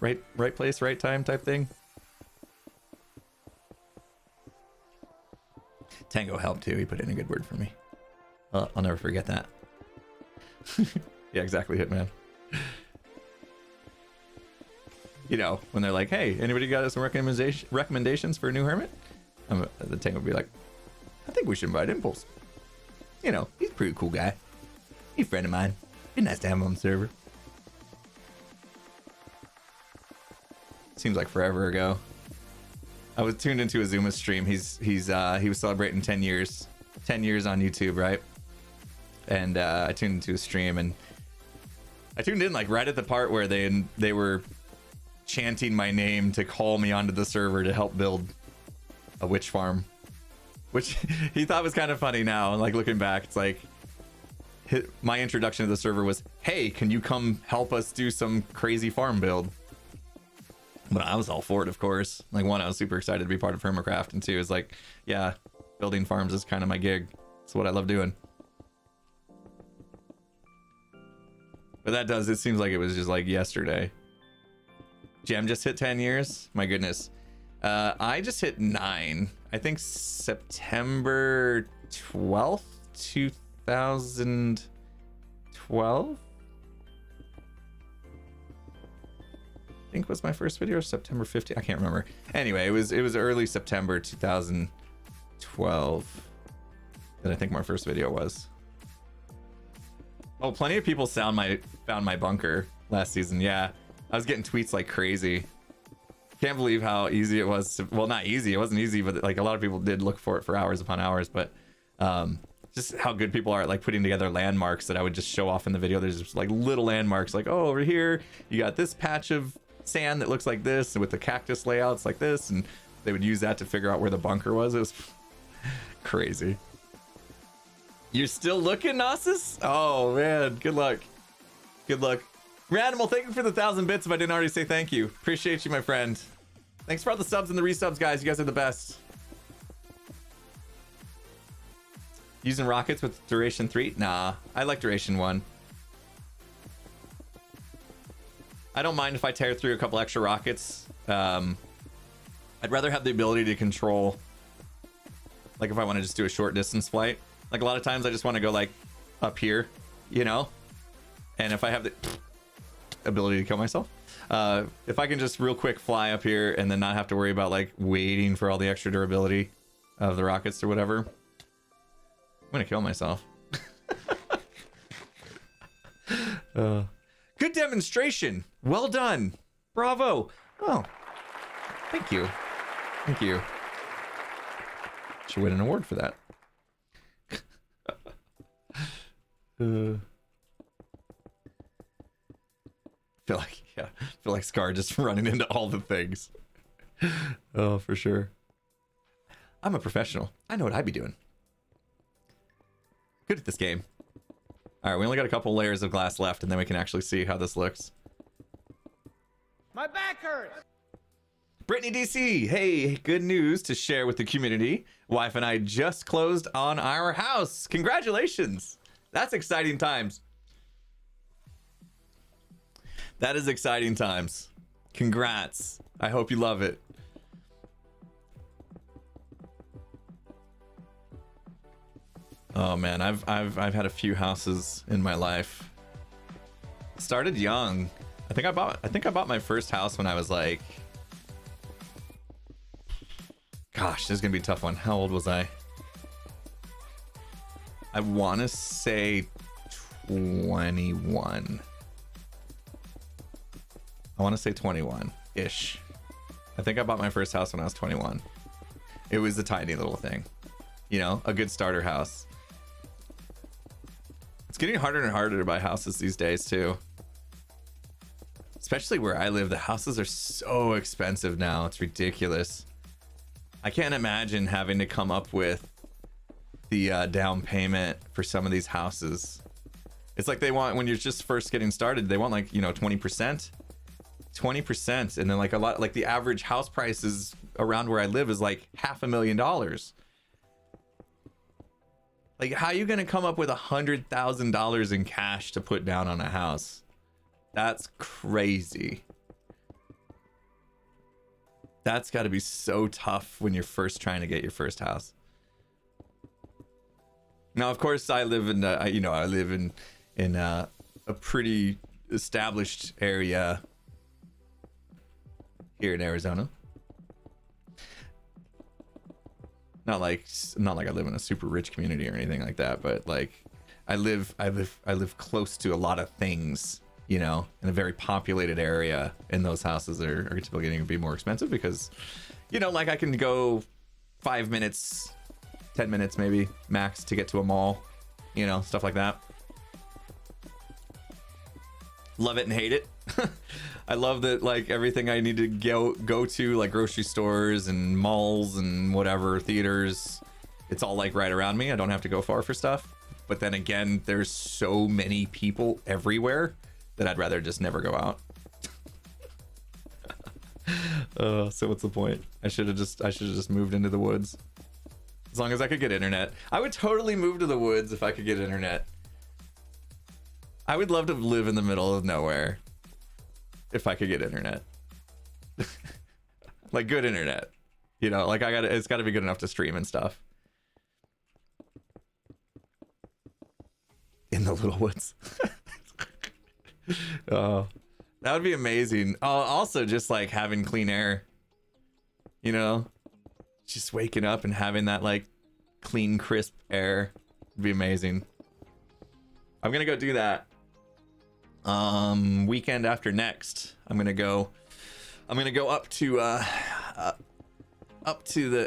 Right place, right time type thing. Tango helped too. He put in a good word for me. I'll never forget that. Yeah, exactly, Hitman. You know, when they're like, "Hey, anybody got some recommendations for a new hermit?" The Tango would be like, "I think we should invite Impulse. You know, he's a pretty cool guy. He's a friend of mine. Be nice to have him on the server." Seems like forever ago. I was tuned into Azuma stream. He was celebrating 10 years on YouTube, right? And I tuned into his stream, and I tuned in like right at the part where they were chanting my name to call me onto the server to help build a witch farm, which he thought was kind of funny now. Like looking back, it's like my introduction to the server was, "Hey, can you come help us do some crazy farm build?" But I was all for it, of course. Like, one, I was super excited to be part of Hermitcraft, and two, is like, yeah, building farms is kind of my gig. It's what I love doing. But it seems like it was just like yesterday. Gem just hit 10 years? My goodness. I just hit 9. I think September 12th, 2012? I think was my first video, September 15th. I can't remember. Anyway, it was early September 2012 that I think my first video was. Oh, plenty of people found my bunker last season. Yeah, I was getting tweets like crazy. Can't believe how easy it was. Well, not easy. It wasn't easy, but like a lot of people did look for it for hours upon hours. But just how good people are at like putting together landmarks that I would just show off in the video. There's just like little landmarks, like, oh, over here you got this patch of sand that looks like this, and with the cactus layouts like this, and they would use that to figure out where the bunker was. It was crazy. You're still looking, Gnosis? Oh man, good luck. Good luck. Ranimal, thank you for the 1,000 bits if I didn't already say thank you. Appreciate you, my friend. Thanks for all the subs and the resubs, guys. You guys are the best. Using rockets with duration 3? Nah, I like duration 1. I don't mind if I tear through a couple extra rockets. I'd rather have the ability to control, like if I want to just do a short distance flight. Like a lot of times I just want to go like up here, you know? And if I have the ability to kill myself, if I can just real quick fly up here and then not have to worry about like waiting for all the extra durability of the rockets or whatever, I'm gonna kill myself. Good demonstration. Well done. Bravo. Oh, thank you. Thank you. Should win an award for that. Feel like Scar just running into all the things. Oh, for sure. I'm a professional. I know what I'd be doing. Good at this game. All right, we only got a couple layers of glass left, and then we can actually see how this looks. My back hurts. Brittany DC, hey, good news to share with the community. Wife and I just closed on our house. Congratulations. That's exciting times. That is exciting times. Congrats. I hope you love it. Oh man, I've had a few houses in my life. Started young. I think I bought my first house when I was like, gosh, this is gonna be a tough one. How old was I? I want to say 21. I want to say 21-ish. I think I bought my first house when I was 21. It was a tiny little thing, you know, a good starter house. It's getting harder and harder to buy houses these days too. Especially where I live, the houses are so expensive now. It's ridiculous. I can't imagine having to come up with the down payment for some of these houses. It's like they want, when you're just first getting started, they want like, you know, 20%. 20%, and then like a lot, like the average house prices around where I live is like $500,000. Like, how are you gonna come up with $100,000 in cash to put down on a house? That's crazy. That's got to be so tough when you're first trying to get your first house. Now, of course, I live in I live in a pretty established area here in Arizona. Not like I live in a super rich community or anything like that, but like I live close to a lot of things, you know, in a very populated area, and those houses are typically going to be more expensive because, you know, like I can go 5 minutes, 10 minutes maybe max to get to a mall, you know, stuff like that. Love it and hate it. I love that, like, everything I need to go to, like grocery stores and malls and whatever, theaters, it's all like right around me. I don't have to go far for stuff. But then again, there's so many people everywhere that I'd rather just never go out. So what's the point? I should have just moved into the woods. As long as I could get internet. I would totally move to the woods if I could get internet. I would love to live in the middle of nowhere if I could get internet. Like good internet. You know, like it's gotta be good enough to stream and stuff. In the little woods. Oh, that would be amazing. Also just like having clean air, you know, just waking up and having that like clean, crisp air would be amazing. I'm gonna go do that. Weekend after next, I'm gonna go up to the,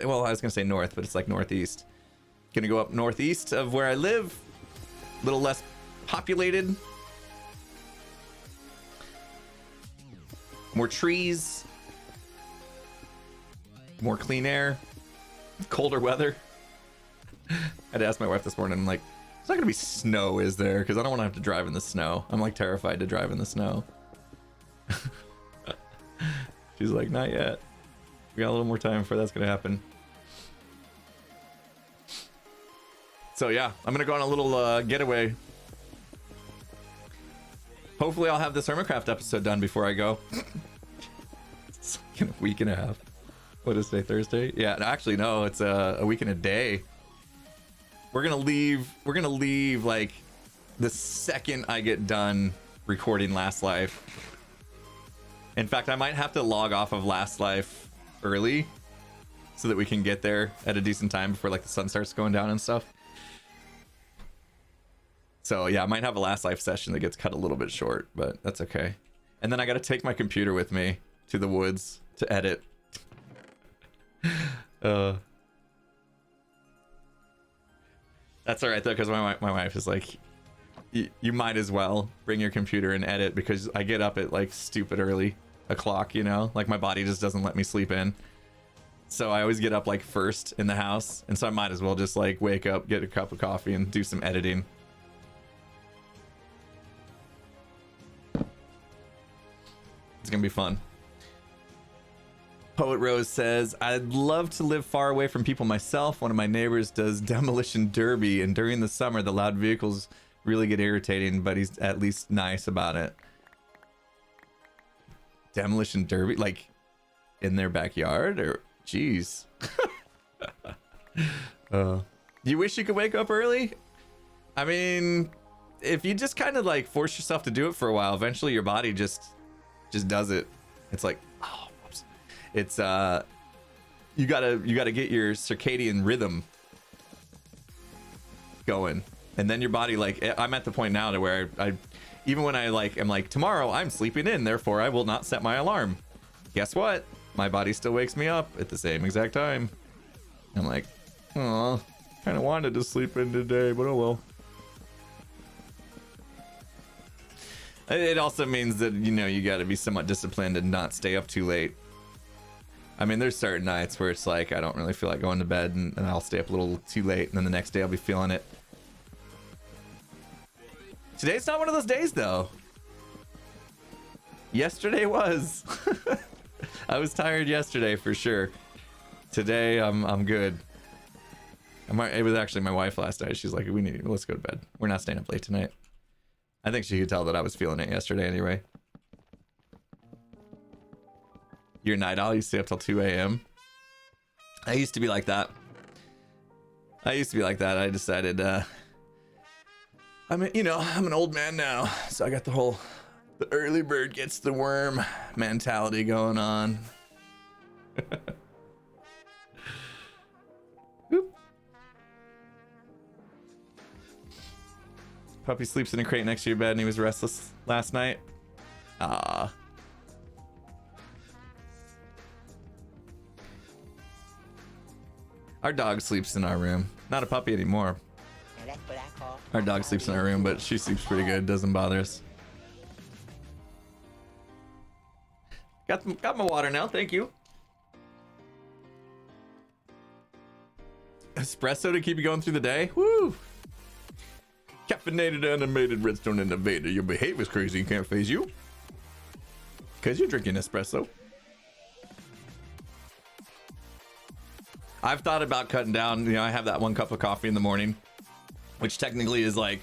well, I was gonna say north, but it's like northeast. Gonna go up northeast of where I live, a little less populated, more trees, more clean air, colder weather. I had to ask my wife this morning, I'm like, It's not gonna be snow, is there? Because I don't want to have to drive in the snow. I'm like terrified to drive in the snow. She's like, not yet. We got a little more time before that's gonna happen. So yeah, I'm gonna go on a little getaway. Hopefully I'll have this Hermitcraft episode done before I go. It's like a week and a half. What is today, Thursday? Yeah, actually no, it's a week and a day. We're gonna leave like the second I get done recording Last Life. In fact, I might have to log off of Last Life early so that we can get there at a decent time before like the sun starts going down and stuff. So yeah, I might have a Last Life session that gets cut a little bit short, but that's okay. And then I got to take my computer with me to the woods to edit. That's all right though, because my wife is like, you might as well bring your computer and edit, because I get up at like stupid early o'clock, you know, like my body just doesn't let me sleep in. So I always get up like first in the house, and so I might as well just like wake up, get a cup of coffee, and do some editing. It's gonna be fun. Poet Rose says, I'd love to live far away from people myself. One of my neighbors does demolition derby, and during the summer the loud vehicles really get irritating, but he's at least nice about it. Demolition derby, like in their backyard? Or jeez. You wish you could wake up early? I mean, if you just kind of like force yourself to do it for a while, eventually your body just does it. It's like, oh, whoops. It's you gotta get your circadian rhythm going, and then your body, like, I'm at the point now to where I even when I like am like, tomorrow I'm sleeping in, therefore I will not set my alarm. Guess what? My body still wakes me up at the same exact time. I'm like, oh, kind of wanted to sleep in today, but oh well. It also means that, you know, you got to be somewhat disciplined and not stay up too late. I mean, there's certain nights where it's like, I don't really feel like going to bed, and I'll stay up a little too late, and then the next day I'll be feeling it. Today's not one of those days, though. Yesterday was. I was tired yesterday for sure. Today, I'm good. It was actually my wife last night. She's like, let's go to bed. We're not staying up late tonight. I think she could tell that I was feeling it yesterday anyway. You're a night owl? You stay up till 2 a.m.? I used to be like that. I decided, I'm an old man now, so I got the early bird gets the worm mentality going on. Puppy sleeps in a crate next to your bed and he was restless last night. Ah. Our dog sleeps in our room. Not a puppy anymore. And that's what I call Our dog sleeps in our room, but she sleeps pretty good. Doesn't bother us. Got my water now. Thank you. Espresso to keep you going through the day. Woo! Caffeinated, animated, redstone innovator. Your behavior's crazy. Can't phase you. Because you're drinking espresso. I've thought about cutting down. You know, I have that 1 cup of coffee in the morning, which technically is like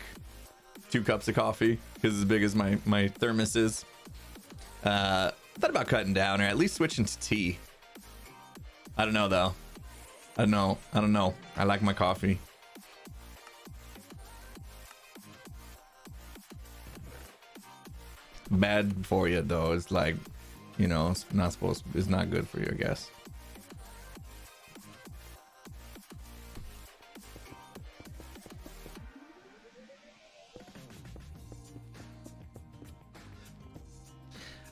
2 cups of coffee because as big as my thermos is. Thought about cutting down, or at least switching to tea. I don't know though. I don't know. I like my coffee. Bad for you though. It's like, you know, it's not good for you, I guess.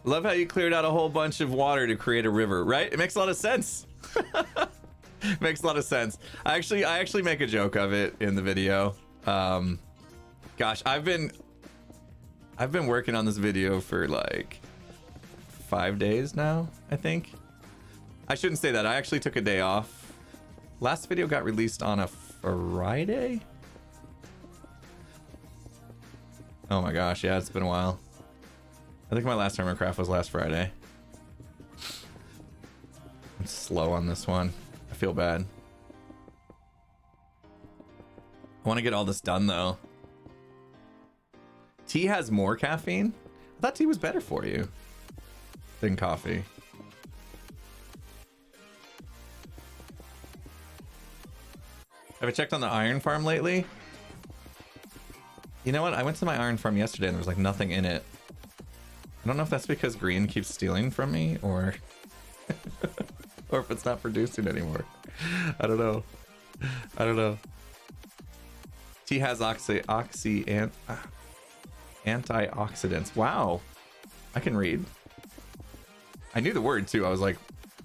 Love how you cleared out a whole bunch of water to create a river, right? It makes a lot of sense. Makes a lot of sense. I actually make a joke of it in the video. Gosh, I've been working on this video for like 5 days now, I think. I shouldn't say that. I actually took a day off. Last video got released on a Friday. Oh my gosh, yeah, it's been a while. I think my last Hermitcraft was last Friday. I'm slow on this one. I feel bad. I want to get all this done though. Tea has more caffeine? I thought tea was better for you than coffee. Have I checked on the iron farm lately? You know what? I went to my iron farm yesterday and there was like nothing in it. I don't know if that's because green keeps stealing from me or or if it's not producing anymore. I don't know. I don't know. Tea has antioxidants. Wow. I can read. I knew the word too. I was like,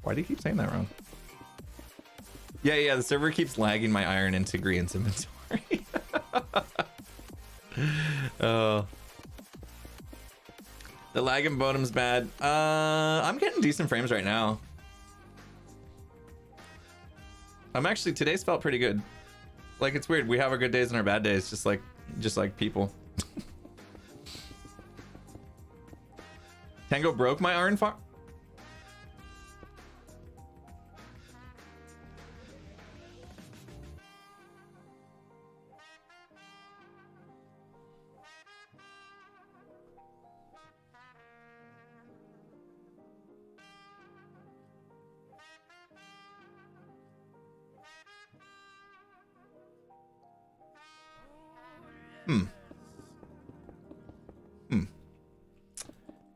why do you keep saying that wrong? Yeah, the server keeps lagging my iron into Green's inventory. Oh. The lag in Bodum's bad. I'm getting decent frames right now. Today's felt pretty good. Like, it's weird. We have our good days and our bad days, just like people. Tango broke my iron farm.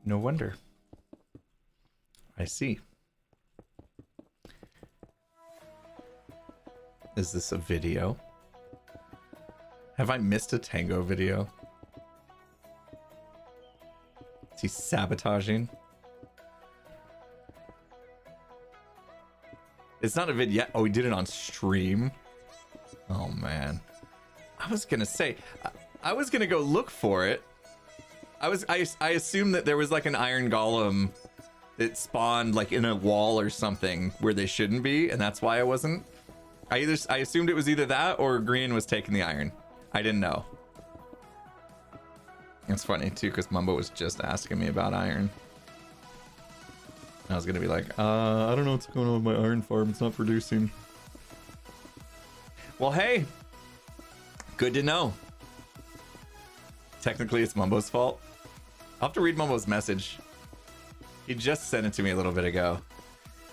No wonder. I see. Is this a video? Have I missed a Tango video? Is he sabotaging? It's not a vid yet. Oh, he did it on stream. Oh man. I was gonna say, I was gonna go look for it. I assumed that there was like an iron golem that spawned like in a wall or something where they shouldn't be, and that's why I wasn't. I assumed it was either that or Green was taking the iron. I didn't know. It's funny too, because Mumbo was just asking me about iron. I was gonna be like, I don't know what's going on with my iron farm. It's not producing. Well, hey, good to know. Technically, it's Mumbo's fault. I'll have to read Mumbo's message. He just sent it to me a little bit ago.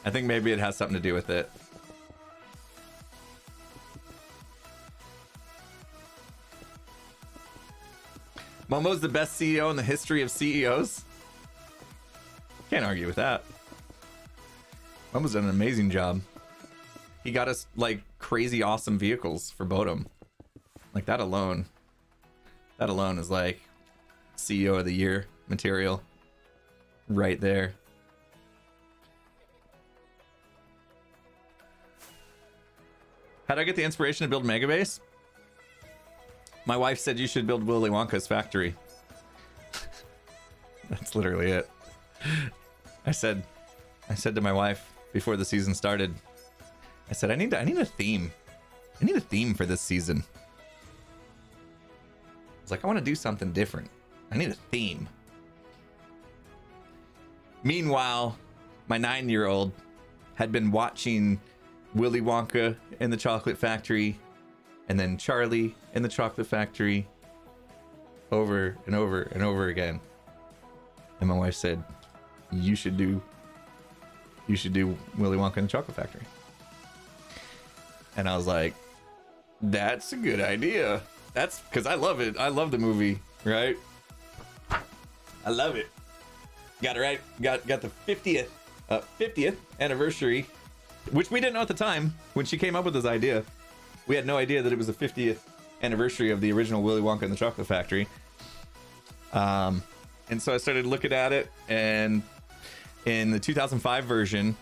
I think maybe it has something to do with it. Mumbo's the best CEO in the history of CEOs. Can't argue with that. Mumbo's done an amazing job. He got us like crazy awesome vehicles for Bodum. Like that alone is like CEO of the year material right there. How did I get the inspiration to build Megabase? My wife said you should build Willy Wonka's factory. That's literally it. I said to my wife before the season started, I said, I need a theme. I need a theme for this season. I was like, I want to do something different. I need a theme. Meanwhile, my 9-year-old had been watching Willy Wonka and the Chocolate Factory and then Charlie and the Chocolate Factory over and over and over again. And my wife said, you should do Willy Wonka and the Chocolate Factory. And I was like, that's a good idea. That's because I love it. I love the movie, right? I love it. Got it right. Got the 50th anniversary, which we didn't know at the time when she came up with this idea. We had no idea that it was the 50th anniversary of the original Willy Wonka and the Chocolate Factory. And so I started looking at it, and in the 2005 version,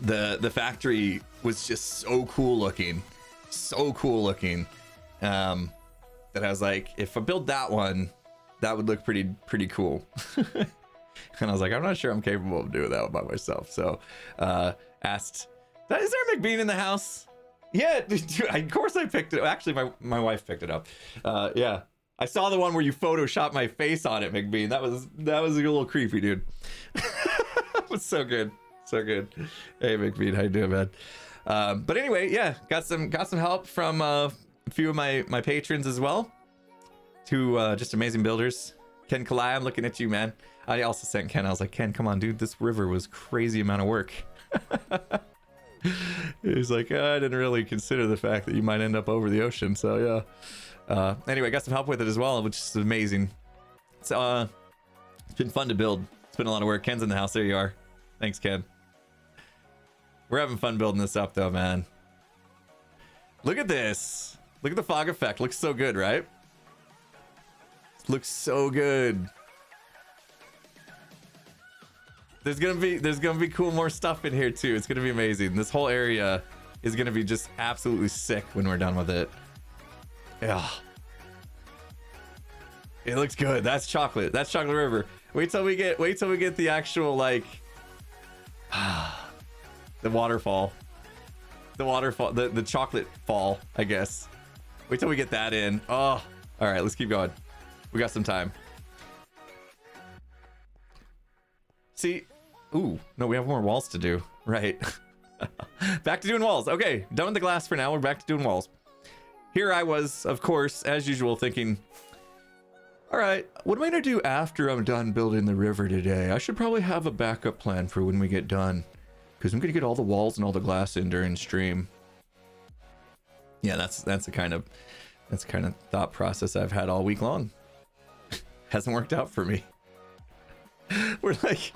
the factory was just so cool looking, that I was like, if I build that one, that would look pretty cool. And I was like, I'm not sure I'm capable of doing that by myself. So asked, is there a McBean in the house? Yeah, dude, of course I picked it. Actually, my wife picked it up. Yeah, I saw the one where you photoshopped my face on it, McBean. That was a little creepy, dude. That was so good. So good. Hey, McBean, how you doing, man? But anyway, yeah, got some help from a few of my patrons as well. Two just amazing builders. Ken Kalai, I'm looking at you, man. I also sent Ken. I was like, Ken, come on, dude. This river was crazy amount of work. He's like, I didn't really consider the fact that you might end up over the ocean. So yeah. Anyway, got some help with it as well, which is amazing. So it's been fun to build. It's been a lot of work. Ken's in the house. There you are. Thanks, Ken. We're having fun building this up, though, man. Look at this. Look at the fog effect. Looks so good, right? Looks so good. There's gonna be cool more stuff in here too. It's gonna be amazing. This whole area is gonna be just absolutely sick when we're done with it. Yeah. It looks good. That's chocolate. That's Chocolate River. Wait till we get the actual like the waterfall. The chocolate fall, I guess. Wait till we get that in. Oh, all right, let's keep going. We got some time. See, ooh, no, we have more walls to do. Right. Back to doing walls. Okay, done with the glass for now. We're back to doing walls. Here I was, of course, as usual, thinking, all right, what am I going to do after I'm done building the river today? I should probably have a backup plan for when we get done, because I'm going to get all the walls and all the glass in during stream. Yeah, that's the kind of thought process I've had all week long. Hasn't worked out for me. We're like,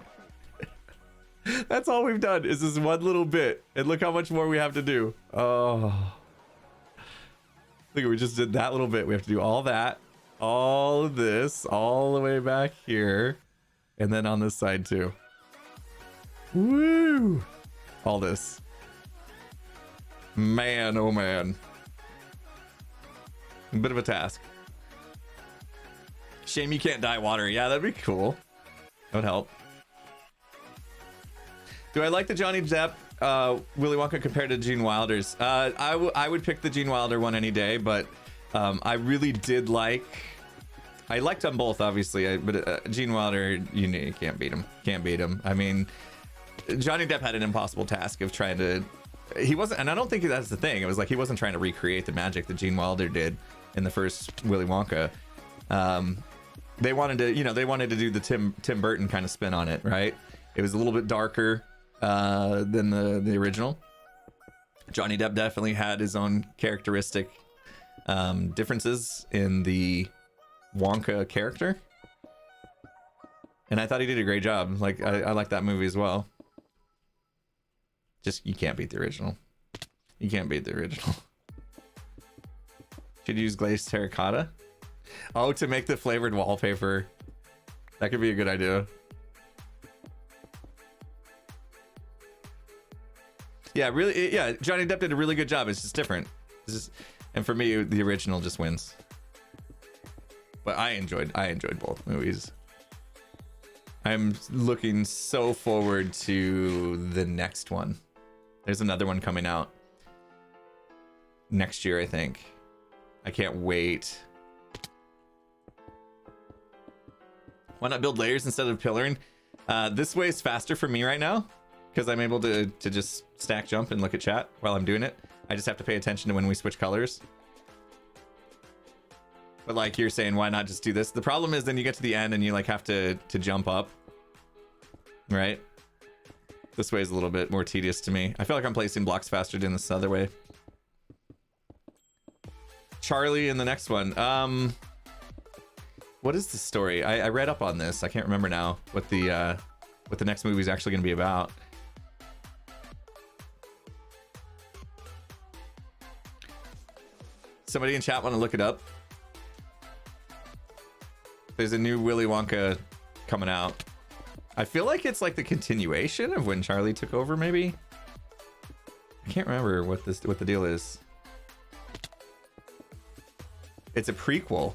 that's all we've done is this one little bit, and look how much more we have to do. Oh, look, we just did that little bit. We have to do all that, all of this, all the way back here, and then on this side too. Woo! All this. Man, oh man. A bit of a task. Shame you can't dye water. Yeah, that'd be cool. That would help. Do I like the Johnny Depp Willy Wonka compared to Gene Wilder's? I would pick the Gene Wilder one any day, but I really did like... I liked them both, obviously, but Gene Wilder, you can't beat him. Can't beat him. I mean, Johnny Depp had an impossible task of trying to... He wasn't, and I don't think that's the thing. It was like he wasn't trying to recreate the magic that Gene Wilder did in the first Willy Wonka. They wanted to do the Tim Burton kind of spin on it, right? It was a little bit darker than the original. Johnny Depp definitely had his own characteristic differences in the Wonka character, and I thought he did a great job. Like I like that movie as well. Just, you can't beat the original. You can't beat the original. Should use glazed terracotta. Oh, to make the flavored wallpaper. That could be a good idea. Yeah, really. Yeah, Johnny Depp did a really good job. It's just different. And for me, the original just wins. But I enjoyed both movies. I'm looking so forward to the next one. There's another one coming out next year, I think. I can't wait. Why not build layers instead of pillaring? This way is faster for me right now because I'm able to just stack jump and look at chat while I'm doing it. I just have to pay attention to when we switch colors. But like you're saying, why not just do this? The problem is then you get to the end and you like have to jump up, right? This way is a little bit more tedious to me. I feel like I'm placing blocks faster doing this other way. Charlie in the next one. What is the story? I read up on this. I can't remember now what the next movie is actually going to be about. Somebody in chat want to look it up? There's a new Willy Wonka coming out. I feel like it's like the continuation of when Charlie took over, maybe. I can't remember what the deal is. It's a prequel.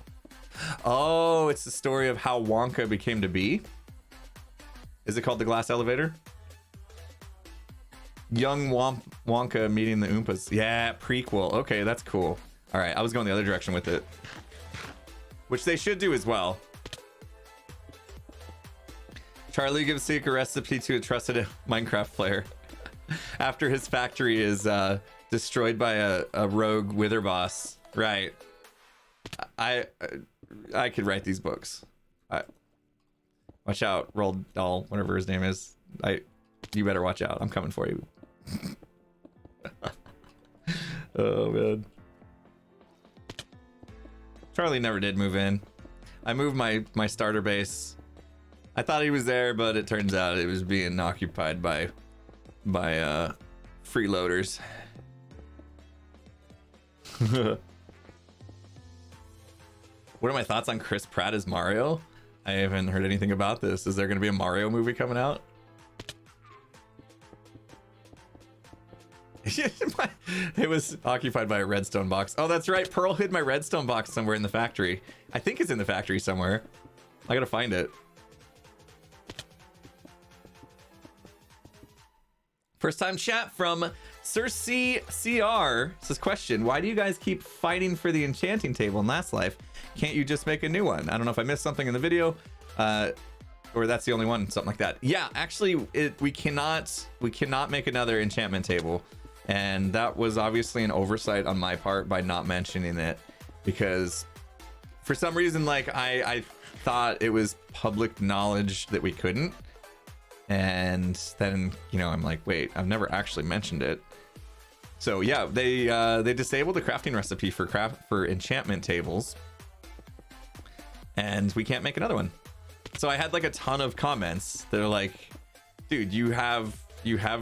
Oh, it's the story of how Wonka became to be. Is it called The Glass Elevator? Young Wonka meeting the Oompas. Yeah, prequel. Okay, that's cool. All right, I was going the other direction with it. which they should do as well. Charlie gives secret recipe to a trusted Minecraft player after his factory is destroyed by a rogue wither boss. Right. I could write these books. Watch out, Roald Dahl, whatever his name is. You better watch out. I'm coming for you. Oh man. Charlie never did move in. I moved my starter base. I thought he was there, but it turns out it was being occupied by freeloaders. What are my thoughts on Chris Pratt as Mario? I haven't heard anything about this. Is there going to be a Mario movie coming out? It was occupied by a redstone box. Oh, that's right. Pearl hid my redstone box somewhere in the factory. I think it's in the factory somewhere. I gotta find it. First time chat from Sir CR says, question, why do you guys keep fighting for the enchanting table in Last Life? Can't you just make a new one? I don't know if I missed something in the video, or that's the only one, something like that. Yeah, actually, we cannot make another enchantment table, and that was obviously an oversight on my part by not mentioning it, because for some reason, like I thought it was public knowledge that we couldn't. And then, you know, I'm like, wait, I've never actually mentioned it. So yeah, they disabled the crafting recipe for enchantment tables, and we can't make another one. So I had like a ton of comments that are like, dude, you have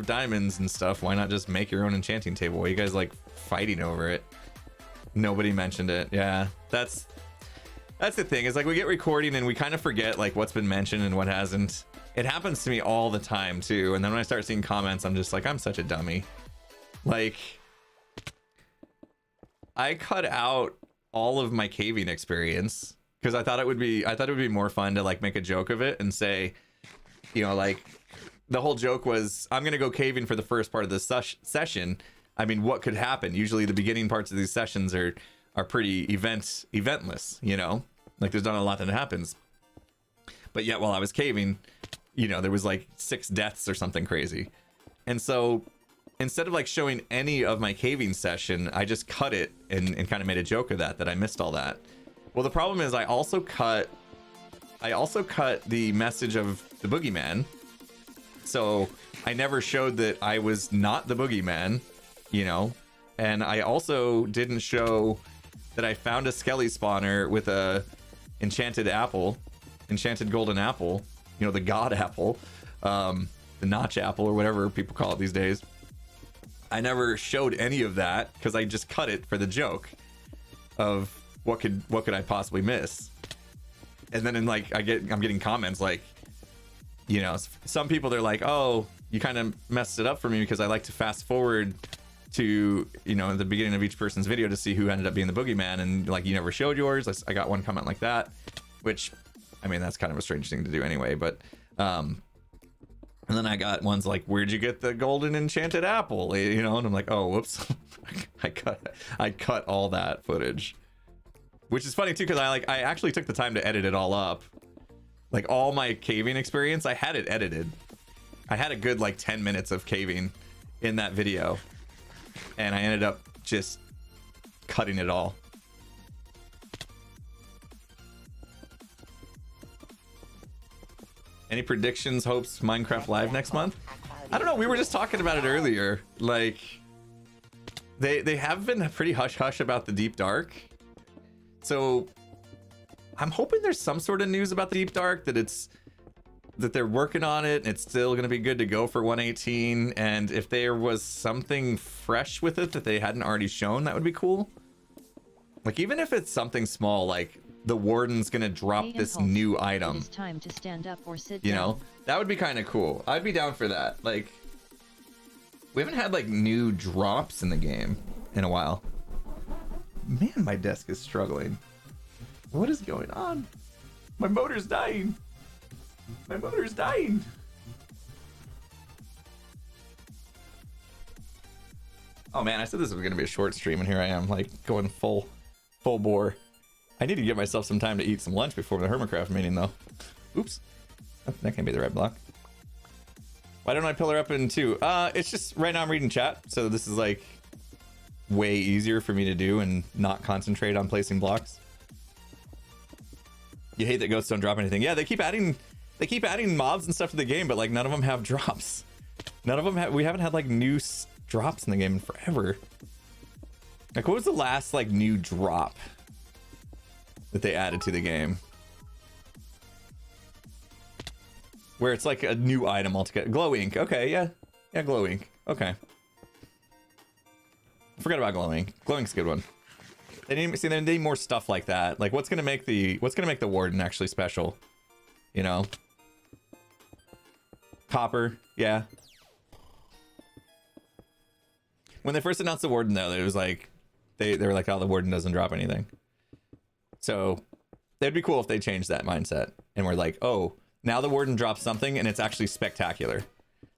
diamonds and stuff. Why not just make your own enchanting table? Why are you guys like fighting over it? Nobody mentioned it. Yeah, that's the thing. Is like we get recording and we kind of forget like what's been mentioned and what hasn't. It happens to me all the time too, and then when I start seeing comments, I'm just like, I'm such a dummy. Like, I cut out all of my caving experience because I thought it would be more fun to like make a joke of it and say, you know, like the whole joke was I'm gonna go caving for the first part of this session. I mean, what could happen? Usually the beginning parts of these sessions are pretty eventless, you know, like there's not a lot that happens. But yet while I was caving, you know, there was like 6 deaths or something crazy. And so instead of like showing any of my caving session, I just cut it and kind of made a joke of that I missed all that. Well, the problem is I also cut the message of the boogeyman. So I never showed that I was not the boogeyman, you know, and I also didn't show that I found a skelly spawner with a enchanted golden apple, you know, the god apple, the notch apple or whatever people call it these days. I never showed any of that because I just cut it for the joke of what could I possibly miss. And then I'm getting comments like, you know, some people, they're like, oh, you kind of messed it up for me because I like to fast forward to, you know, the beginning of each person's video to see who ended up being the boogeyman, and like you never showed yours. I got one comment like that, which, I mean, that's kind of a strange thing to do anyway, but and then I got ones like, where'd you get the golden enchanted apple, you know? And I'm like, oh, whoops. I cut all that footage, which is funny too, because I actually took the time to edit it all up. Like all my caving experience, I had it edited. I had a good like 10 minutes of caving in that video, and I ended up just cutting it all. Any predictions, hopes, Minecraft Live next month? I don't know. We were just talking about it earlier. Like, they have been pretty hush-hush about the Deep Dark. So, I'm hoping there's some sort of news about the Deep Dark, that they're working on it, and it's still going to be good to go for 118. And if there was something fresh with it that they hadn't already shown, that would be cool. Like, even if it's something small, like the warden's gonna drop this new item. It is time to stand up or sit you down. know, that would be kind of cool. I'd be down for that. Like, we haven't had like new drops in the game in a while. Man, my desk is struggling. What is going on? My motor's dying. My motor's dying. Oh man, I said this was gonna be a short stream, and here I am, like going full bore. I need to give myself some time to eat some lunch before the Hermitcraft meeting, though. Oops. Oh, that can't be the red block. Why don't I pillar up in two? It's just right now I'm reading chat, so this is like way easier for me to do and not concentrate on placing blocks. You hate that ghosts don't drop anything. Yeah, they keep adding mobs and stuff to the game, but like none of them have drops. None of them have. We haven't had like new drops in the game in forever. Like, what was the last like new drop that they added to the game? Where it's like a new item altogether. Glow ink. Okay, yeah. Yeah, glow ink. Okay. Forget about glow ink. Glow ink's a good one. They need more stuff like that. Like, what's gonna make the warden actually special? You know? Copper, yeah. When they first announced the warden, though, it was like they were like, oh, the warden doesn't drop anything. So it'd be cool if they changed that mindset and we're like, oh, now the warden drops something and it's actually spectacular.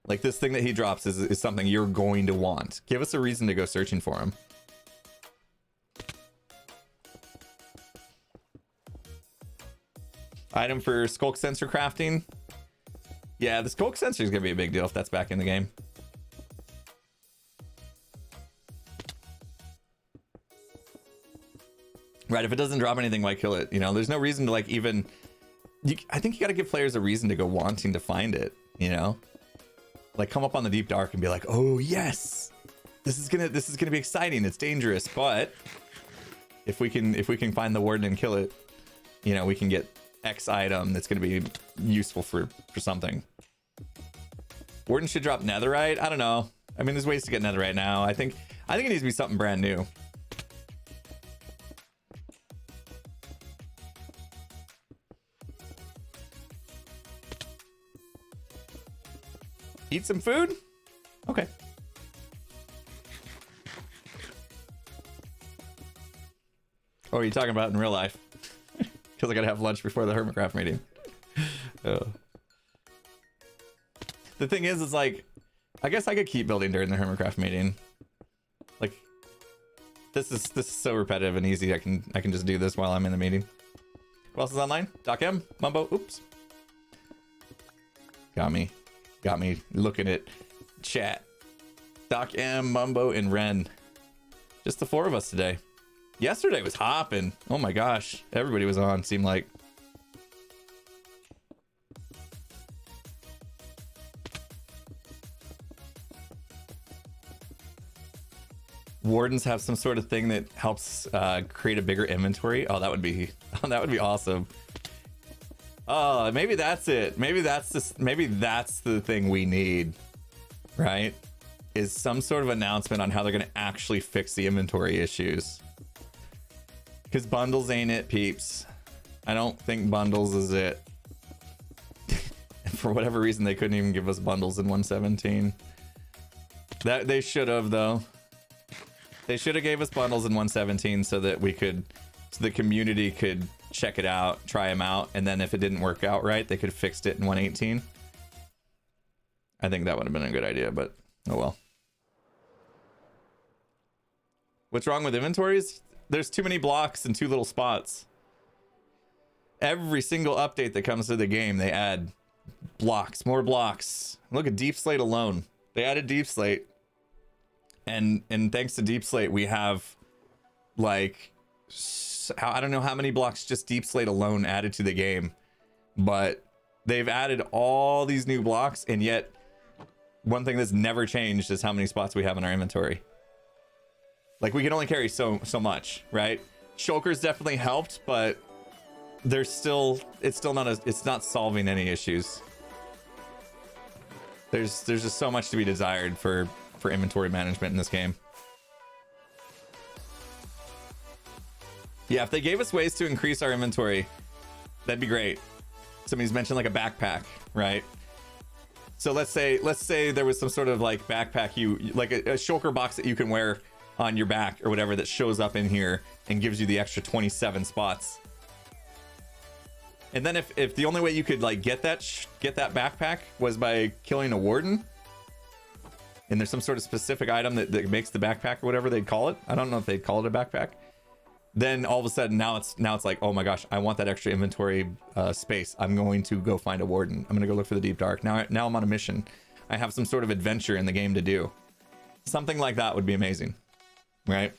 Like, this thing that he drops is something you're going to want. Give us a reason to go searching for him. Item for skulk sensor crafting. Yeah, the skulk sensor is going to be a big deal if that's back in the game. Right, if it doesn't drop anything, why kill it? You know, there's no reason to like even... I think you got to give players a reason to go wanting to find it, you know? Like, come up on the deep dark and be like, oh yes, this is gonna be exciting. It's dangerous, but if we can find the warden and kill it, you know, we can get X item that's gonna be useful for something. Warden should drop netherite. I don't know. I mean, there's ways to get netherite now. I think it needs to be something brand new. Eat some food? Okay. Oh, are you talking about in real life? Because I gotta have lunch before the Hermitcraft meeting. Oh. The thing is like, I guess I could keep building during the Hermitcraft meeting. Like, this is so repetitive and easy. I can just do this while I'm in the meeting. Who else is online? Doc M, Mumbo. Oops. Got me looking at chat. Doc M, Mumbo, and Ren. Just the four of us today. Yesterday was hopping. Oh my gosh. Everybody was on, seemed like. Wardens have some sort of thing that helps create a bigger inventory. Oh, that would be awesome. Oh, maybe that's it. Maybe that's the thing we need, right? Is some sort of announcement on how they're going to actually fix the inventory issues. Because bundles ain't it, peeps. I don't think bundles is it. And for whatever reason, they couldn't even give us bundles in 117. That they should have, though. They should have gave us bundles in 117 so that the community could check it out, try them out, and then if it didn't work out right, they could have fixed it in 118. I think that would have been a good idea, but oh well. What's wrong with inventories? There's too many blocks and too little spots. Every single update that comes to the game, they add blocks, more blocks. Look at Deep Slate alone. They added Deep Slate. And thanks to Deep Slate, we have like, I don't know how many blocks just Deep Slate alone added to the game, but they've added all these new blocks, and yet one thing that's never changed is how many spots we have in our inventory. Like, we can only carry so much, right? Shulker's definitely helped, but it's not solving any issues. There's just so much to be desired for inventory management in this game. Yeah, if they gave us ways to increase our inventory, that'd be great. Somebody's mentioned like a backpack, right? So let's say there was some sort of like backpack, like a shulker box that you can wear on your back or whatever that shows up in here and gives you the extra 27 spots. And then if the only way you could like get that backpack was by killing a warden, and there's some sort of specific item that makes the backpack or whatever they'd call it. I don't know if they'd call it a backpack. then all of a sudden now it's like, oh my gosh, I want that extra inventory space. I'm going to go find a warden. I'm gonna go look for the deep dark. Now I'm on a mission. I have some sort of adventure in the game to do. Something like that would be amazing, right?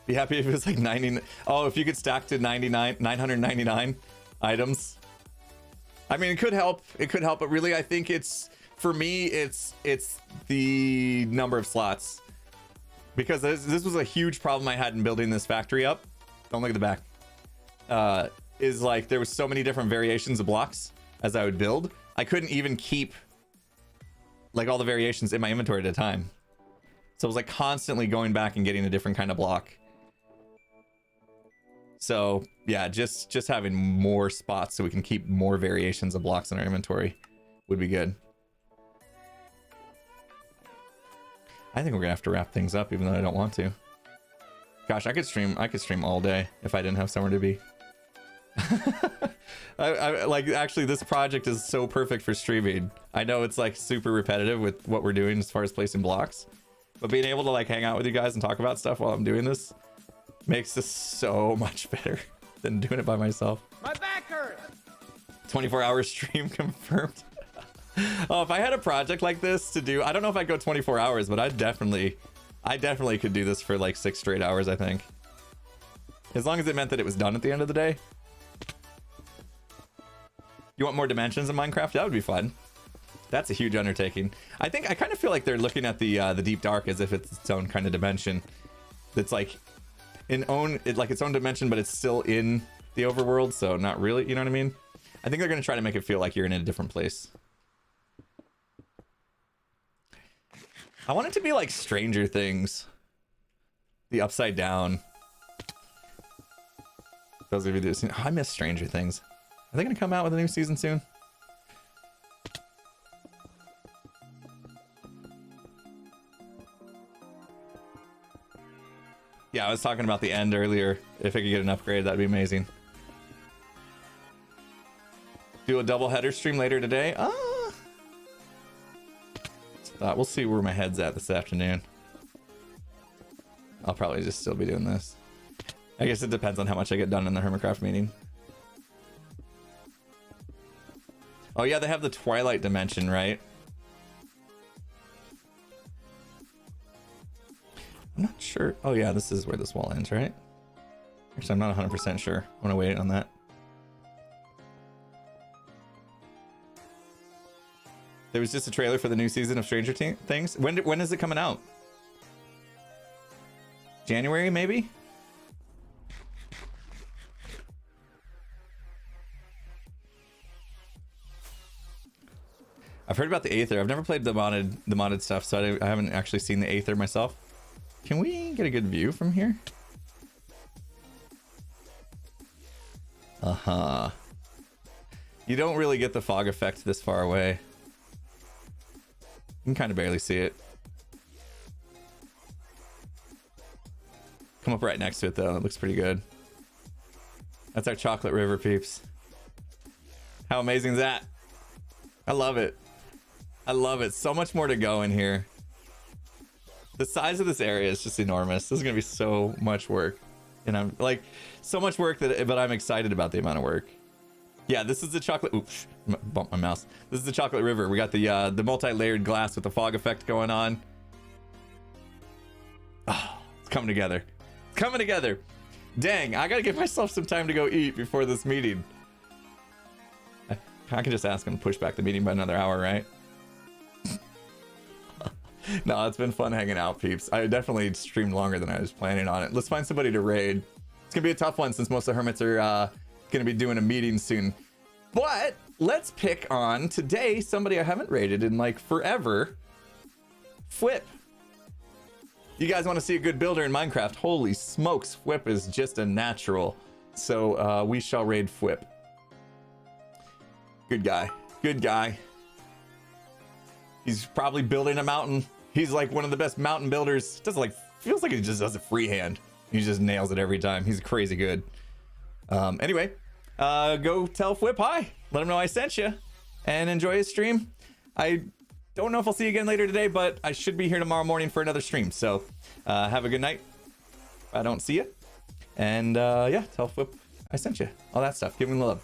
Be happy if it was like 90. Oh, if you could stack to 999 items. I mean, it could help. It could help, but really, I think it's, for me, it's the number of slots, because this was a huge problem I had in building this factory up. Don't look at the back. Is like there was so many different variations of blocks as I would build. I couldn't even keep like all the variations in my inventory at a time. So I was like constantly going back and getting a different kind of block. So yeah, just having more spots so we can keep more variations of blocks in our inventory would be good. I think we're gonna have to wrap things up, even though I don't want to. Gosh, I could stream all day if I didn't have somewhere to be. I like, actually, this project is so perfect for streaming. I know it's like super repetitive with what we're doing as far as placing blocks, but being able to like hang out with you guys and talk about stuff while I'm doing this makes this so much better than doing it by myself. My back hurts. 24-hour stream confirmed. Oh, if I had a project like this to do, I don't know if I'd go 24 hours, but I definitely could do this for like 6 straight hours, I think. As long as it meant that it was done at the end of the day. You want more dimensions in Minecraft? That would be fun. That's a huge undertaking. I kind of feel like they're looking at the deep dark as if it's its own kind of dimension. That's like its own dimension, but it's still in the overworld, so not really, you know what I mean? I think they're going to try to make it feel like you're in a different place. I want it to be like Stranger Things. The Upside Down. Those of you that I miss Stranger Things. Are they going to come out with a new season soon? Yeah, I was talking about the end earlier. If I could get an upgrade, that'd be amazing. Do a double header stream later today. We'll see where my head's at this afternoon. I'll probably just still be doing this. I guess it depends on how much I get done in the Hermitcraft meeting. Oh yeah, they have the Twilight dimension, right? I'm not sure. Oh yeah, this is where this wall ends, right? Actually, I'm not 100% sure. I want to wait on that. There was just a trailer for the new season of Stranger Things. When is it coming out? January, maybe? I've heard about the Aether. I've never played the modded stuff, so I haven't actually seen the Aether myself. Can we get a good view from here? Uh-huh. You don't really get the fog effect this far away. You can kind of barely see it. Come up right next to it, though. It looks pretty good. That's our chocolate river, peeps. How amazing is that? I love it. I love it. So much more to go in here. The size of this area is just enormous. This is going to be so much work. And I'm like, so much work but I'm excited about the amount of work. Yeah, this is the chocolate. Oops, bumped my mouse. This is the chocolate river. We got the multi-layered glass with the fog effect going on. Oh, it's coming together. It's coming together. Dang, I got to give myself some time to go eat before this meeting. I can just ask him to push back the meeting by another hour, right? No, it's been fun hanging out, peeps. I definitely streamed longer than I was planning on it. Let's find somebody to raid. It's gonna be a tough one since most of the hermits are gonna be doing a meeting soon. But let's pick on today somebody I haven't raided in like forever. Fwip. You guys want to see a good builder in Minecraft? Holy smokes, Fwip is just a natural. So we shall raid Fwip. Good guy. Good guy. He's probably building a mountain. He's like one of the best mountain builders. Feels like he just does it freehand. He just nails it every time. He's crazy good. Anyway, go tell Fwip hi. Let him know I sent you, and enjoy his stream. I don't know if I'll see you again later today, but I should be here tomorrow morning for another stream. So have a good night. I don't see you. And yeah, tell Flip I sent you. All that stuff. Give him the love.